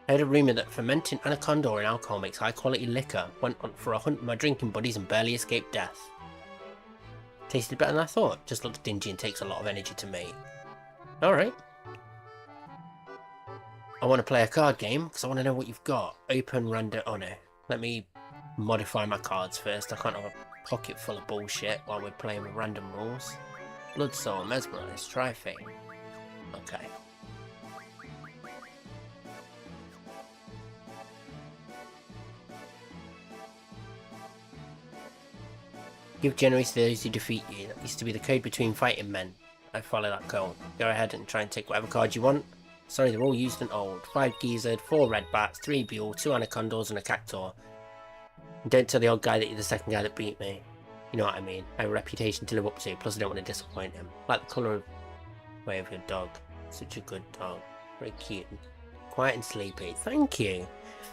I heard a rumour that fermenting anaconda or in alcohol makes high quality liquor. Went on for a hunt with my drinking buddies and barely escaped death. Tasted better than I thought. Just looks dingy and takes a lot of energy to make. Alright. I want to play a card game because I want to know what you've got. Open random... Oh no. Let me modify my cards first. I can't have a pocket full of bullshit while we're playing with random rules. Blood Soul, Mesmerize, Tri-Fate. Okay. Give generously to those who defeat you. That used to be the code between fighting men. I follow that code. Go ahead and try and take whatever card you want. Sorry, they're all used and old. 5 Gizzard, 4 Red Bats, 3 Buell, 2 Anacondas and a Cactuar. And don't tell the old guy that you're the second guy that beat me. You know what I mean. I have a reputation to live up to, plus I don't want to disappoint him. Like the colour of way of your dog. Such a good dog. Very cute. Quiet and sleepy. Thank you.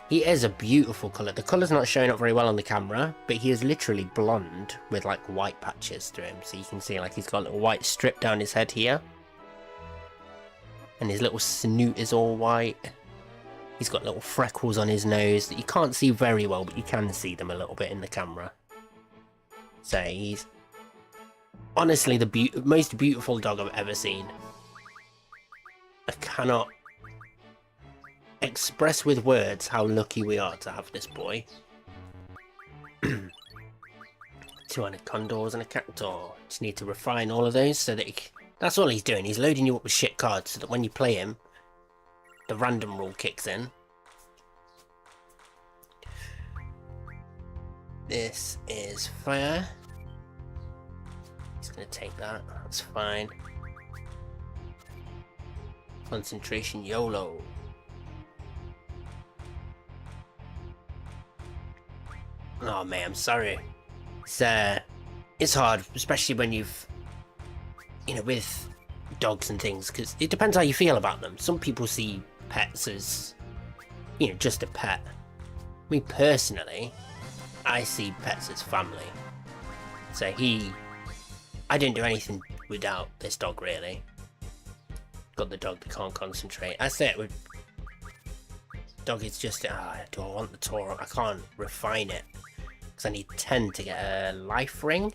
He is a beautiful colour. The colour's not showing up very well on the camera, but he is literally blonde with like white patches through him. So you can see like he's got a little white strip down his head here. And his little snoot is all white. He's got little freckles on his nose that you can't see very well, but you can see them a little bit in the camera. So he's honestly the most beautiful dog I've ever seen. I cannot express with words how lucky we are to have this boy. 200 condors and a cactuar. Just need to refine all of those so that that's all he's doing. He's loading you up with shit cards so that when you play him, the random rule kicks in. This is fire. He's going to take that. That's fine. Concentration YOLO. Oh mate, I'm sorry. It's hard, especially when you've, with dogs and things, because it depends how you feel about them. Some people see pets as, just a pet. Me personally, I see pets as family. So I didn't do anything without this dog really. Got the dog that can't concentrate. I say it with dog, it's just, do I want the Toro? I can't refine it. Because I need 10 to get a life ring.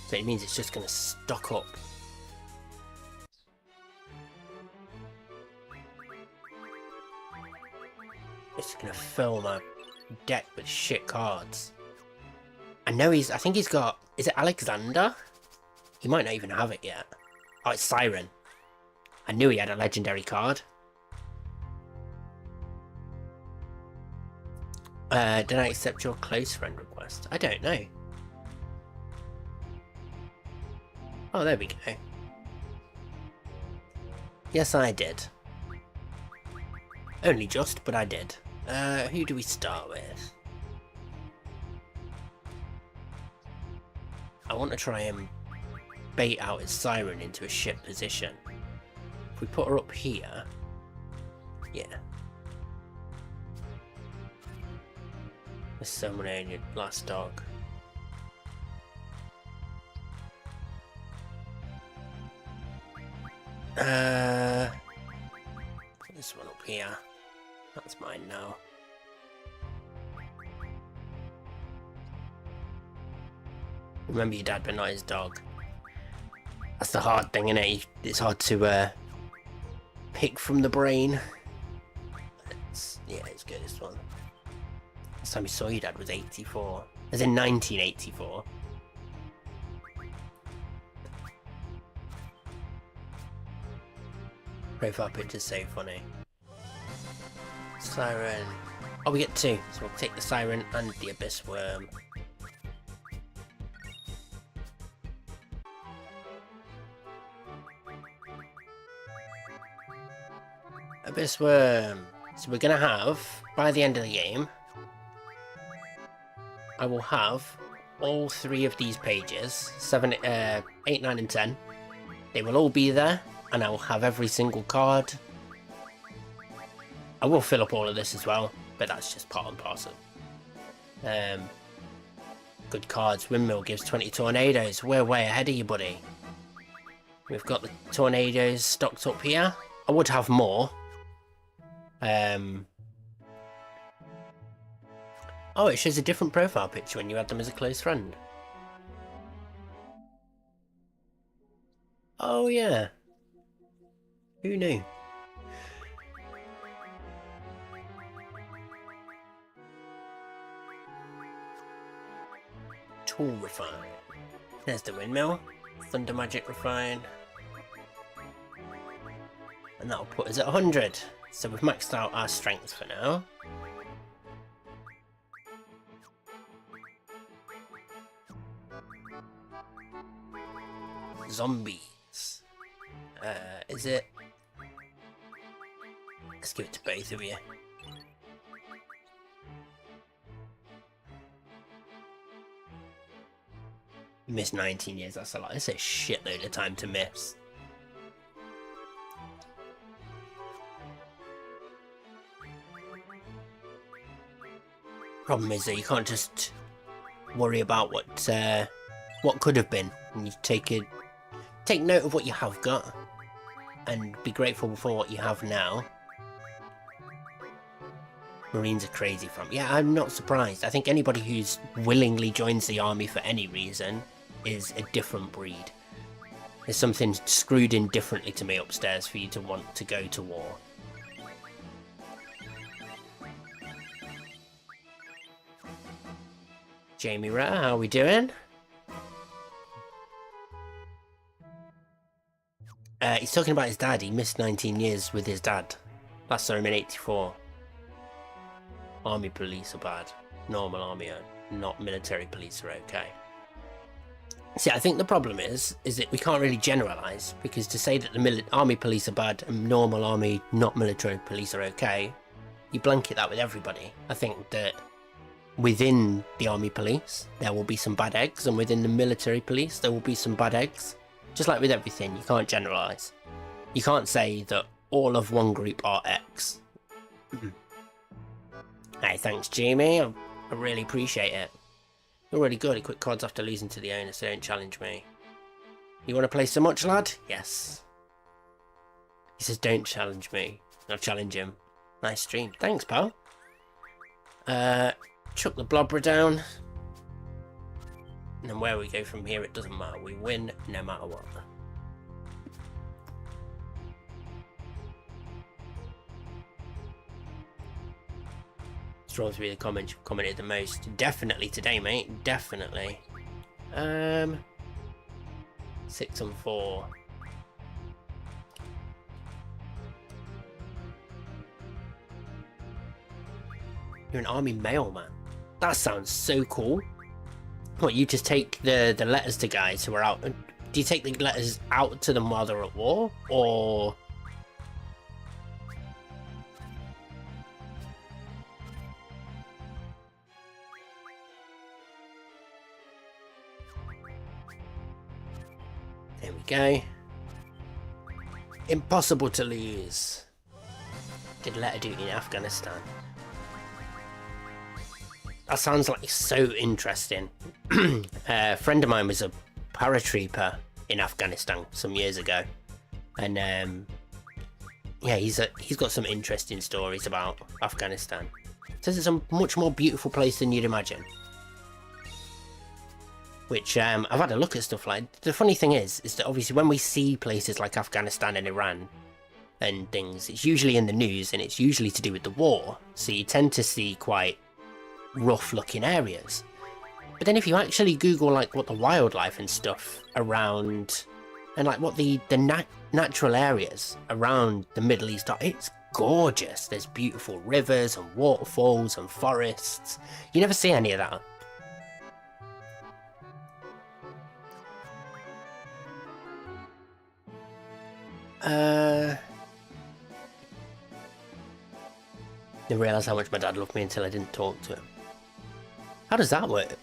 So it means it's just going to stock up. It's going to fill my deck with shit cards. I think he's got, is it Alexander? He might not even have it yet. Oh, it's Siren. I knew he had a legendary card. Did I accept your close friend request? I don't know. Oh, there we go. Yes, I did. Only just, but I did. Who do we start with? I want to try and bait out his Siren into a shit position. If we put her up here... Yeah. Let's summon your last dog. Put this one up here. That's mine now. Remember your dad, but not his dog. That's the hard thing, isn't it? It's hard to pick from the brain. Yeah, it's good, this one. Last time we saw your dad was 84. As in 1984. Profile picture's so funny. Siren. Oh, we get two. So we'll take the Siren and the Abyss Worm. Abyss Worm. So we're going to have, by the end of the game, I will have all three of these pages, 7, 8, 9 and 10. They will all be there, and I will have every single card. I will fill up all of this as well, but that's just part and parcel. Good cards. Windmill gives 20 tornadoes. We're way ahead of you, buddy. We've got the tornadoes stocked up here. I would have more. Oh, it shows a different profile picture when you add them as a close friend. Oh yeah. Who knew? Tool refine. There's the windmill. Thunder magic refine. And that'll put us at 100. So we've maxed out our strength for now. Zombies. Is it? Let's give it to both of you. You missed 19 years, that's a lot. That's a shitload of time to miss. Problem is that you can't just worry about what could have been. And you take note of what you have got and be grateful for what you have now. Marines are crazy from. Yeah, I'm not surprised. I think anybody who's willingly joins the army for any reason is a different breed. There's something screwed in differently to me upstairs for you to want to go to war. Jamie Ritter, how are we doing? He's talking about his dad. He missed 19 years with his dad. Last saw him in 84. Army police are bad. Normal army are not. Military police are okay. See, I think the problem is that we can't really generalise, because to say that the army police are bad and normal army, not military police are okay, you blanket that with everybody. I think that within the army police, there will be some bad eggs, and within the military police, there will be some bad eggs. Just like with everything, you can't generalise. You can't say that all of one group are X. Hey, thanks, Jamie. I really appreciate it. You're really good. He quit cards after losing to the owner, so don't challenge me. You want to play so much, lad? Yes. He says, don't challenge me. I'll challenge him. Nice stream. Thanks, pal. Chuck the blobber down. And then where we go from here, it doesn't matter. We win no matter what. Strolls to be the comment you've commented the most. Definitely today, mate. Definitely. 6 and 4. You're an army mailman. That sounds so cool. What, you just take the letters to guys who are out? Do you take the letters out to them while they're at war? Or... There we go. Impossible to lose. Did letter duty in Afghanistan. That sounds like so interesting. A friend of mine was a paratrooper in Afghanistan some years ago, and yeah, he's got some interesting stories about Afghanistan. Says it's a much more beautiful place than you'd imagine. Which I've had a look at stuff like. The funny thing is that obviously when we see places like Afghanistan and Iran and things, it's usually in the news and it's usually to do with the war. So you tend to see quite rough looking areas. But then if you actually Google like what the wildlife and stuff around and like what the natural areas around the Middle East are, it's gorgeous. There's beautiful rivers and waterfalls and forests. You never see any of that. Didn't realise how much my dad loved me until I didn't talk to him. How does that work?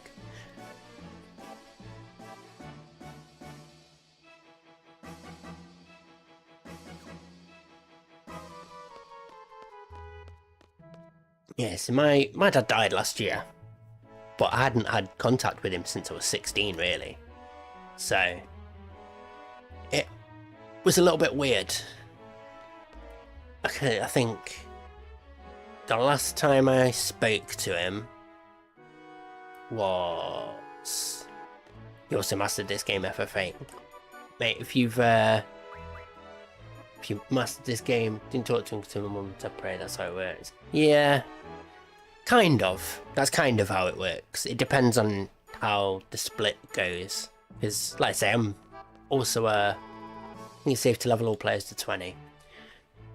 Yes, my dad died last year, but I hadn't had contact with him since I was 16, really. So it was a little bit weird. Okay, I think the last time I spoke to him was... He also mastered this game, FF8. Mate, if you mastered this game, didn't talk to him to my mum to pray, that's how it works. Yeah, kind of. That's kind of how it works. It depends on how the split goes. Because, like I say, I'm also I think it's safe to level all players to 20.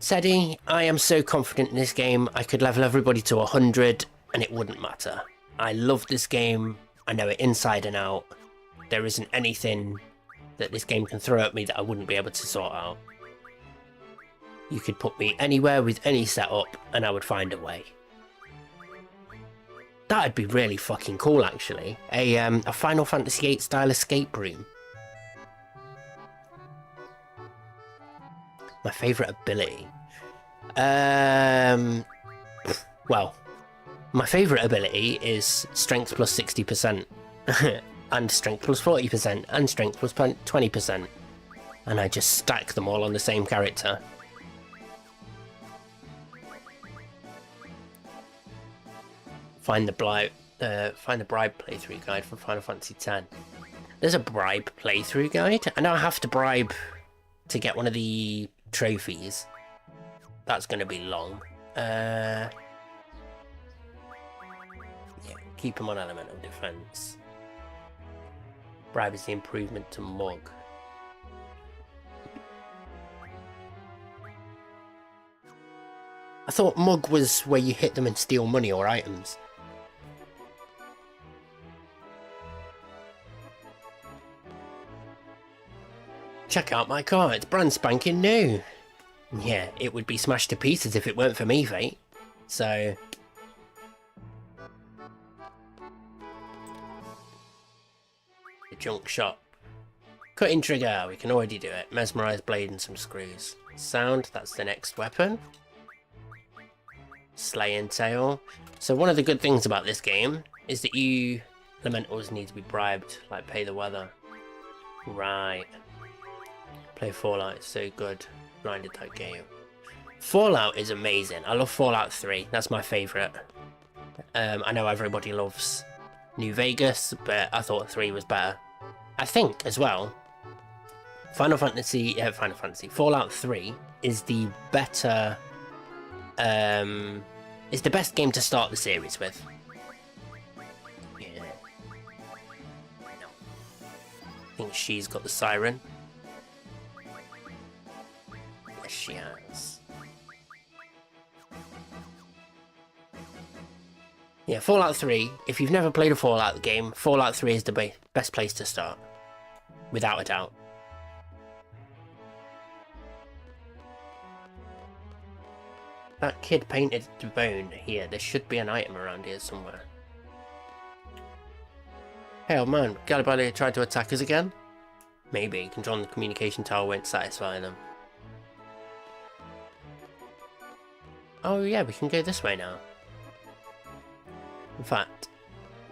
Sedi, I am so confident in this game, I could level everybody to 100 and it wouldn't matter. I love this game, I know it inside and out. There isn't anything that this game can throw at me that I wouldn't be able to sort out. You could put me anywhere with any setup and I would find a way. That'd be really fucking cool, actually. A Final Fantasy VIII style escape room. My favourite ability? Well, my favourite ability is Strength plus 60%, and Strength plus 40%, and Strength plus 20%. And I just stack them all on the same character. Find the bribe playthrough guide from Final Fantasy X. There's a bribe playthrough guide? I know I have to bribe to get one of the trophies. That's going to be long. Yeah, Keep him on elemental defense. Bribe is the improvement to Mug. I thought Mug was where you hit them and steal money or items. Check out my car, it's brand spanking new. Yeah, it would be smashed to pieces if it weren't for me, VIII. So... the junk shop. Cutting trigger, we can already do it. Mesmerized blade and some screws. Sound, that's the next weapon. Slaying tail. So one of the good things about this game is that you elementals need to be bribed, like pay the weather. Right. Play Fallout, it's so good. Grinded that game. Fallout is amazing. I love Fallout 3. That's my favourite. I know everybody loves New Vegas, but I thought 3 was better. I think as well. Fallout 3 is the better. It's the best game to start the series with. Yeah. No. I think she's got the siren. Yes, she has. Yeah, Fallout 3, if you've never played a Fallout game, Fallout 3 is the best place to start. Without a doubt. That kid painted the bone here. There should be an item around here somewhere. Hey, old man, Garibaldi tried to attack us again? Maybe. Controlling the communication tower won't satisfy them. Oh yeah, we can go this way now. In fact,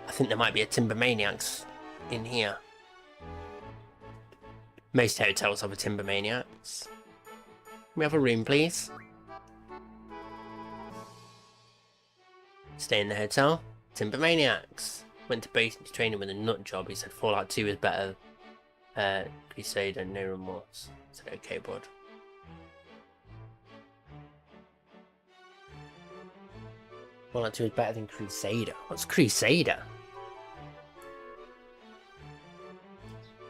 I think there might be a Timber Maniacs in here. Most hotels have a Timber Maniacs. Can we have a room, please? Stay in the hotel. Timber Maniacs. Went to basic training with a nut job. He said Fallout 2 is better. Crusader, no remorse. I said, okay, bud. Fallout 2 is better than Crusader. What's Crusader?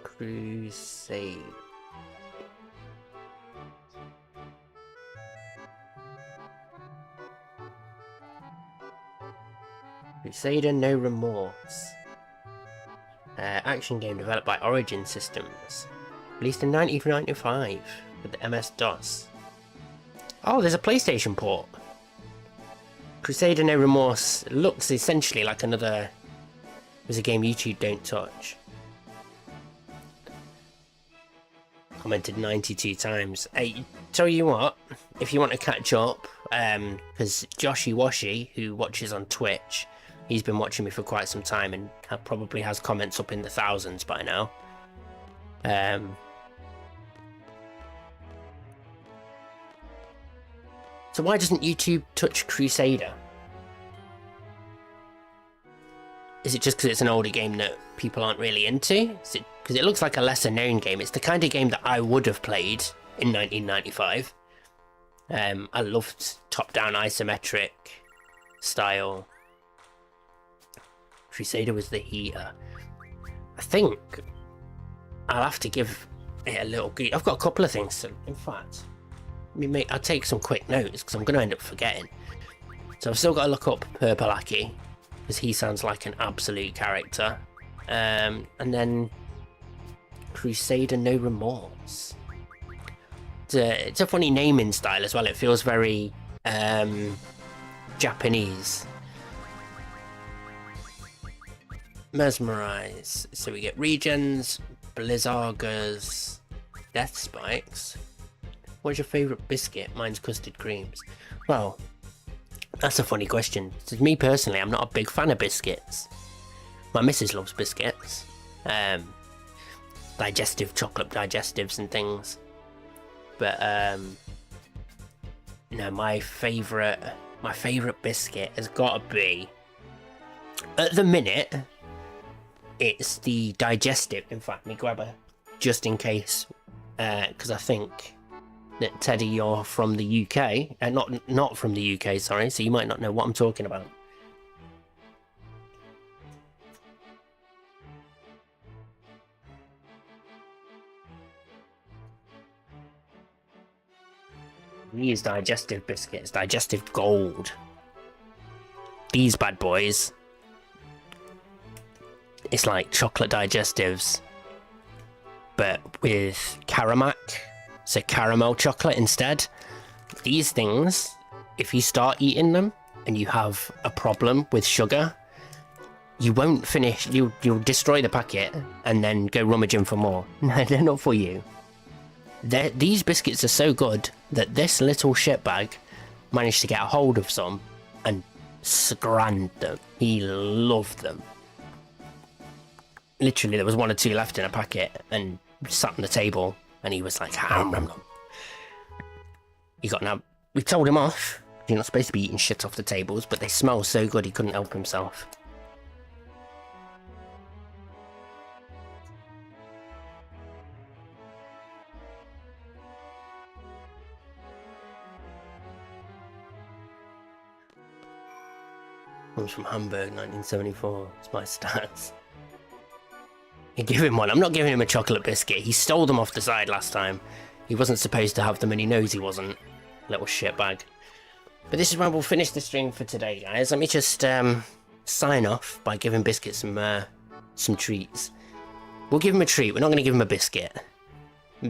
Crusade. Crusader, no remorse. Action game developed by Origin Systems. Released in 1995 with the MS-DOS. Oh, there's a PlayStation port. Crusader, no remorse looks essentially like another... There's a game YouTube don't touch. Commented 92 times. Hey, tell you what, if you want to catch up, because Joshy Washy, who watches on Twitch, he's been watching me for quite some time and probably has comments up in the thousands by now. So why doesn't YouTube touch Crusader? Is it just because it's an older game that people aren't really into? Is it because it looks like a lesser known game? It's the kind of game that I would have played in 1995. I loved top-down isometric style. Crusader was the heater. I think I'll have to give it a little... I've got a couple of things to... In fact, I'll take some quick notes because I'm going to end up forgetting. So I've still got to look up Purpleaki because he sounds like an absolute character. And then Crusader, no remorse. It's a funny naming style as well. It feels very Japanese. Mesmerize. So we get regens, blizzargers, death spikes. What's your favourite biscuit? Mine's custard creams. Well, that's a funny question. To me personally, I'm not a big fan of biscuits. My missus loves biscuits. Digestive chocolate digestives and things. But no, my favourite biscuit has got to be, at the minute, it's the digestive. In fact, let me grab a just in case, because I think that Teddy, you're from the UK, not from the UK, sorry, so you might not know what I'm talking about. These digestive biscuits, digestive gold. These bad boys. It's like chocolate digestives, but with Caramac, so caramel chocolate instead. These things, if you start eating them and you have a problem with sugar, you won't finish, you'll destroy the packet and then go rummaging for more. No, they're not for you. These biscuits are so good that this little shitbag managed to get a hold of some and scranned them. He loved them. Literally, there was 1 or 2 left in a packet and sat on the table and he was like, he got now. We told him off. You're not supposed to be eating shit off the tables, but they smell so good he couldn't help himself. Comes from Hamburg, 1974. It's my stats. You give him one. I'm not giving him a chocolate biscuit. He stole them off the side last time. He wasn't supposed to have them and he knows he wasn't. Little shitbag. But this is where we'll finish the stream for today, guys. Let me just sign off by giving Biscuit some treats. We'll give him a treat. We're not going to give him a biscuit.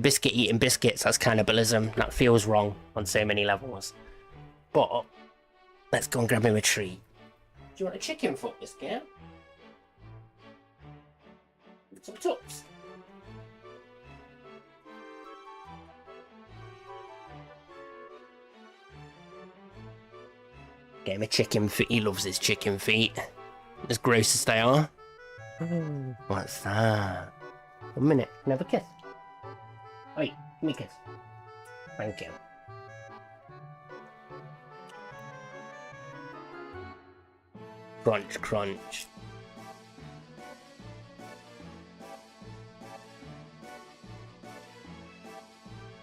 Biscuit eating biscuits, that's cannibalism. That feels wrong on so many levels. But let's go and grab him a treat. Do you want a chicken foot biscuit? Some tups. Get him a chicken feet. He loves his chicken feet. As gross as they are. What's that? 1 minute. Can I have a kiss? Wait, give me a kiss. Thank you. Crunch, crunch.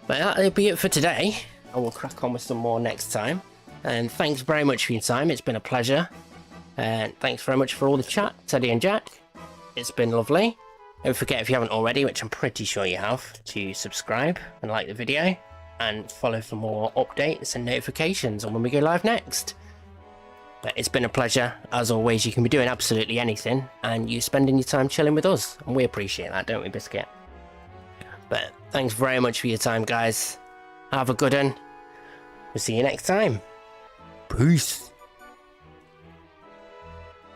But that'll be it for today. I will crack on with some more next time. And thanks very much for your time. It's been a pleasure. And thanks very much for all the chat, Teddy and Jack. It's been lovely. Don't forget, if you haven't already, which I'm pretty sure you have, to subscribe and like the video. And follow for more updates and notifications on when we go live next. But it's been a pleasure. As always, you can be doing absolutely anything. And you spending your time chilling with us. And we appreciate that, don't we, Biscuit? But thanks very much for your time, guys. Have a good one. We'll see you next time. Peace.